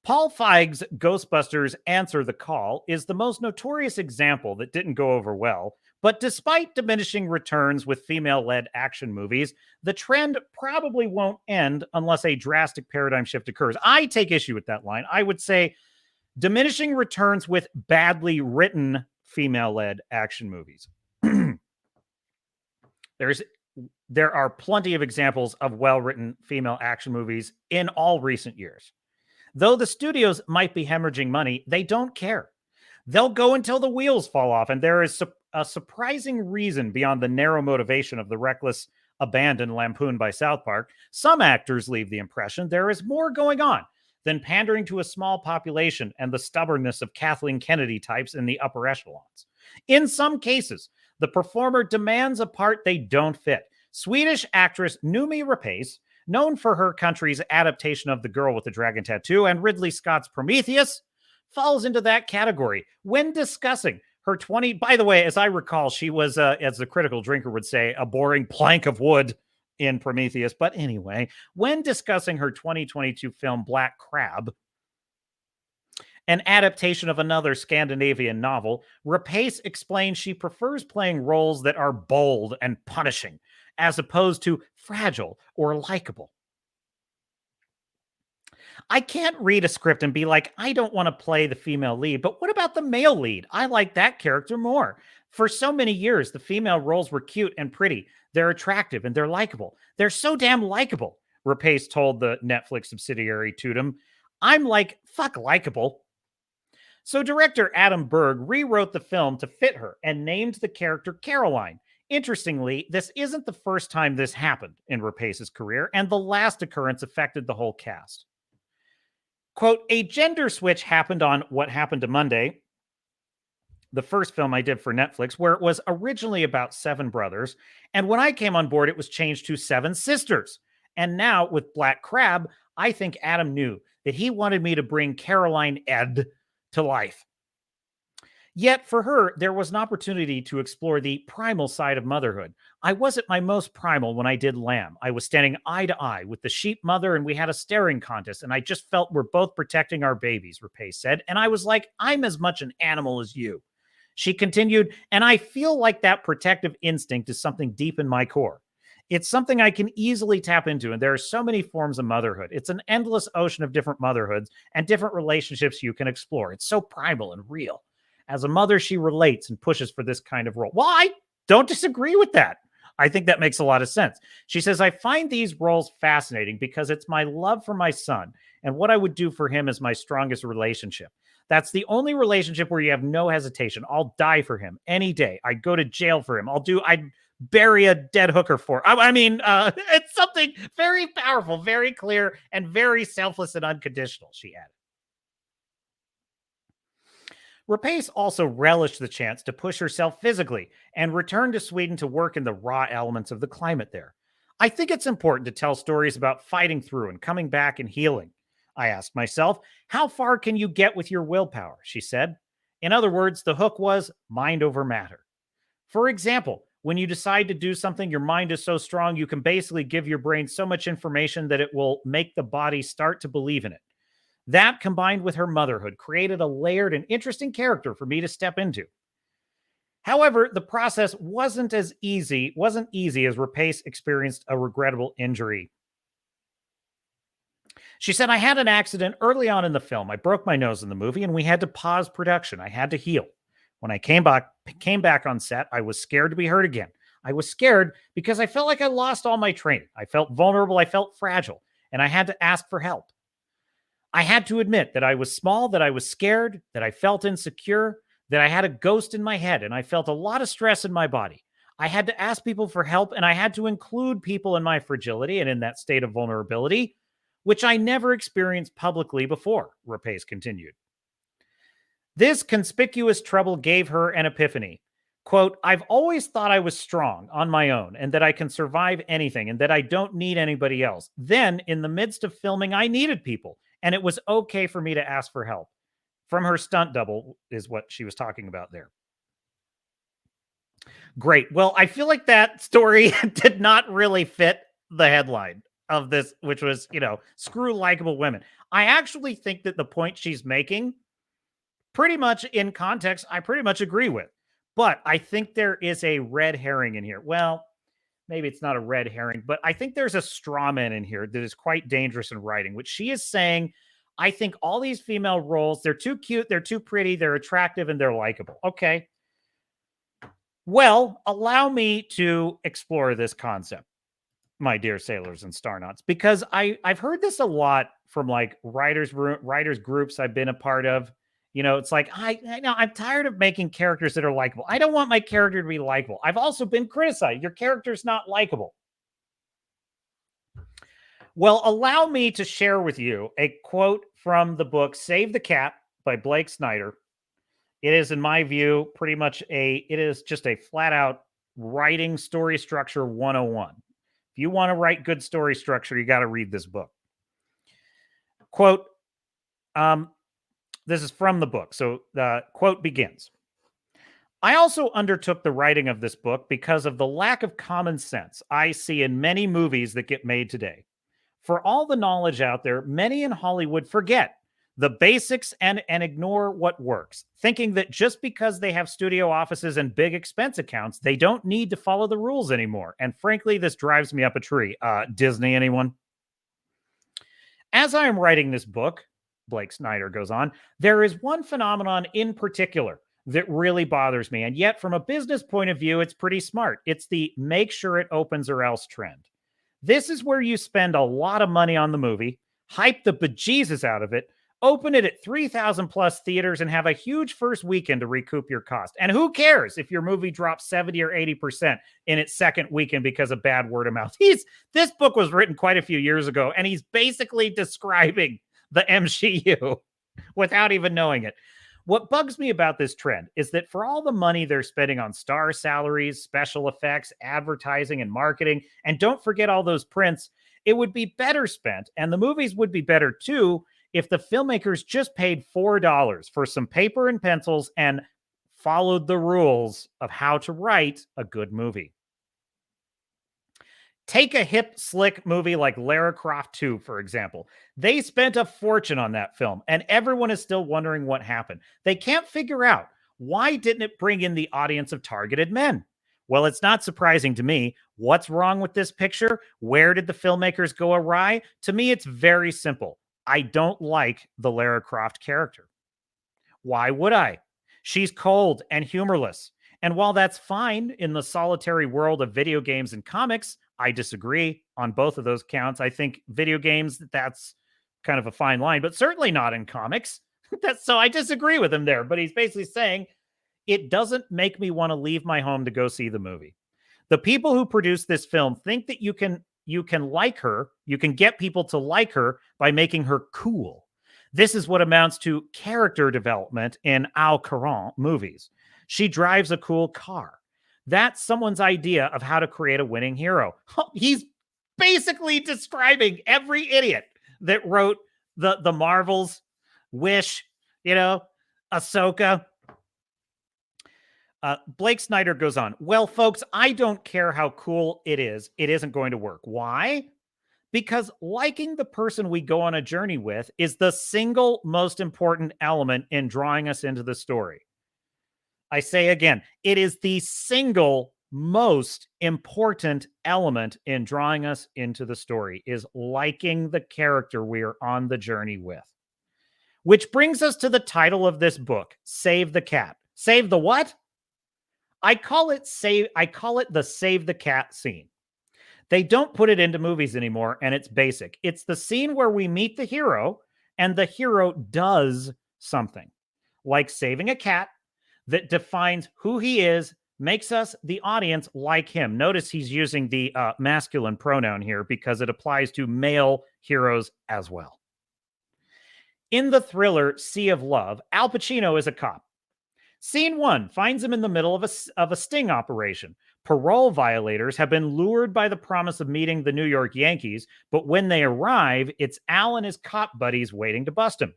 Paul Feig's Ghostbusters Answer the Call is the most notorious example that didn't go over well, but despite diminishing returns with female-led action movies, the trend probably won't end unless a drastic paradigm shift occurs. I take issue with that line. I would say diminishing returns with badly written female-led action movies. There are plenty of examples of well-written female action movies in all recent years. Though the studios might be hemorrhaging money, they don't care. They'll go until the wheels fall off, and there is a surprising reason beyond the narrow motivation of the reckless abandon lampooned by South Park. Some actors leave the impression there is more going on than pandering to a small population and the stubbornness of Kathleen Kennedy types in the upper echelons. In some cases, the performer demands a part they don't fit. Swedish actress Noomi Rapace, known for her country's adaptation of The Girl with the Dragon Tattoo and Ridley Scott's Prometheus, falls into that category when discussing her by the way, as I recall, she was, as the critical drinker would say, a boring plank of wood in Prometheus. But anyway, when discussing her 2022 film Black Crab, an adaptation of another Scandinavian novel, Rapace explains she prefers playing roles that are bold and punishing, as opposed to fragile or likable. I can't read a script and be like, I don't want to play the female lead, but what about the male lead? I like that character more. For so many years, the female roles were cute and pretty. They're attractive and they're likable. They're so damn likable, Rapace told the Netflix subsidiary Tudum. I'm like, fuck likable. So director Adam Berg rewrote the film to fit her and named the character Caroline. Interestingly, this isn't the first time this happened in Rapace's career, and the last occurrence affected the whole cast. Quote, a gender switch happened on What Happened to Monday, the first film I did for Netflix, where it was originally about 7 brothers, and when I came on board, it was changed to 7 sisters. And now, with Black Crab, I think Adam knew that he wanted me to bring Caroline Ed to life. Yet for her, there was an opportunity to explore the primal side of motherhood. I was at my most primal when I did Lamb. I was standing eye to eye with the sheep mother, and we had a staring contest, and I just felt we're both protecting our babies, Rapace said. And I was like, I'm as much an animal as you. She continued, and I feel like that protective instinct is something deep in my core. It's something I can easily tap into, and there are so many forms of motherhood. It's an endless ocean of different motherhoods and different relationships you can explore. It's so primal and real. As a mother, she relates and pushes for this kind of role. Well, I don't disagree with that. I think that makes a lot of sense. She says, I find these roles fascinating because it's my love for my son, and what I would do for him is my strongest relationship. That's the only relationship where you have no hesitation. I'll die for him any day. I'd go to jail for him. I'd bury a dead hooker for him. It's something very powerful, very clear, and very selfless and unconditional, she added. Rapace also relished the chance to push herself physically and return to Sweden to work in the raw elements of the climate there. I think it's important to tell stories about fighting through and coming back and healing. I asked myself, how far can you get with your willpower? She said. In other words, the hook was mind over matter. For example, when you decide to do something, your mind is so strong, you can basically give your brain so much information that it will make the body start to believe in it. That, combined with her motherhood, created a layered and interesting character for me to step into. However, the process wasn't easy as Rapace experienced a regrettable injury. She said, I had an accident early on in the film. I broke my nose in the movie and we had to pause production. I had to heal. When I came back on set, I was scared to be hurt again. I was scared because I felt like I lost all my training. I felt vulnerable. I felt fragile, and I had to ask for help. I had to admit that I was small, that I was scared, that I felt insecure, that I had a ghost in my head, and I felt a lot of stress in my body. I had to ask people for help, and I had to include people in my fragility and in that state of vulnerability, which I never experienced publicly before, Rapace continued. This conspicuous trouble gave her an epiphany. Quote, I've always thought I was strong on my own and that I can survive anything and that I don't need anybody else. Then, in the midst of filming, I needed people, and it was okay for me to ask for help. From her stunt double is what she was talking about there. Great. Well, I feel like that story did not really fit the headline of this, which was, screw likable women. I actually think that the point she's making, pretty much in context, I pretty much agree with. But I think there is a red herring in here. Well, maybe it's not a red herring, but I think there's a straw man in here that is quite dangerous in writing, which she is saying, I think all these female roles, they're too cute, they're too pretty, they're attractive, and they're likable. Okay. Well, allow me to explore this concept, my dear sailors and starnauts, because I've heard this a lot from like writers groups I've been a part of. It's like, I'm tired of making characters that are likable. I don't want my character to be likable. I've also been criticized. Your character's not likable. Well, allow me to share with you a quote from the book Save the Cat by Blake Snyder. It is, in my view, pretty much it is just a flat out writing story structure 101. If you want to write good story structure, you got to read this book. Quote, this is from the book. So the quote begins. I also undertook the writing of this book because of the lack of common sense I see in many movies that get made today. For all the knowledge out there, many in Hollywood forget the basics and ignore what works, thinking that just because they have studio offices and big expense accounts, they don't need to follow the rules anymore. And frankly, this drives me up a tree. Disney, anyone? As I am writing this book, Blake Snyder goes on, there is one phenomenon in particular that really bothers me. And yet, from a business point of view, it's pretty smart. It's the make sure it opens or else trend. This is where you spend a lot of money on the movie, hype the bejesus out of it, open it at 3,000 plus theaters, and have a huge first weekend to recoup your cost. And who cares if your movie drops 70 or 80% in its second weekend because of bad word of mouth? This book was written quite a few years ago, and he's basically describing the msheu without even knowing it. What bugs me about this trend is that for all the money they're spending on star salaries, special effects, advertising, and marketing, and don't forget all those prints, it would be better spent, and the movies would be better too, if the filmmakers just paid $4 for some paper and pencils and followed the rules of how to write a good movie. Take a hip, slick movie like Lara Croft 2, for example. They spent a fortune on that film, and everyone is still wondering what happened. They can't figure out, why didn't it bring in the audience of targeted men? Well, it's not surprising to me. What's wrong with this picture? Where did the filmmakers go awry? To me, it's very simple. I don't like the Lara Croft character. Why would I? She's cold and humorless. And while that's fine in the solitary world of video games and comics, I disagree on both of those counts. I think video games, that's kind of a fine line, but certainly not in comics. So I disagree with him there, but he's basically saying it doesn't make me want to leave my home to go see the movie. The people who produce this film think that you can like her, you can get people to like her by making her cool. This is what amounts to character development in Al Caron movies. She drives a cool car. That's someone's idea of how to create a winning hero. He's basically describing every idiot that wrote the Marvels, Wish, Ahsoka. Blake Snyder goes on, well, folks, I don't care how cool it is. It isn't going to work. Why? Because liking the person we go on a journey with is the single most important element in drawing us into the story. I say again, it is the single most important element in drawing us into the story, is liking the character we are on the journey with. Which brings us to the title of this book, Save the Cat. Save the what? I call it the Save the Cat scene. They don't put it into movies anymore, and it's basic. It's the scene where we meet the hero, and the hero does something, like saving a cat, that defines who he is, makes us, the audience, like him. Notice he's using the masculine pronoun here because it applies to male heroes as well. In the thriller Sea of Love, Al Pacino is a cop. Scene 1 finds him in the middle of a sting operation. Parole violators have been lured by the promise of meeting the New York Yankees, but when they arrive, it's Al and his cop buddies waiting to bust him.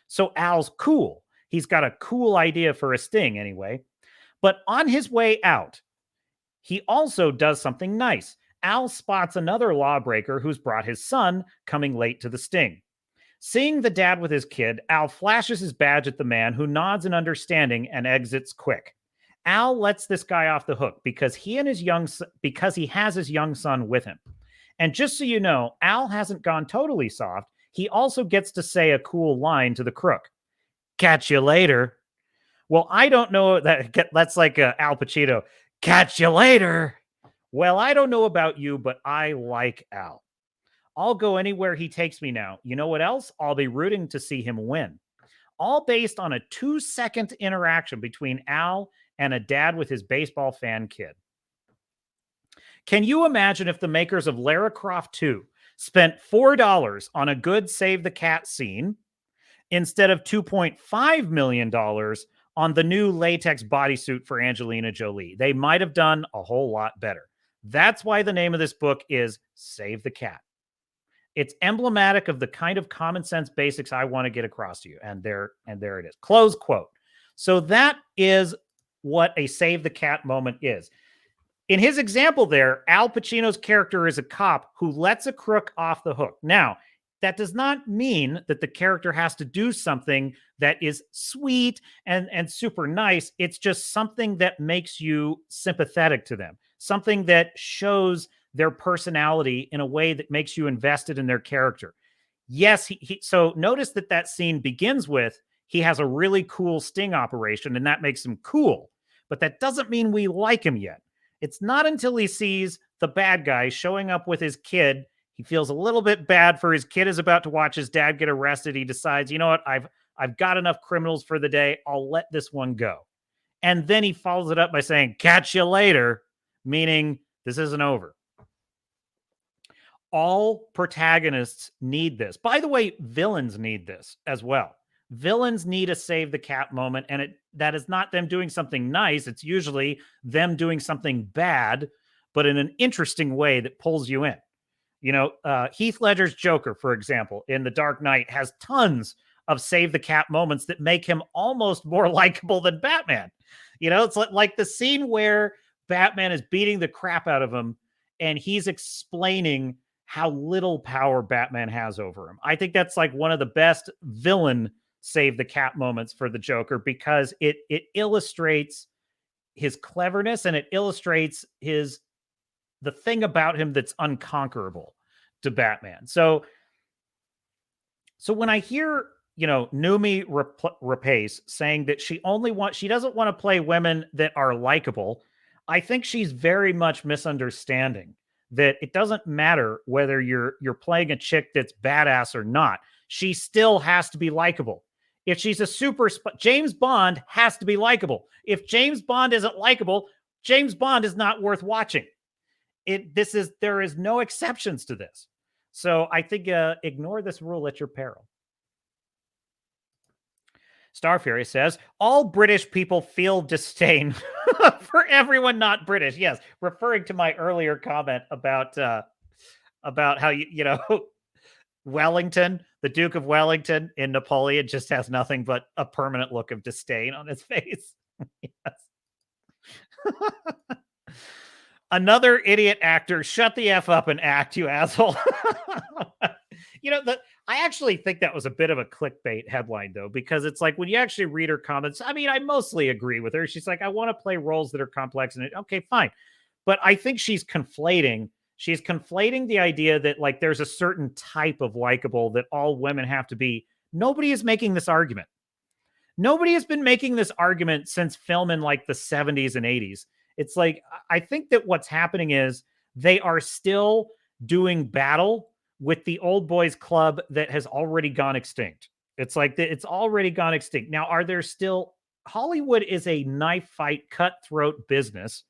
So Al's cool. He's got a cool idea for a sting anyway. But on his way out, he also does something nice. Al spots another lawbreaker who's brought his son, coming late to the sting. Seeing the dad with his kid, Al flashes his badge at the man, who nods in understanding and exits quick. Al lets this guy off the hook because he has his young son with him. And just so you know, Al hasn't gone totally soft. He also gets to say a cool line to the crook. Catch you later. Well, I don't know that's like Al Pacino. Catch you later. Well, I don't know about you, but I like Al. I'll go anywhere he takes me now. You know what else? I'll be rooting to see him win. All based on a 2-second interaction between Al and a dad with his baseball fan kid. Can you imagine if the makers of Lara Croft 2 spent $4 on a good Save the Cat scene instead of $2.5 million on the new latex bodysuit for Angelina Jolie? They might have done a whole lot better. That's why the name of this book is Save the Cat. It's emblematic of the kind of common sense basics I want to get across to you. And there it is. Close quote. So that is what a Save the Cat moment is. In his example there, Al Pacino's character is a cop who lets a crook off the hook. Now, that does not mean that the character has to do something that is sweet and super nice. It's just something that makes you sympathetic to them, something that shows their personality in a way that makes you invested in their character. Yes, so notice that scene begins with, he has a really cool sting operation, and that makes him cool. But that doesn't mean we like him yet. It's not until he sees the bad guy showing up with his kid. He feels a little bit bad for his kid is about to watch his dad get arrested. He decides, you know what? I've got enough criminals for the day. I'll let this one go. And then he follows it up by saying, catch you later, meaning this isn't over. All protagonists need this. By the way, villains need this as well. Villains need a Save the Cat moment, and that is not them doing something nice. It's usually them doing something bad, but in an interesting way that pulls you in. You know, Heath Ledger's Joker, for example, in The Dark Knight, has tons of Save the Cat moments that make him almost more likable than Batman. You know, it's like the scene where Batman is beating the crap out of him, and he's explaining how little power Batman has over him. I think that's like one of the best villain Save the Cat moments for the Joker, because it illustrates his cleverness, and it illustrates the thing about him that's unconquerable to Batman. So when I hear, you know, Noomi Rapace saying that she doesn't want to play women that are likable, I think she's very much misunderstanding that it doesn't matter whether you're playing a chick that's badass or not. She still has to be likable. If she's a James Bond has to be likable. If James Bond isn't likable, James Bond is not worth watching. There is no exceptions to this. So I think ignore this rule at your peril. Star Fury says, all British people feel disdain for everyone not British. Yes, referring to my earlier comment about how, you know, Wellington, the Duke of Wellington in Napoleon just has nothing but a permanent look of disdain on his face. Yes. Another idiot actor, shut the F up and act, you asshole. You know, I actually think that was a bit of a clickbait headline, though, because it's like when you actually read her comments, I mean, I mostly agree with her. She's like, I want to play roles that are complex. And okay, fine. But I think she's conflating the idea that like there's a certain type of likable that all women have to be. Nobody is making this argument. Nobody has been making this argument since film in like the 70s and 80s. It's like, I think that what's happening is they are still doing battle with the old boys club that has already gone extinct. It's like it's already gone extinct. Now, are there still, Hollywood is a knife fight, cutthroat business,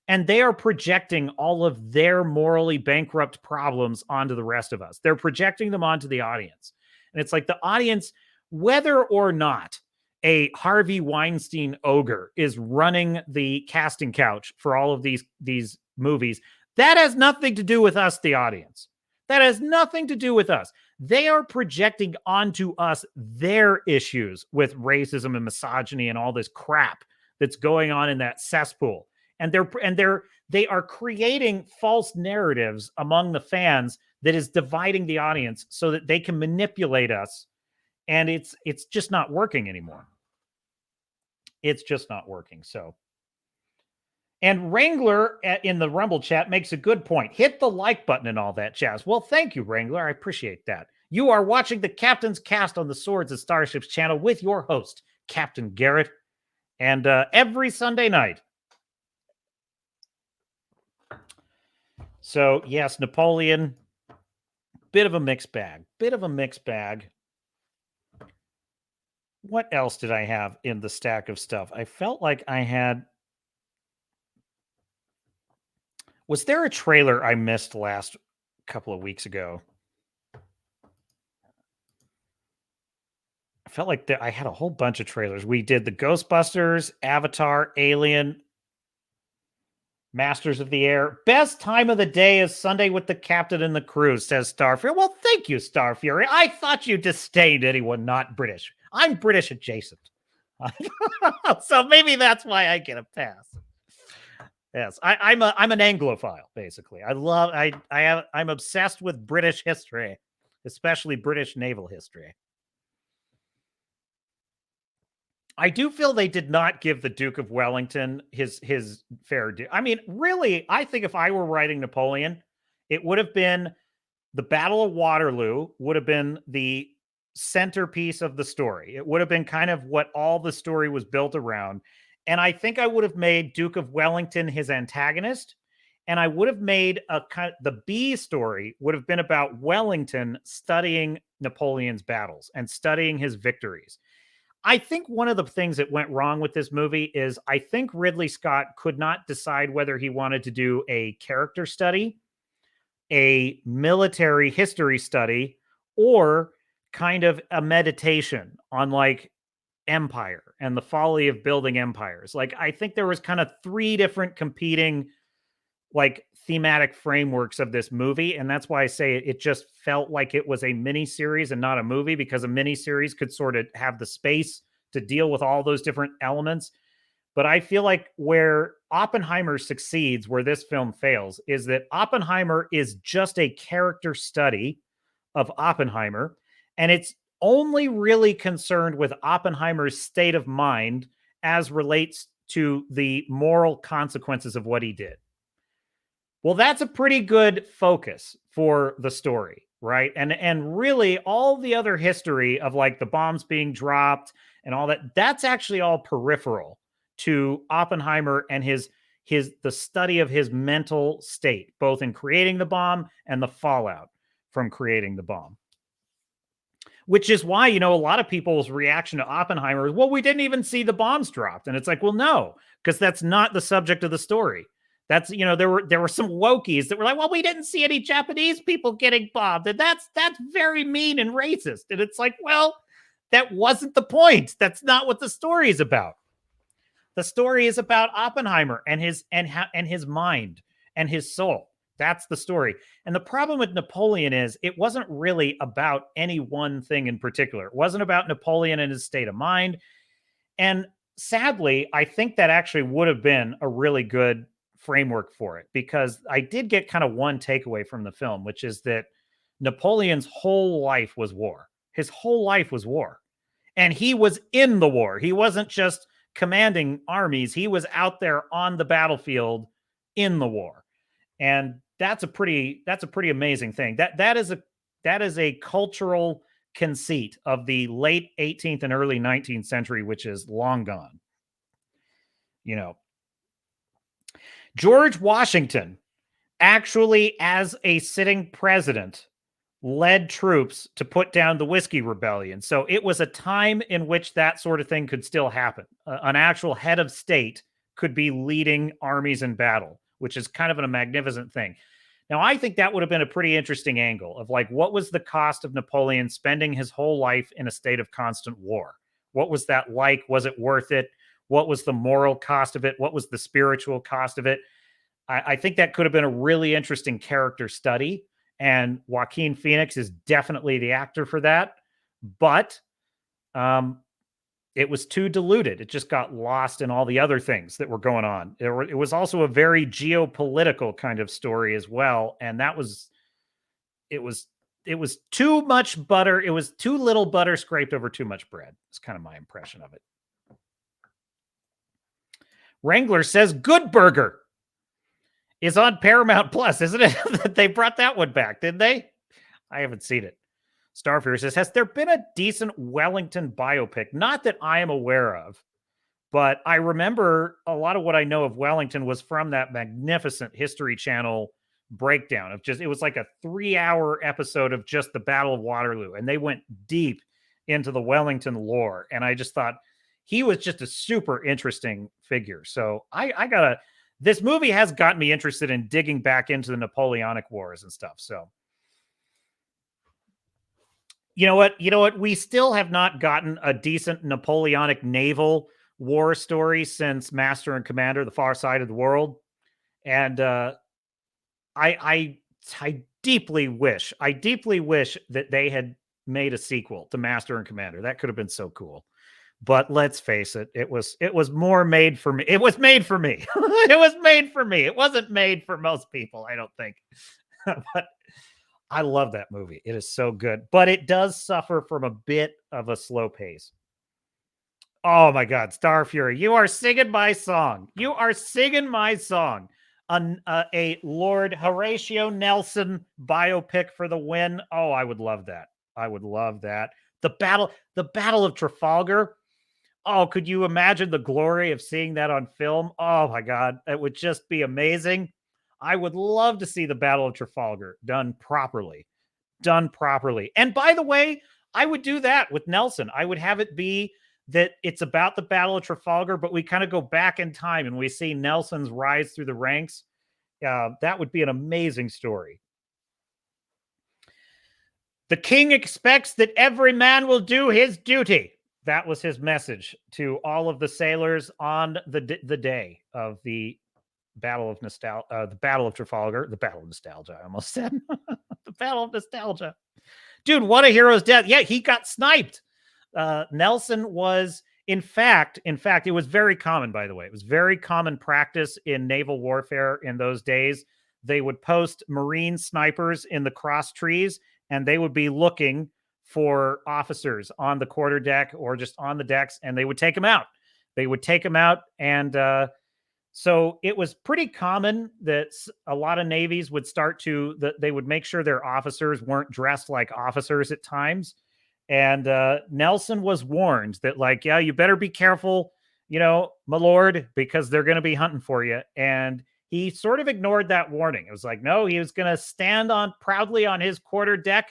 and they are projecting all of their morally bankrupt problems onto the rest of us. They're projecting them onto the audience. And it's like the audience, whether or not a Harvey Weinstein ogre is running the casting couch for all of these movies, that has nothing to do with us, the audience. That has nothing to do with us. They are projecting onto us their issues with racism and misogyny and all this crap that's going on in that cesspool. And they are creating false narratives among the fans that is dividing the audience so that they can manipulate us. And it's just not working anymore. It's just not working. So, and Wrangler in the Rumble chat makes a good point. Hit the like button and all that jazz. Well, thank you, Wrangler. I appreciate that. You are watching the Captain's Cast on the Swords and Starships channel with your host, Captain Garrett. And every Sunday night. So, yes, Napoleon, bit of a mixed bag. What else did I have in the stack of stuff? I felt like I had... Was there a trailer I missed last couple of weeks ago? I felt like I had a whole bunch of trailers. We did the Ghostbusters, Avatar, Alien, Masters of the Air. Best time of the day is Sunday with the Captain and the crew, says Starfury. Well, thank you, Starfury. I thought you disdained anyone not British. I'm British adjacent. So maybe that's why I get a pass. Yes, I'm an Anglophile, basically. I'm obsessed with British history, especially British naval history. I do feel they did not give the Duke of Wellington his fair due. I mean, really, I think if I were writing Napoleon, it would have been the Battle of Waterloo would have been the centerpiece of the story. It would have been kind of what all the story was built around. And I think I would have made Duke of Wellington his antagonist. And I would have made the B story would have been about Wellington studying Napoleon's battles and studying his victories. I think one of the things that went wrong with this movie is I think Ridley Scott could not decide whether he wanted to do a character study, a military history study, or kind of a meditation on like empire and the folly of building empires. Like, I think there was kind of three different competing like thematic frameworks of this movie. And that's why I say it just felt like it was a mini series and not a movie, because a mini series could sort of have the space to deal with all those different elements. But I feel like where Oppenheimer succeeds, where this film fails, is that Oppenheimer is just a character study of Oppenheimer. And it's only really concerned with Oppenheimer's state of mind as relates to the moral consequences of what he did. Well, that's a pretty good focus for the story, right? And really all the other history of like the bombs being dropped and all that, that's actually all peripheral to Oppenheimer and the study of his mental state, both in creating the bomb and the fallout from creating the bomb. Which is why, you know, a lot of people's reaction to Oppenheimer is, well, we didn't even see the bombs dropped. And it's like, well, no, because that's not the subject of the story. That's, you know, there were some wokies that were like, well, we didn't see any Japanese people getting bombed. And that's very mean and racist. And it's like, well, that wasn't the point. That's not what the story is about. The story is about Oppenheimer and his mind and his soul. That's the story. And the problem with Napoleon is it wasn't really about any one thing in particular. It wasn't about Napoleon and his state of mind. And sadly, I think that actually would have been a really good framework for it, because I did get kind of one takeaway from the film, which is that Napoleon's whole life was war. His whole life was war. And he was in the war. He wasn't just commanding armies. He was out there on the battlefield in the war. And that's a pretty amazing thing. That is a cultural conceit of the late 18th and early 19th century, which is long gone. You know, George Washington actually, as a sitting president, led troops to put down the Whiskey Rebellion. So it was a time in which that sort of thing could still happen. An actual head of state could be leading armies in battle, which is kind of a magnificent thing. Now, I think that would have been a pretty interesting angle of like, what was the cost of Napoleon spending his whole life in a state of constant war? What was that like? Was it worth it? What was the moral cost of it? What was the spiritual cost of it? I think that could have been a really interesting character study. And Joaquin Phoenix is definitely the actor for that. But it was too diluted. It just got lost in all the other things that were going on. It was also a very geopolitical kind of story as well. And it was too much butter. It was too little butter scraped over too much bread. It's kind of my impression of it. Wrangler says Good Burger is on Paramount Plus, isn't it? They brought that one back, didn't they? I haven't seen it. Starfear says, has there been a decent Wellington biopic? Not that I am aware of, but I remember a lot of what I know of Wellington was from that magnificent History Channel breakdown of it was like a 3-hour episode of just the Battle of Waterloo. And they went deep into the Wellington lore. And I just thought he was just a super interesting figure. So this movie has gotten me interested in digging back into the Napoleonic Wars and stuff. So, you know what? We still have not gotten a decent Napoleonic naval war story since Master and Commander: The Far Side of the World. And I deeply wish that they had made a sequel to Master and Commander. That could have been so cool. But let's face it, it was more made for me. It was made for me. It was made for me. It wasn't made for most people, I don't think. But I love that movie. It is so good. But it does suffer from a bit of a slow pace. Oh my God, Star Fury, you are singing my song. You are singing my song. A Lord Horatio Nelson biopic for the win. Oh, I would love that. I would love that. The Battle of Trafalgar. Oh, could you imagine the glory of seeing that on film? Oh my God, it would just be amazing. I would love to see the Battle of Trafalgar done properly. And by the way, I would do that with Nelson. I would have it be that it's about the Battle of Trafalgar, but we kind of go back in time and we see Nelson's rise through the ranks. That would be an amazing story. The king expects that every man will do his duty. That was his message to all of the sailors on the day of the Battle of the Battle of Trafalgar, the Battle of Nostalgia. I almost said the Battle of Nostalgia. Dude, what a hero's death! Yeah, he got sniped. Nelson was, in fact, it was very common. By the way, it was very common practice in naval warfare in those days. They would post Marine snipers in the cross trees, and they would be looking for officers on the quarterdeck or just on the decks, and they would take them out. And so it was pretty common that a lot of navies would they would make sure their officers weren't dressed like officers at times. And Nelson was warned that, like, yeah, you better be careful, my lord, because they're going to be hunting for you. And he sort of ignored that warning. It was like, no, he was going to stand proudly on his quarterdeck.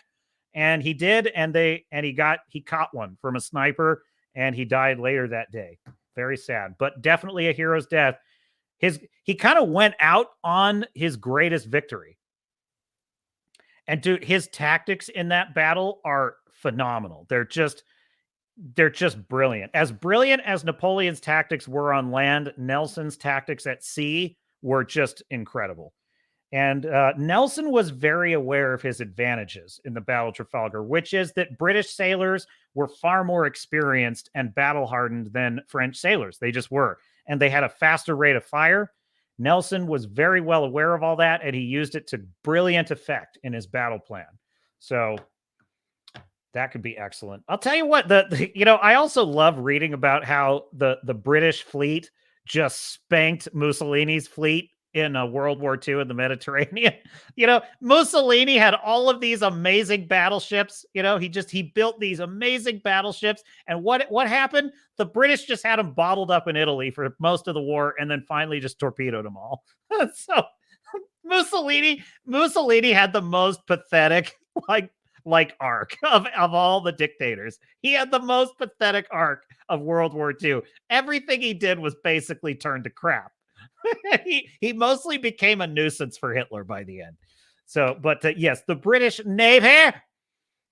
And he did, and he caught one from a sniper, and he died later that day. Very sad, but definitely a hero's death. He kind of went out on his greatest victory. And dude, his tactics in that battle are phenomenal. They're just, they're just brilliant. As brilliant as Napoleon's tactics were on land, Nelson's tactics at sea were just incredible. And Nelson was very aware of his advantages in the Battle of Trafalgar, which is that British sailors were far more experienced and battle hardened than French sailors. They just were. And they had a faster rate of fire. Nelson was very well aware of all that, and he used it to brilliant effect in his battle plan. So that could be excellent. I'll tell you what, I also love reading about how the British fleet just spanked Mussolini's fleet in World War II in the Mediterranean. Mussolini had all of these amazing battleships. He built these amazing battleships. And what happened? The British just had them bottled up in Italy for most of the war and then finally just torpedoed them all. So Mussolini had the most pathetic, like arc of all the dictators. He had the most pathetic arc of World War II. Everything he did was basically turned to crap. He mostly became a nuisance for Hitler by the end. So, but yes, the British Navy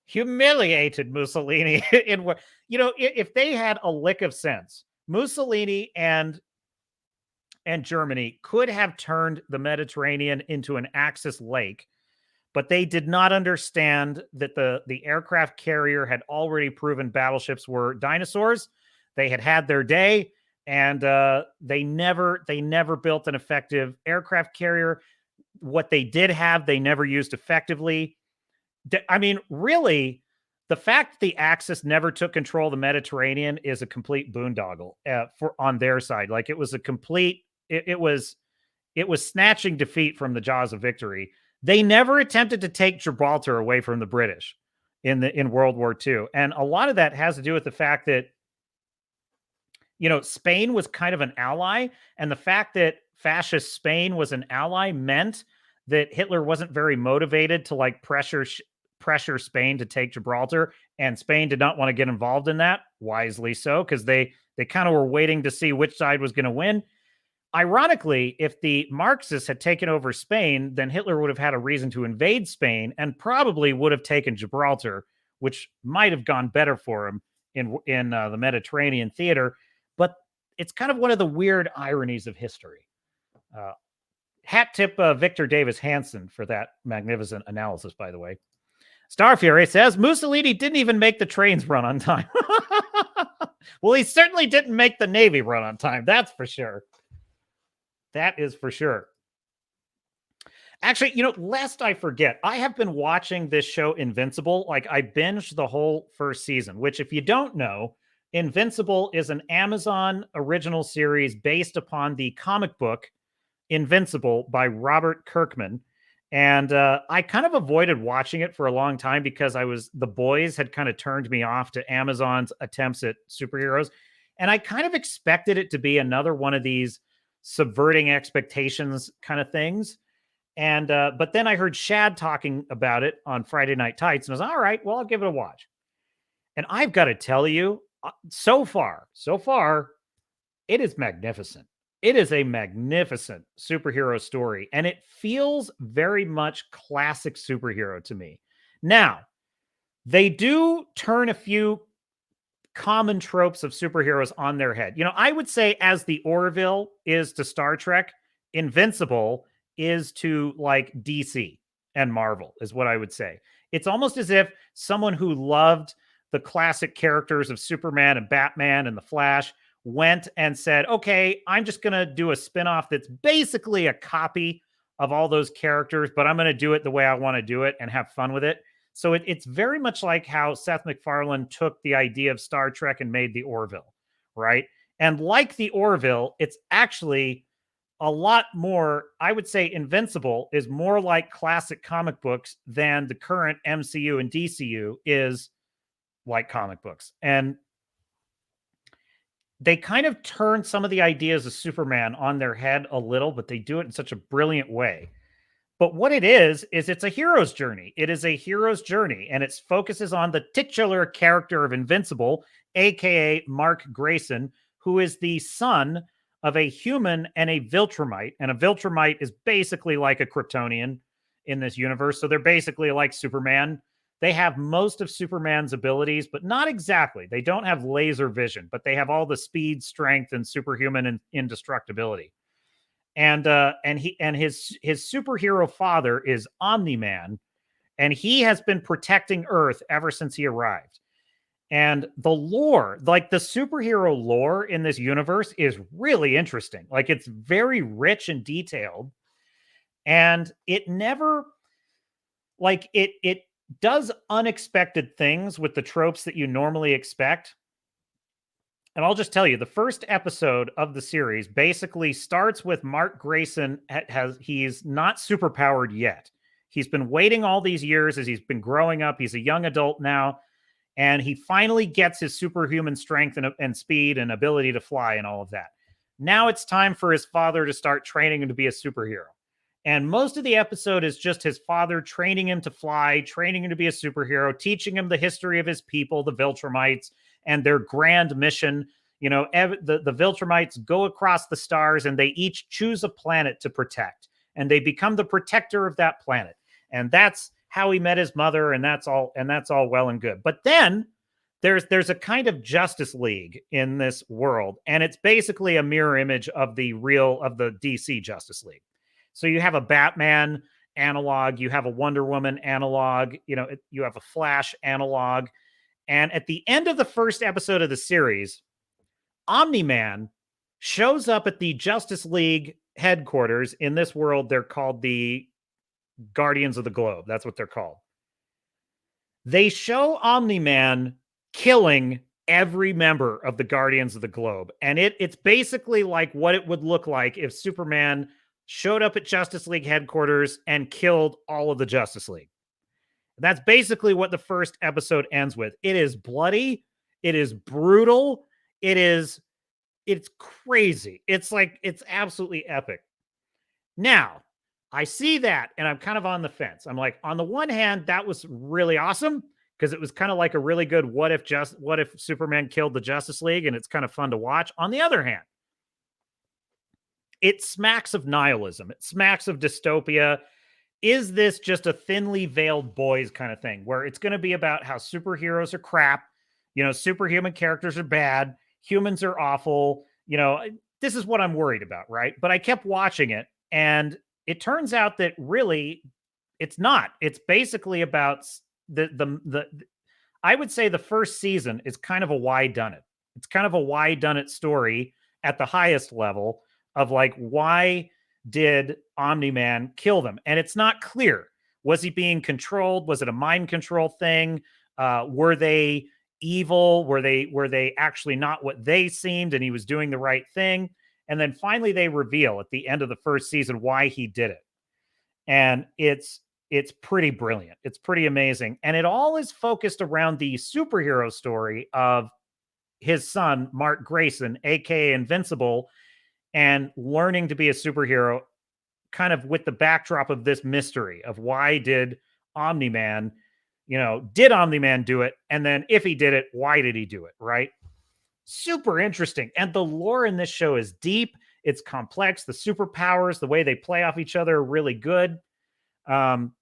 humiliated Mussolini. If they had a lick of sense, Mussolini and Germany could have turned the Mediterranean into an Axis lake, but they did not understand that the aircraft carrier had already proven battleships were dinosaurs. They had their day. And they never built an effective aircraft carrier. What they did have, they never used effectively. I mean, really, the fact the Axis never took control of the Mediterranean is a complete boondoggle on their side. Like it was a complete. It was snatching defeat from the jaws of victory. They never attempted to take Gibraltar away from the British in World War II, and a lot of that has to do with the fact that Spain was kind of an ally, and the fact that fascist Spain was an ally meant that Hitler wasn't very motivated to pressure Spain to take Gibraltar, and Spain did not want to get involved in that, wisely so, because they kind of were waiting to see which side was going to win. Ironically, if the Marxists had taken over Spain, then Hitler would have had a reason to invade Spain and probably would have taken Gibraltar, which might have gone better for him in the Mediterranean theater. But it's kind of one of the weird ironies of history. Hat tip Victor Davis Hansen for that magnificent analysis, by the way. Star Fury says, Mussolini didn't even make the trains run on time. Well, he certainly didn't make the Navy run on time. That's for sure. That is for sure. Actually, lest I forget, I have been watching this show Invincible. Like I binged the whole first season, which if you don't know, Invincible is an Amazon original series based upon the comic book Invincible by Robert Kirkman. And I kind of avoided watching it for a long time because the boys had kind of turned me off to Amazon's attempts at superheroes. And I kind of expected it to be another one of these subverting expectations kind of things. And but then I heard Shad talking about it on Friday Night Tights, and I was all right, well, I'll give it a watch. And I've got to tell you, so far, it is magnificent. It is a magnificent superhero story, and it feels very much classic superhero to me. Now, they do turn a few common tropes of superheroes on their head. I would say as the Orville is to Star Trek, Invincible is to like DC and Marvel is what I would say. It's almost as if someone who loved the classic characters of Superman and Batman and the Flash went and said, okay, I'm just going to do a spinoff that's basically a copy of all those characters, but I'm going to do it the way I want to do it and have fun with it. So it's very much like how Seth MacFarlane took the idea of Star Trek and made the Orville, right? And like the Orville, it's actually a lot more, I would say Invincible is more like classic comic books than the current MCU and DCU is like comic books. And they kind of turn some of the ideas of Superman on their head a little, but they do it in such a brilliant way. But what it is it's a hero's journey. It is a hero's journey, and it focuses on the titular character of Invincible, aka Mark Grayson, who is the son of a human and a Viltrumite. And a Viltrumite is basically like a Kryptonian in this universe. So they're basically like Superman. They have most of Superman's abilities, but not exactly. They don't have laser vision, but they have all the speed, strength, and superhuman and indestructibility. And his superhero father is Omni-Man, and he has been protecting Earth ever since he arrived. And the lore, like the superhero lore in this universe, is really interesting. Like, it's very rich and detailed, and it never, like, it does unexpected things with the tropes that you normally expect. And I'll just tell you, the first episode of the series basically starts with Mark Grayson. He's not superpowered yet. He's been waiting all these years as he's been growing up. He's a young adult now, and he finally gets his superhuman strength and speed and ability to fly and all of that. Now it's time for his father to start training him to be a superhero. And most of the episode is just his father training him to fly, training him to be a superhero, teaching him the history of his people, the Viltrumites, and their grand mission. You know, the Viltrumites go across the stars and they each choose a planet to protect, and they become the protector of that planet. And that's how he met his mother, and that's all well and good. But then there's a kind of Justice League in this world, and it's basically a mirror image of the DC Justice League. So you have a Batman analog, you have a Wonder Woman analog, you have a Flash analog. And at the end of the first episode of the series, Omni-Man shows up at the Justice League headquarters in this world. They're called the Guardians of the Globe. That's what they're called. They show Omni-Man killing every member of the Guardians of the Globe. And it's basically like what it would look like if Superman showed up at Justice League headquarters and killed all of the Justice League. That's basically what the first episode ends with. It is bloody. It is brutal. It's crazy. It's absolutely epic. Now, I see that and I'm kind of on the fence. I'm like, on the one hand, that was really awesome because it was kind of like a really good what if Superman killed the Justice League, and it's kind of fun to watch. On the other hand, it smacks of nihilism. It smacks of dystopia. Is this just a thinly veiled boys kind of thing where it's going to be about how superheroes are crap, superhuman characters are bad, humans are awful, this is what I'm worried about, right? But I kept watching it, and it turns out that really it's not. It's basically about I would say the first season is kind of a why done it. It's kind of a why done it story at the highest level of like, why did Omni-Man kill them? And it's not clear. Was he being controlled? Was it a mind control thing? Were they evil? Were they actually not what they seemed and he was doing the right thing? And then finally they reveal at the end of the first season why he did it. And it's pretty brilliant. It's pretty amazing. And it all is focused around the superhero story of his son, Mark Grayson, aka Invincible, and learning to be a superhero kind of with the backdrop of this mystery of why did Omni-Man do it? And then if he did it, why did he do it? Right? Super interesting. And the lore in this show is deep. It's complex. The superpowers, the way they play off each other are really good. I'm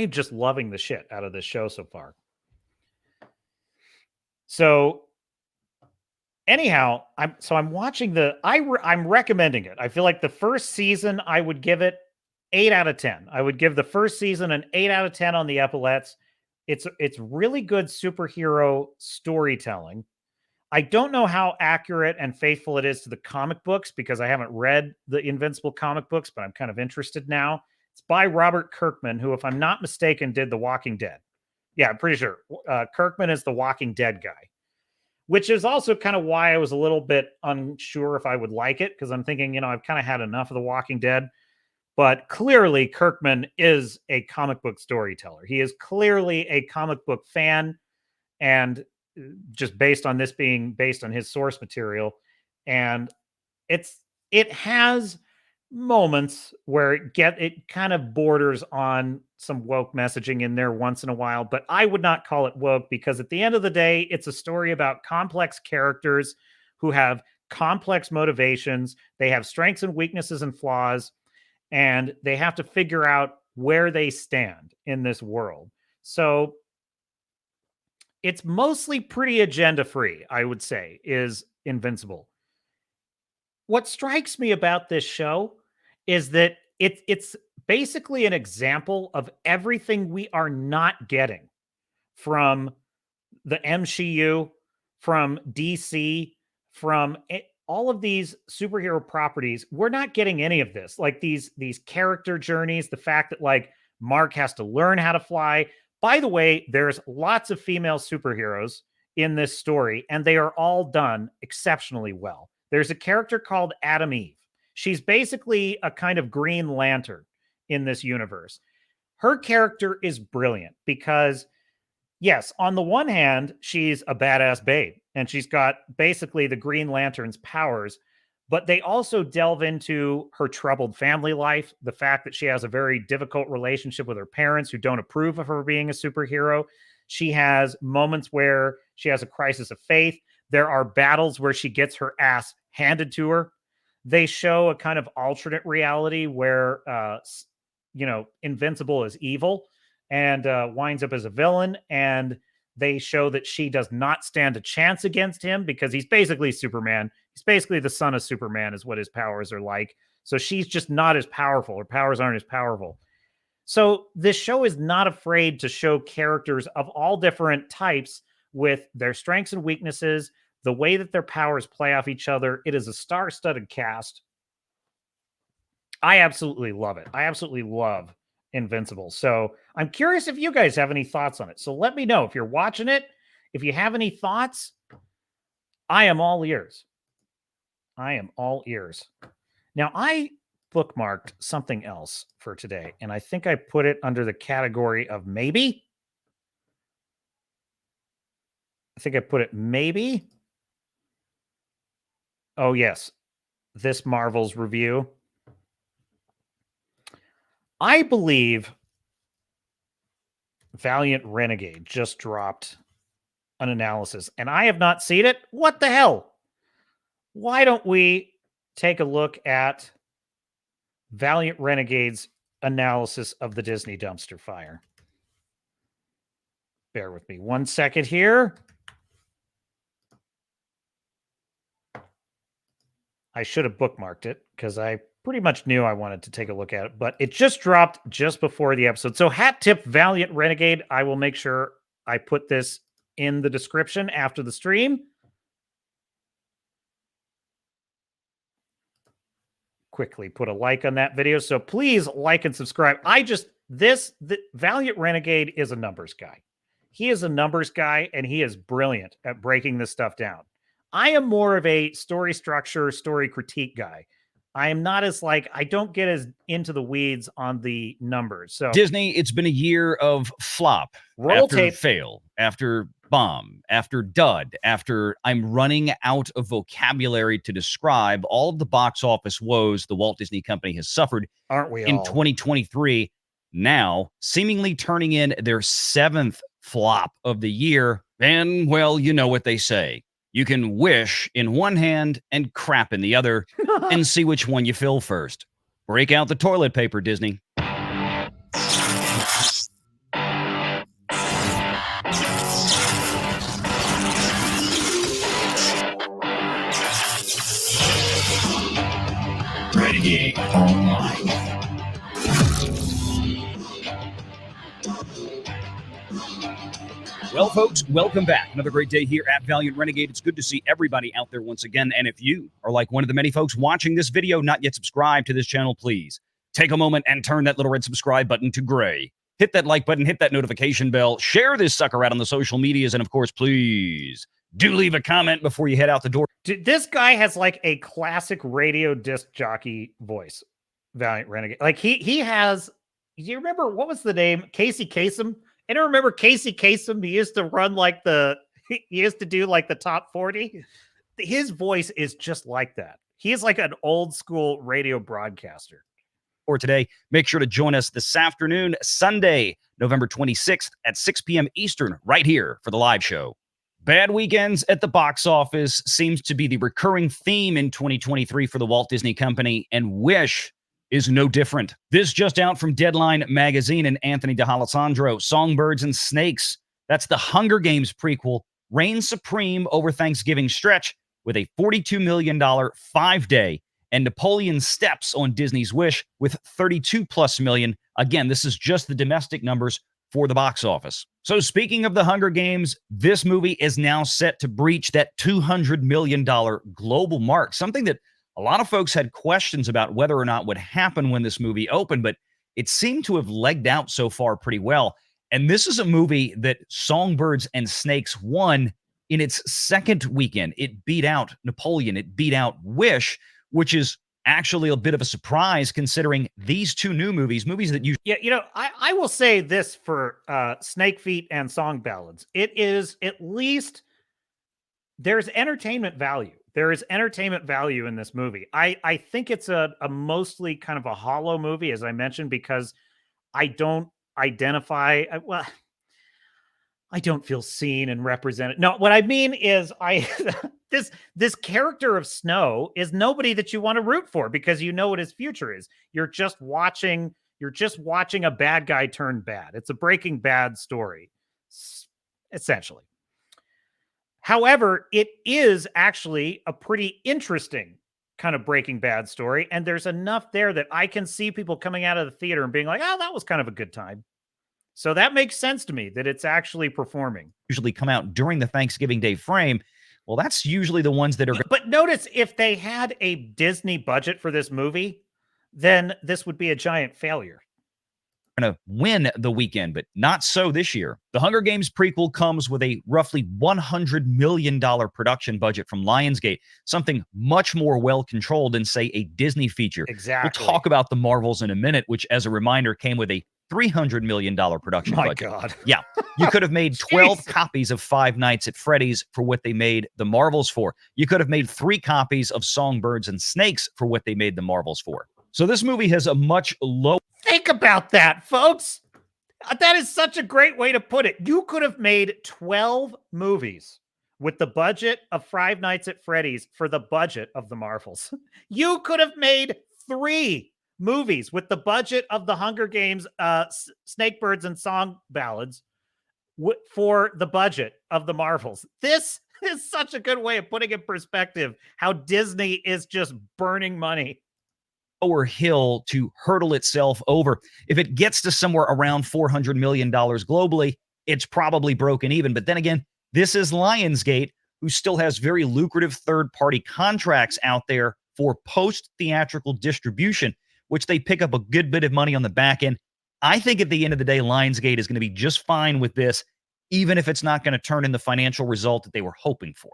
just loving the shit out of this show so far. So anyhow, I'm watching I'm recommending it. I feel like the first season, I would give it 8 out of 10. I would give the first season an 8 out of 10 on the epaulets. It's really good superhero storytelling. I don't know how accurate and faithful it is to the comic books because I haven't read the Invincible comic books, but I'm kind of interested now. It's by Robert Kirkman, who, if I'm not mistaken, did The Walking Dead. Yeah, I'm pretty sure. Kirkman is the Walking Dead guy, which is also kind of why I was a little bit unsure if I would like it, because I'm thinking, I've kind of had enough of The Walking Dead. But clearly, Kirkman is a comic book storyteller. He is clearly a comic book fan, and just based on this being based on his source material. And it has moments where it kind of borders on some woke messaging in there once in a while, but I would not call it woke because at the end of the day, it's a story about complex characters who have complex motivations. They have strengths and weaknesses and flaws, and they have to figure out where they stand in this world. So it's mostly pretty agenda free, I would say, is Invincible. What strikes me about this show is that it's basically an example of everything we are not getting from the MCU, from DC, from all of these superhero properties. We're not getting any of this. Like these character journeys, the fact that like Mark has to learn how to fly. By the way, there's lots of female superheroes in this story, and they are all done exceptionally well. There's a character called Adam Eve. She's basically a kind of Green Lantern in this universe. Her character is brilliant because, yes, on the one hand, she's a badass babe, and she's got basically the Green Lantern's powers, but they also delve into her troubled family life, the fact that she has a very difficult relationship with her parents who don't approve of her being a superhero. She has moments where she has a crisis of faith. There are battles where she gets her ass handed to her. They show a kind of alternate reality where, Invincible is evil and winds up as a villain. And they show that she does not stand a chance against him because he's basically Superman. He's basically the son of Superman is what his powers are like. So she's just not as powerful. Her powers aren't as powerful. So this show is not afraid to show characters of all different types with their strengths and weaknesses, the way that their powers play off each other. It is a star-studded cast. I absolutely love it. I absolutely love Invincible. So I'm curious if you guys have any thoughts on it. So let me know if you're watching it. If you have any thoughts, I am all ears. I am all ears. Now, I bookmarked something else for today, and I think I put it under the category of maybe. I think I put it maybe. Oh, yes. This Marvel's review. I believe Valiant Renegade just dropped an analysis, and I have not seen it. What the hell? Why don't we take a look at Valiant Renegade's analysis of the Disney dumpster fire? Bear with me 1 second here. I should have bookmarked it because I pretty much knew I wanted to take a look at it, but it just dropped just before the episode. So hat tip Valiant Renegade. I will make sure I put this in the description after the stream. Quickly put a like on that video. So please like and subscribe. The Valiant Renegade is a numbers guy. He is a numbers guy, and he is brilliant at breaking this stuff down. I am more of a story structure, story critique guy. I am not as I don't get as into the weeds on the numbers. So Disney, it's been a year of flop, roll after tape, fail, after bomb, after dud, after I'm running out of vocabulary to describe all of the box office woes the Walt Disney Company has suffered, aren't we in all? 2023, now seemingly turning in their 7th flop of the year. And, well, you know what they say. You can wish in one hand and crap in the other and see which one you fill first. Break out the toilet paper, Disney. Renegade Online. Well, folks, welcome back. Another great day here at Valiant Renegade. It's good to see everybody out there once again. And if you are like one of the many folks watching this video, not yet subscribed to this channel, please take a moment and turn that little red subscribe button to gray. Hit that like button, hit that notification bell, share this sucker out on the social medias, and of course, please do leave a comment before you head out the door. Dude, this guy has a classic radio disc jockey voice, Valiant Renegade. He has, do you remember, what was the name? Casey Kasem? I don't remember Casey Kasem. He used to run he used to do the top 40. His voice is just like that. He is like an old school radio broadcaster. For today, make sure to join us this afternoon, Sunday, November 26th at 6 p.m. Eastern, right here for the live show. Bad weekends at the box office seems to be the recurring theme in 2023 for the Walt Disney Company, and Wish is no different. This just out from Deadline magazine and Anthony D'Alessandro, Songbirds and Snakes. That's the Hunger Games prequel, reigns supreme over Thanksgiving stretch with a $42 million 5-day, and Napoleon steps on Disney's Wish with 32 plus million. Again, this is just the domestic numbers for the box office. So speaking of the Hunger Games, this movie is now set to breach that $200 million global mark, something that a lot of folks had questions about whether or not would happen when this movie opened, but it seemed to have legged out so far pretty well. And this is a movie that Songbirds and Snakes won in its second weekend. It beat out Napoleon. It beat out Wish, which is actually a bit of a surprise considering these two new movies that you... Yeah, you know, I will say this for Snake Feet and Song Ballads. It is at least, there's entertainment value. There is entertainment value in this movie. I think it's a mostly kind of a hollow movie, as I mentioned, because I don't identify, well, I don't feel seen and represented. No, what I mean is this character of Snow is nobody that you want to root for because you know what his future is. You're just watching a bad guy turn bad. It's a Breaking Bad story, essentially. However, it is actually a pretty interesting kind of Breaking Bad story, and there's enough there that I can see people coming out of the theater and being like, oh, that was kind of a good time. So that makes sense to me that it's actually performing. Usually come out during the Thanksgiving Day frame. Well, that's usually the ones that are... But notice, if they had a Disney budget for this movie, then this would be a giant failure. Going to win the weekend, but not so this year. The Hunger Games prequel comes with a roughly $100 million production budget from Lionsgate, something much more well-controlled than, say, a Disney feature. Exactly. We'll talk about The Marvels in a minute, which, as a reminder, came with a $300 million production budget. My God. Yeah. You could have made 12 copies of Five Nights at Freddy's for what they made The Marvels for. You could have made 3 copies of Songbirds and Snakes for what they made The Marvels for. So this movie has a much lower... Think about that, folks. That is such a great way to put it. You could have made 12 movies with the budget of Five Nights at Freddy's for the budget of The Marvels. You could have made 3 movies with the budget of the Hunger Games, Snakebirds and Song Ballads for the budget of The Marvels. This is such a good way of putting in perspective how Disney is just burning money. Lower hill to hurdle itself over. If it gets to somewhere around $400 million globally, it's probably broken even. But then again, this is Lionsgate, who still has very lucrative third-party contracts out there for post-theatrical distribution, which they pick up a good bit of money on the back end. I think at the end of the day, Lionsgate is going to be just fine with this, even if it's not going to turn in the financial result that they were hoping for.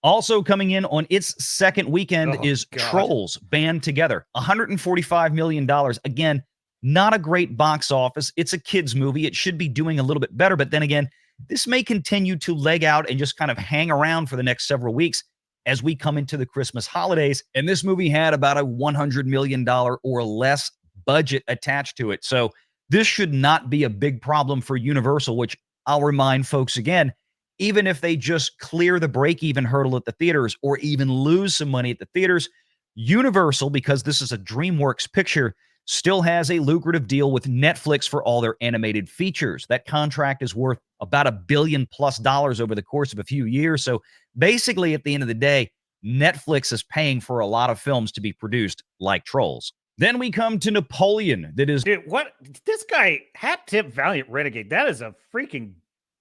Also coming in on its second weekend is Trolls Band Together. $145 million. Again, not a great box office. It's a kid's movie. It should be doing a little bit better. But then again, this may continue to leg out and just kind of hang around for the next several weeks as we come into the Christmas holidays. And this movie had about a $100 million or less budget attached to it. So this should not be a big problem for Universal, which I'll remind folks again, even if they just clear the break-even hurdle at the theaters or even lose some money at the theaters, Universal, because this is a DreamWorks picture, still has a lucrative deal with Netflix for all their animated features. That contract is worth about $1 billion+ over the course of a few years. So basically, at the end of the day, Netflix is paying for a lot of films to be produced like Trolls. Then we come to Napoleon. That is... Dude, what? This guy, Hat Tip Valiant Renegade, that is a freaking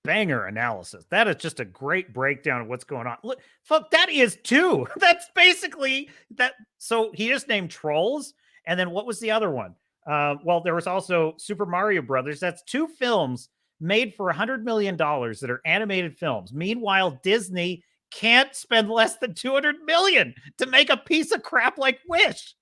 banger analysis. That is just a great breakdown of what's going on. Look, fuck, that is 2. That's basically that. So he just named Trolls, and then what was the other one? Well, there was also Super Mario Brothers. That's 2 films made for $100 million that are animated films. Meanwhile, Disney can't spend less than $200 million to make a piece of crap like Wish.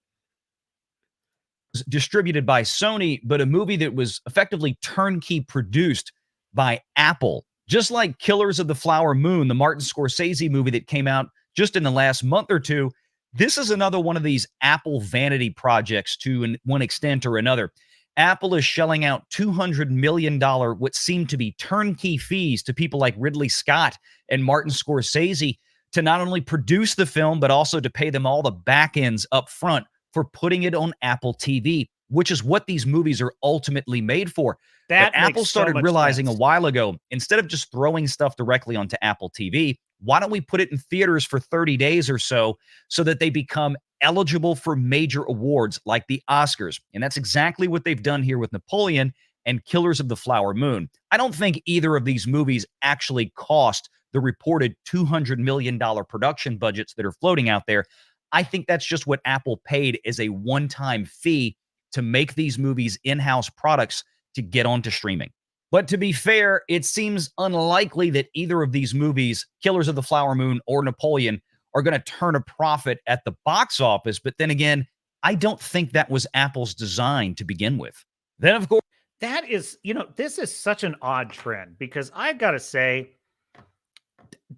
Distributed by Sony, but a movie that was effectively turnkey produced by Apple. Just like Killers of the Flower Moon, the Martin Scorsese movie that came out just in the last month or two, this is another one of these Apple vanity projects to one extent or another. Apple is shelling out $200 million, what seem to be turnkey fees to people like Ridley Scott and Martin Scorsese to not only produce the film, but also to pay them all the back ends up front for putting it on Apple TV, which is what these movies are ultimately made for. That but Apple makes so started much realizing sense. a while ago, instead of just throwing stuff directly onto Apple TV, why don't we put it in theaters for 30 days or so that they become eligible for major awards like the Oscars? And that's exactly what they've done here with Napoleon and Killers of the Flower Moon. I don't think either of these movies actually cost the reported $200 million production budgets that are floating out there. I think that's just what Apple paid as a one-time fee to make these movies in-house products to get onto streaming. But to be fair, it seems unlikely that either of these movies, Killers of the Flower Moon or Napoleon, are going to turn a profit at the box office. But then again, I don't think that was Apple's design to begin with. Then, of course, that is, this is such an odd trend because I've got to say,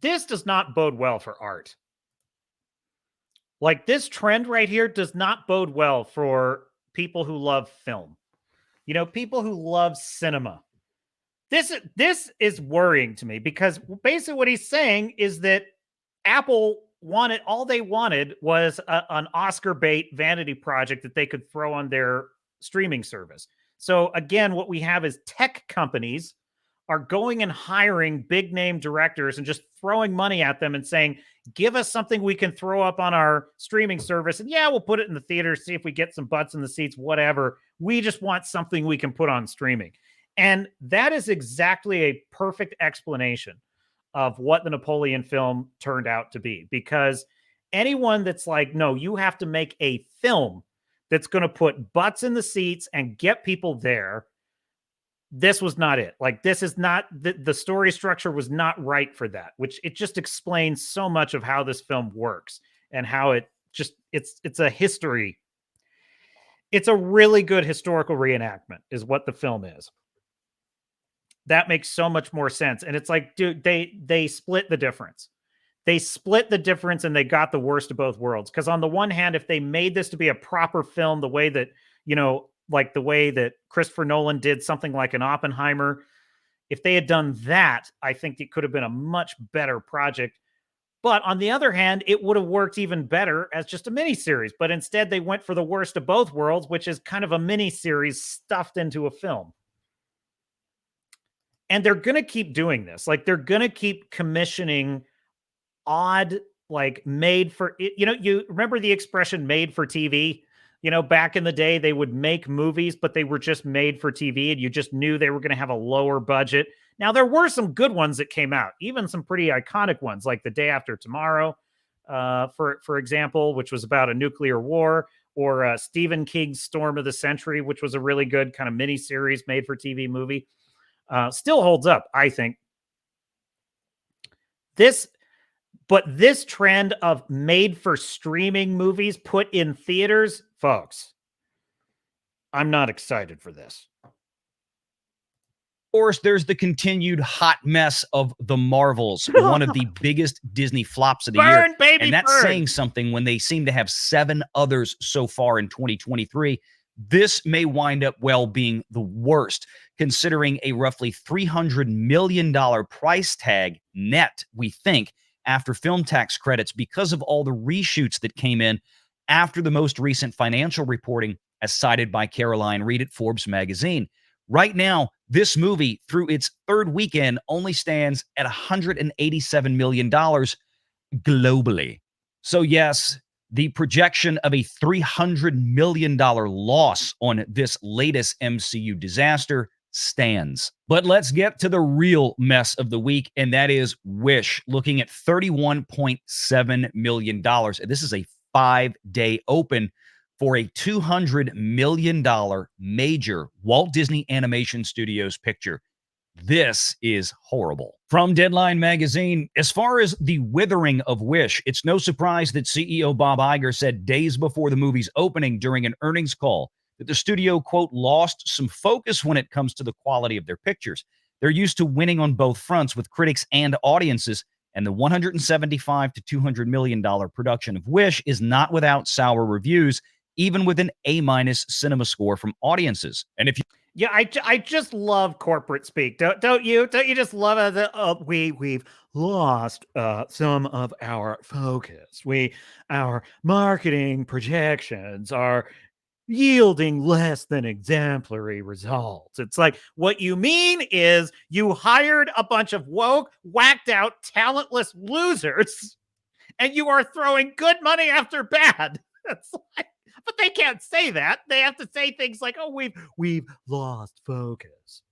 this does not bode well for art. Like, this trend right here does not bode well for people who love film. People who love cinema. This is worrying to me because basically what he's saying is that Apple wanted, all they wanted was an Oscar bait vanity project that they could throw on their streaming service. So again, what we have is tech companies are going and hiring big name directors and just throwing money at them and saying, give us something we can throw up on our streaming service. And yeah, we'll put it in the theater, see if we get some butts in the seats, whatever. We just want something we can put on streaming. And that is exactly a perfect explanation of what the Napoleon film turned out to be. Because anyone that's like, no, you have to make a film that's going to put butts in the seats and get people there. This was not it. Like, this is not, the story structure was not right for that, which it just explains so much of how this film works and how it just, it's a history. It's a really good historical reenactment is what the film is. That makes so much more sense. And it's like, dude, they split the difference. They split the difference and they got the worst of both worlds. Because on the one hand, if they made this to be a proper film, the way that, like the way that Christopher Nolan did something like an Oppenheimer, if they had done that, I think it could have been a much better project. But on the other hand, it would have worked even better as just a miniseries. But instead, they went for the worst of both worlds, which is kind of a miniseries stuffed into a film. And they're going to keep doing this. Like, they're going to keep commissioning odd, like, made for it. You remember the expression made for TV? Back in the day, they would make movies, but they were just made for TV, and you just knew they were going to have a lower budget. Now, there were some good ones that came out, even some pretty iconic ones, like The Day After Tomorrow, for example, which was about a nuclear war, or Stephen King's Storm of the Century, which was a really good kind of miniseries made for TV movie. Still holds up, I think. But this trend of made for streaming movies put in theaters, folks, I'm not excited for this. Of course, there's the continued hot mess of The Marvels, one of the biggest Disney flops of the year. Baby, and that's burn. saying something when they seem to have 7 others so far in 2023. This may wind up being the worst, considering a roughly $300 million price tag net, we think, after film tax credits because of all the reshoots that came in after the most recent financial reporting, as cited by Caroline Reed at Forbes magazine. Right now, this movie, through its 3rd weekend, only stands at $187 million globally. So yes, the projection of a $300 million loss on this latest MCU disaster stands. But let's get to the real mess of the week, and that is Wish, looking at $31.7 million. This is a 5-day open for a $200 million major Walt Disney Animation Studios picture. This is horrible. From Deadline magazine, as far as the withering of Wish, it's no surprise that CEO Bob Iger said days before the movie's opening during an earnings call that the studio, quote, lost some focus when it comes to the quality of their pictures. They're used to winning on both fronts with critics and audiences, and the $175 to $200 million production of Wish is not without sour reviews, even with an A- cinema score from audiences. And if you Yeah, I just love corporate speak. Don't you? Don't you just love it? We've lost some of our focus. Our marketing projections are yielding less than exemplary results. It's like, what you mean is you hired a bunch of woke, whacked out, talentless losers, and you are throwing good money after bad. It's like, but they can't say that. They have to say things like, "Oh, we've lost focus."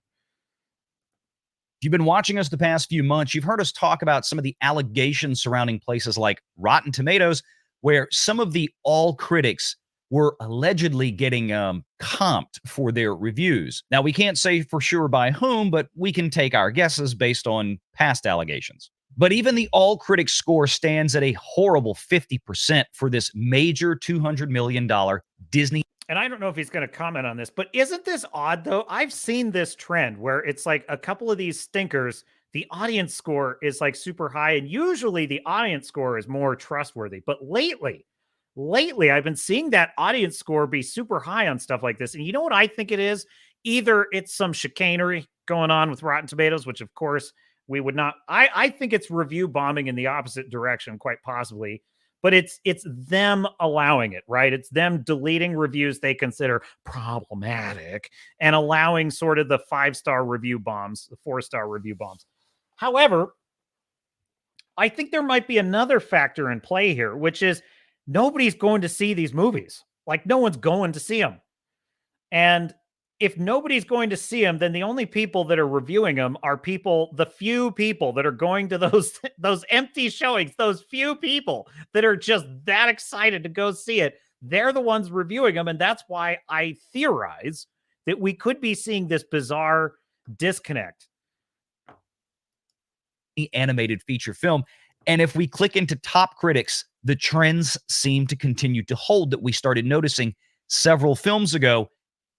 If you've been watching us the past few months, you've heard us talk about some of the allegations surrounding places like Rotten Tomatoes, where some of the all critics were allegedly getting comped for their reviews. Now, we can't say for sure by whom, but we can take our guesses based on past allegations. But even the all critics score stands at a horrible 50% for this major $200 million Disney. And I don't know if he's going to comment on this, but isn't this odd, though? I've seen this trend where it's like a couple of these stinkers, the audience score is like super high, and usually the audience score is more trustworthy. But lately, I've been seeing that audience score be super high on stuff like this. And you know what I think it is? Either it's some chicanery going on with Rotten Tomatoes, which of course we would not. I think it's review bombing in the opposite direction, quite possibly. But it's them allowing it, right? It's them deleting reviews they consider problematic and allowing sort of the 5-star review bombs, the 4-star review bombs. However, I think there might be another factor in play here, which is nobody's going to see these movies. Like, no one's going to see them. And if nobody's going to see them, then the only people that are reviewing them are the few people that are going to those empty showings, those few people that are just that excited to go see it. They're the ones reviewing them. And that's why I theorize that we could be seeing this bizarre disconnect. Animated feature film. And if we click into top critics, the trends seem to continue to hold that we started noticing several films ago.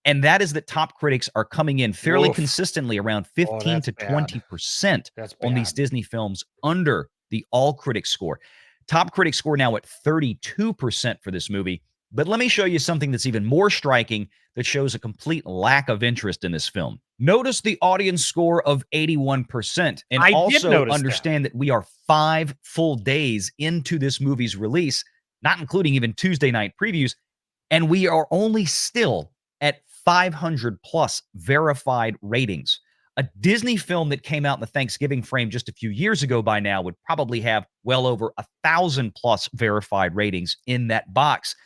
And that is that top critics are coming in fairly consistently around 15 to 20% on these Disney films under the all critics score. Top critics score now at 32% for this movie. But let me show you something that's even more striking that shows a complete lack of interest in this film. Notice the audience score of 81%. And I also understand that we are 5 full days into this movie's release, not including even Tuesday night previews. And we are only still at 500 plus verified ratings. A Disney film that came out in the Thanksgiving frame just a few years ago by now would probably have well over 1,000 plus verified ratings in that box.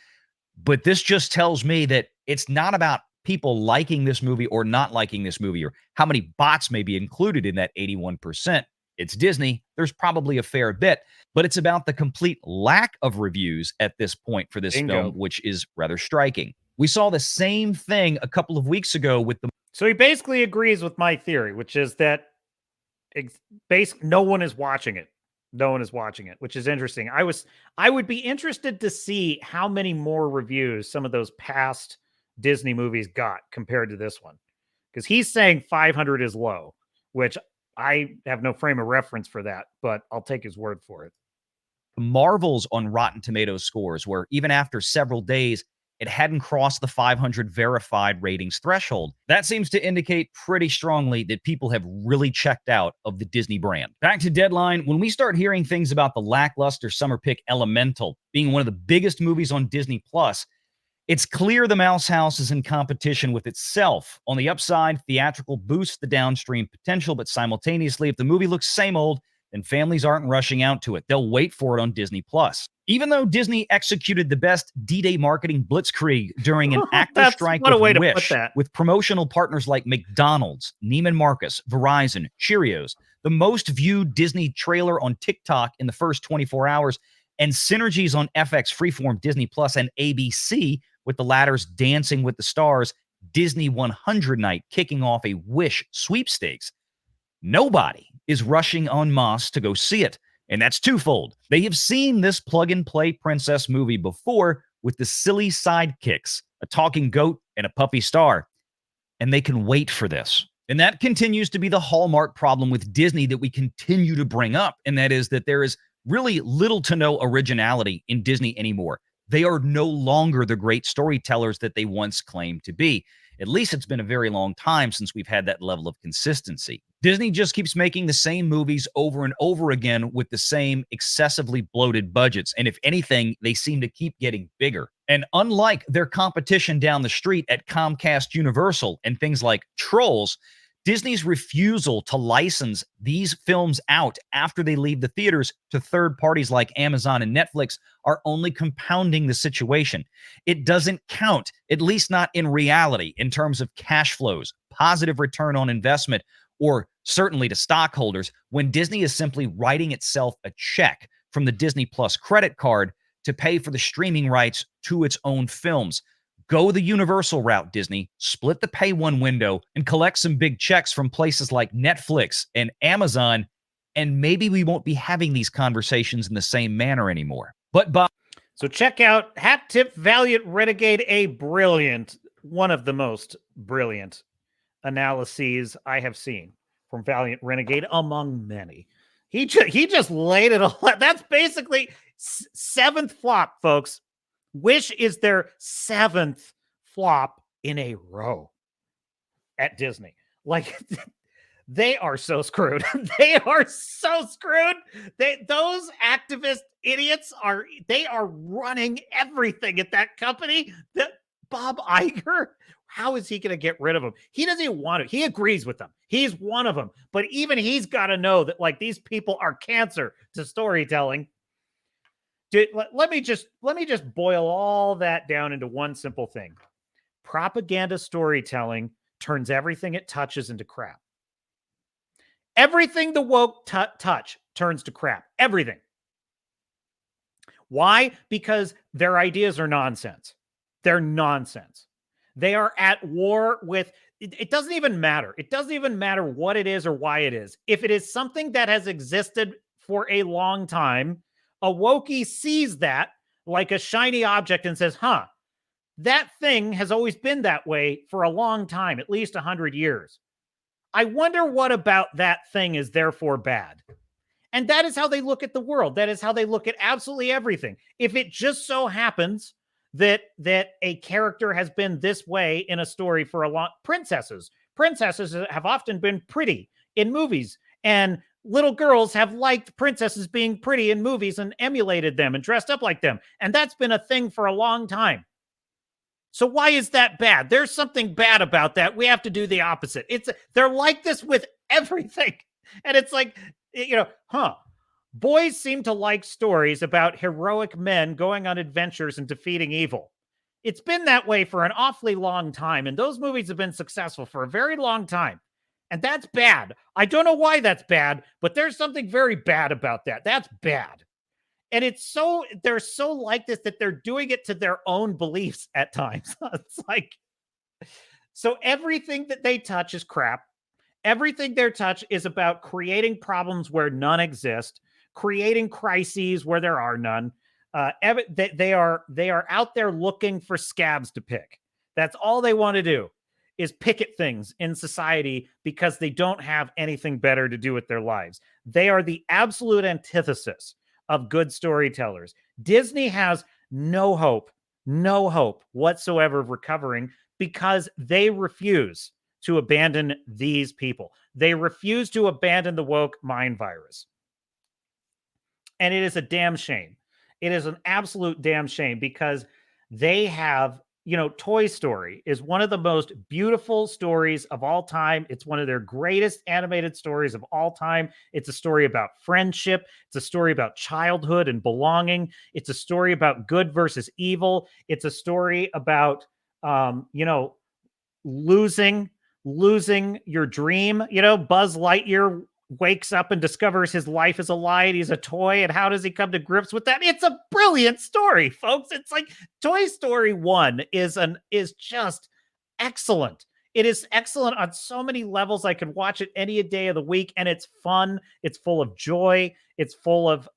But this just tells me that it's not about people liking this movie or not liking this movie or how many bots may be included in that 81%. It's Disney. There's probably a fair bit, but it's about the complete lack of reviews at this point for this film, which is rather striking. We saw the same thing a couple of weeks ago with the. So he basically agrees with my theory, which is that no one is watching it. No one is watching it, which is interesting. I would be interested to see how many more reviews some of those past Disney movies got compared to this one. Because he's saying 500 is low, which I have no frame of reference for that, but I'll take his word for it. Marvels on Rotten Tomatoes scores, where even after several days, it hadn't crossed the 500 verified ratings threshold. That seems to indicate pretty strongly that people have really checked out of the Disney brand. Back to Deadline, when we start hearing things about the lackluster summer pick Elemental being one of the biggest movies on Disney Plus, it's clear the Mouse House is in competition with itself. On the upside, theatrical boosts the downstream potential, but simultaneously, if the movie looks same old, then families aren't rushing out to it. They'll wait for it on Disney Plus. Even though Disney executed the best D-Day marketing blitzkrieg during an active strike with Wish, with promotional partners like McDonald's, Neiman Marcus, Verizon, Cheerios, the most viewed Disney trailer on TikTok in the first 24 hours, and synergies on FX, Freeform, Disney Plus, and ABC, with the latter's Dancing with the Stars, Disney 100 night kicking off a Wish sweepstakes. Nobody is rushing en masse to go see it. And that's twofold. They have seen this plug-and-play princess movie before with the silly sidekicks, a talking goat and a puppy star. And they can wait for this. And that continues to be the hallmark problem with Disney that we continue to bring up. And that is that there is really little to no originality in Disney anymore. They are no longer the great storytellers that they once claimed to be. At least it's been a very long time since we've had that level of consistency. Disney just keeps making the same movies over and over again with the same excessively bloated budgets. And if anything, they seem to keep getting bigger. And unlike their competition down the street at Comcast Universal and things like Trolls, Disney's refusal to license these films out after they leave the theaters to third parties like Amazon and Netflix are only compounding the situation. It doesn't count, at least not in reality, in terms of cash flows, positive return on investment, or certainly to stockholders, when Disney is simply writing itself a check from the Disney Plus credit card to pay for the streaming rights to its own films. Go the Universal route, Disney. Split the pay one window and collect some big checks from places like Netflix and Amazon, and maybe we won't be having these conversations in the same manner anymore. But so check out Hat Tip Valiant Renegade, a brilliant, one of the most brilliant analyses I have seen from Valiant Renegade among many. He just laid it all out. That's basically seventh flop, folks. Wish is their seventh flop in a row at Disney. Like, they are so screwed. They are so screwed. Those activist idiots are running everything at that company. That Bob Iger, how is he going to get rid of them? He doesn't even want to. He agrees with them. He's one of them. But even he's got to know that, like, these people are cancer to storytelling. Dude, let me just boil all that down into one simple thing. Propaganda storytelling turns everything it touches into crap. Everything the woke touch turns to crap. Everything. Why? Because their ideas are nonsense. They're nonsense. They are at war with... It doesn't even matter. It doesn't even matter what it is or why it is. If it is something that has existed for a long time, a wokey sees that like a shiny object and says, that thing has always been that way for a long time, at least 100 years. I wonder what about that thing is therefore bad. And that is how they look at the world. That is how they look at absolutely everything. If it just so happens that a character has been this way in a story for a long... Princesses have often been pretty in movies, and little girls have liked princesses being pretty in movies and emulated them and dressed up like them. And that's been a thing for a long time. So why is that bad? There's something bad about that. We have to do the opposite. They're like this with everything. And it's like, boys seem to like stories about heroic men going on adventures and defeating evil. It's been that way for an awfully long time. And those movies have been successful for a very long time. And that's bad. I don't know why that's bad, but there's something very bad about that. That's bad. And they're so like this that they're doing it to their own beliefs at times. It's like, so everything that they touch is crap. Everything they touch is about creating problems where none exist, creating crises where there are none. They are out there looking for scabs to pick. That's all they want to do, is pick at things in society because they don't have anything better to do with their lives. They are the absolute antithesis of good storytellers. Disney has no hope whatsoever of recovering because they refuse to abandon these people. They refuse to abandon the woke mind virus. And it is a damn shame. It is an absolute damn shame because they have, Toy Story is one of the most beautiful stories of all time. It's one of their greatest animated stories of all time. It's a story about friendship. It's a story about childhood and belonging. It's a story about good versus evil. It's a story about, losing your dream. Buzz Lightyear wakes up and discovers his life is a lie and he's a toy, and how does he come to grips with that? It's a brilliant story, folks. It's like Toy Story 1 is just excellent. It is excellent on so many levels. I could watch it any day of the week, and it's fun. It's full of joy. It's full of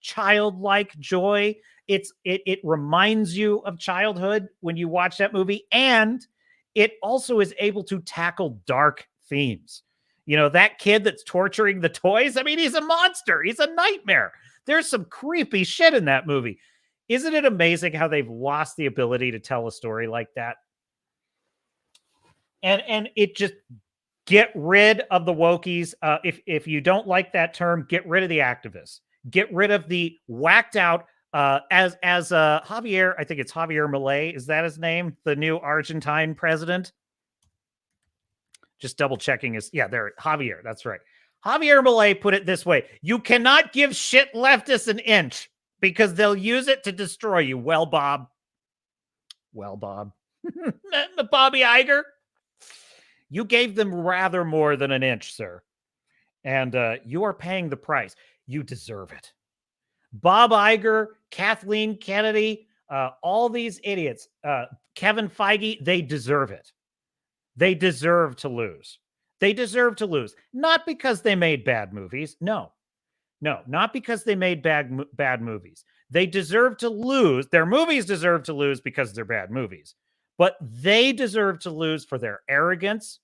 childlike joy. It reminds you of childhood when you watch that movie, and it also is able to tackle dark themes. That kid that's torturing the toys, he's a monster. He's a nightmare. There's some creepy shit in that movie. Isn't it amazing how they've lost the ability to tell a story like that? And it just get rid of the wokies. If you don't like that term, get rid of the activists. Get rid of the whacked out. As Javier, I think it's Javier Milei. Is that his name? The new Argentine president. Just double checking his. Yeah, there. Javier. That's right. Javier Milei put it this way: you cannot give shit leftists an inch because they'll use it to destroy you. Well, Bob. Bobby Iger. You gave them rather more than an inch, sir. And you are paying the price. You deserve it. Bob Iger, Kathleen Kennedy, all these idiots, Kevin Feige, they deserve it. They deserve to lose. They deserve to lose. Not because they made bad movies. No, not because they made bad movies. They deserve to lose. Their movies deserve to lose because they're bad movies. But they deserve to lose for their arrogance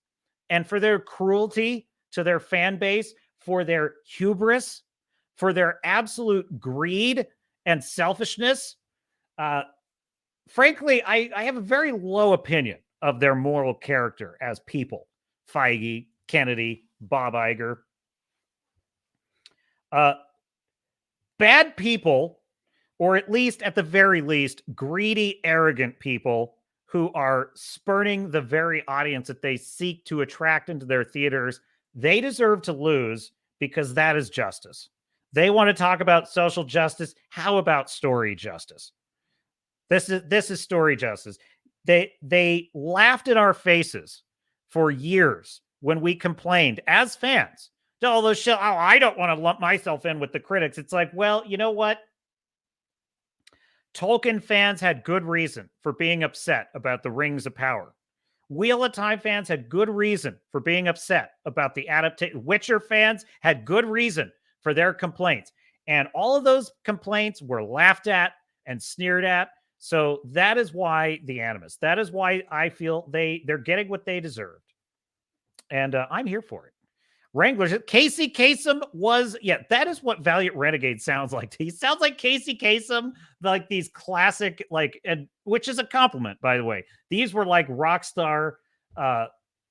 and for their cruelty to their fan base, for their hubris, for their absolute greed and selfishness. Frankly, I have a very low opinion of their moral character as people. Feige, Kennedy, Bob Iger. Bad people, or at least at the very least, greedy, arrogant people who are spurning the very audience that they seek to attract into their theaters, they deserve to lose because that is justice. They want to talk about social justice. How about story justice? This is story justice. They laughed in our faces for years when we complained as fans to all those shit. Oh, I don't want to lump myself in with the critics. It's like, well, you know what? Tolkien fans had good reason for being upset about the Rings of Power. Wheel of Time fans had good reason for being upset about the adaptation. Witcher fans had good reason for their complaints. And all of those complaints were laughed at and sneered at. So that is why the animus. That is why I feel they're getting what they deserved. And I'm here for it. Wranglers. Casey Kasem was, that is what Valiant Renegade sounds like. He sounds like Casey Kasem, like these classic, and which is a compliment, by the way. These were like rock star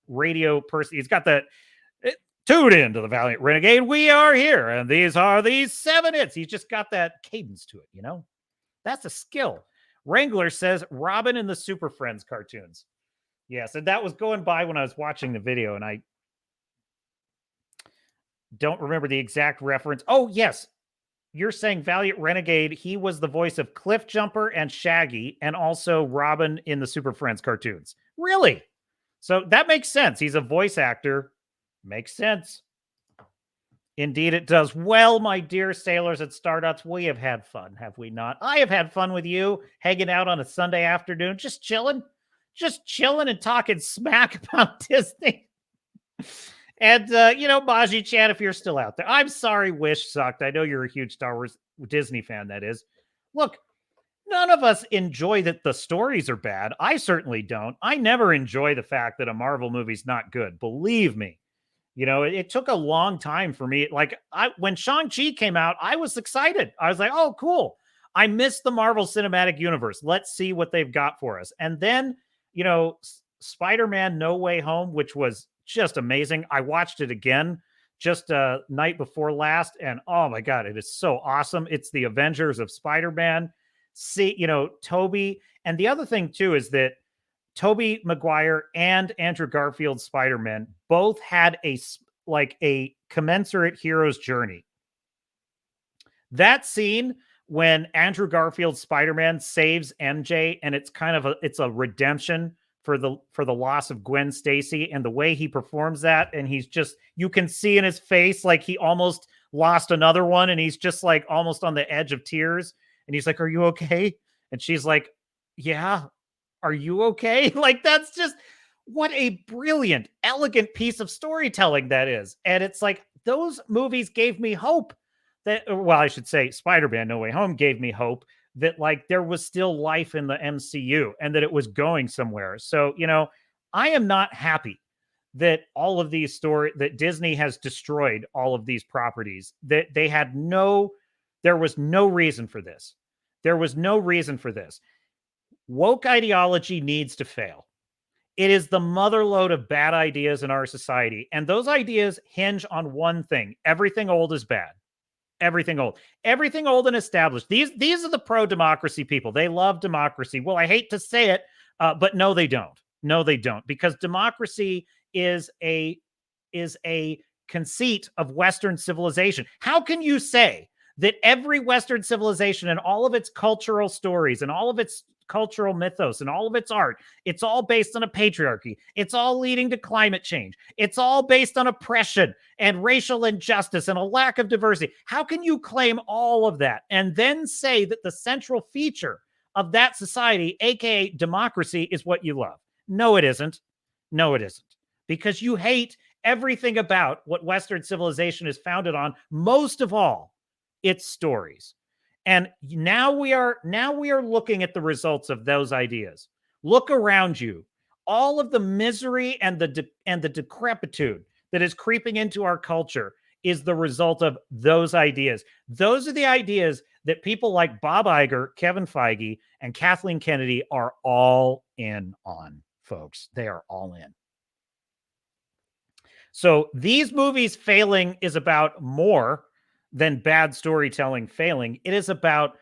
radio person. He's got that. Tune in to the Valiant Renegade. We are here, and these are these 7 hits. He's just got that cadence to it, you know? That's a skill. Wrangler says Robin in the Super Friends cartoons. Yes, and that was going by when I was watching the video, and I don't remember the exact reference. Oh, yes. You're saying Valiant Renegade. He was the voice of Cliff Jumper and Shaggy, and also Robin in the Super Friends cartoons. Really? So that makes sense. He's a voice actor. Makes sense. Indeed, it does. Well, my dear sailors at Stardots, we have had fun, have we not? I have had fun with you, hanging out on a Sunday afternoon, just chilling and talking smack about Disney. And, Baji Chan, if you're still out there, I'm sorry Wish sucked. I know you're a huge Star Wars Disney fan, that is. Look, none of us enjoy that the stories are bad. I certainly don't. I never enjoy the fact that a Marvel movie's not good. Believe me. You know, it took a long time for me. Like, when Shang-Chi came out, I was excited. I was like, oh, cool. I miss the Marvel Cinematic Universe. Let's see what they've got for us. And then, Spider-Man No Way Home, which was just amazing. I watched it again just night before last, and oh my God, it is so awesome. It's the Avengers of Spider-Man. See, Toby. And the other thing, too, is that Tobey Maguire and Andrew Garfield's Spider-Man both had a commensurate hero's journey. That scene when Andrew Garfield's Spider-Man saves MJ, and it's kind of it's a redemption for the loss of Gwen Stacy, and the way he performs that, and he's just, you can see in his face like he almost lost another one, and he's just like almost on the edge of tears, and he's like, "Are you okay?" And she's like, "Yeah. Are you okay?" Like, that's just, what a brilliant, elegant piece of storytelling that is. And it's like, those movies gave me hope that, well, I should say Spider-Man No Way Home gave me hope that like there was still life in the MCU and that it was going somewhere. So, I am not happy that all of these that Disney has destroyed all of these properties, that there was no reason for this. There was no reason for this. Woke ideology needs to fail. It is the motherlode of bad ideas in our society. And those ideas hinge on one thing. Everything old is bad. Everything old. Everything old and established. These are the pro-democracy people. They love democracy. Well, I hate to say it, but no, they don't. No, they don't. Because democracy is a conceit of Western civilization. How can you say that every Western civilization and all of its cultural stories and all of its cultural mythos and all of its art, it's all based on a patriarchy. It's all leading to climate change. It's all based on oppression and racial injustice and a lack of diversity. How can you claim all of that and then say that the central feature of that society, aka democracy, is what you love? No, it isn't. No, it isn't. Because you hate everything about what Western civilization is founded on, most of all, its stories. And now we are looking at the results of those ideas. Look around you. All of the misery and the decrepitude that is creeping into our culture is the result of those ideas. Those are the ideas that people like Bob Iger, Kevin Feige, and Kathleen Kennedy are all in on, folks. They are all in. So these movies failing is about more than bad storytelling failing. It is about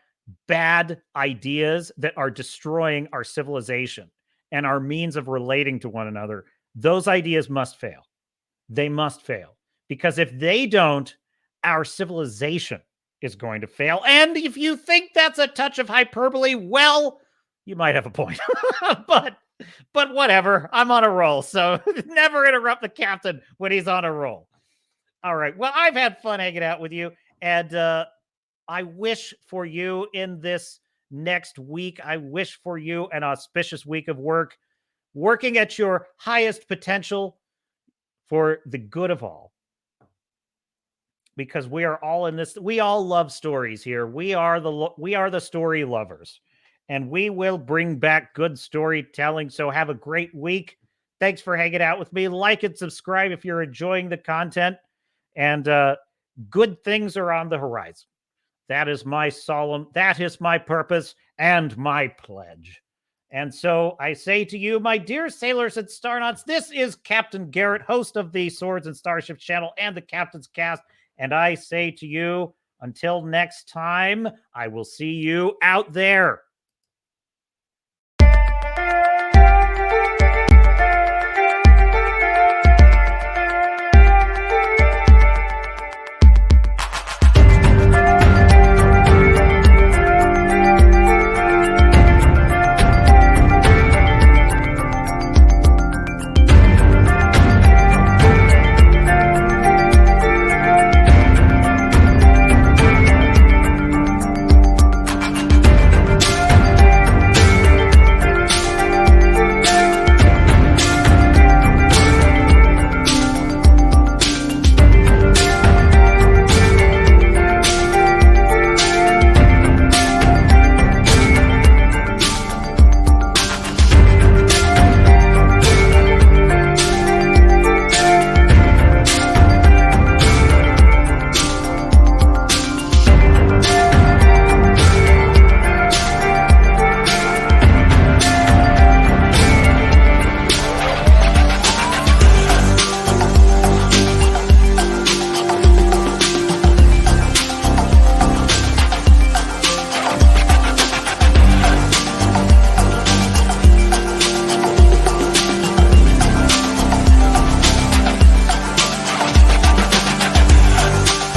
bad ideas that are destroying our civilization and our means of relating to one another. Those ideas must fail. They must fail. Because if they don't, our civilization is going to fail. And if you think that's a touch of hyperbole, well, you might have a point. But whatever. I'm on a roll. So never interrupt the captain when he's on a roll. All right. Well, I've had fun hanging out with you. And I wish for you in this next week, I wish for you an auspicious week of work, working at your highest potential for the good of all. Because we are all in this. We all love stories here. We are the story lovers. And we will bring back good storytelling. So have a great week. Thanks for hanging out with me. Like and subscribe if you're enjoying the content. And good things are on the horizon. That is my purpose and my pledge. And so I say to you, my dear sailors and starnauts, this is Captain Garrett, host of the Swords and Starships channel and the Captain's Cast. And I say to you, until next time, I will see you out there.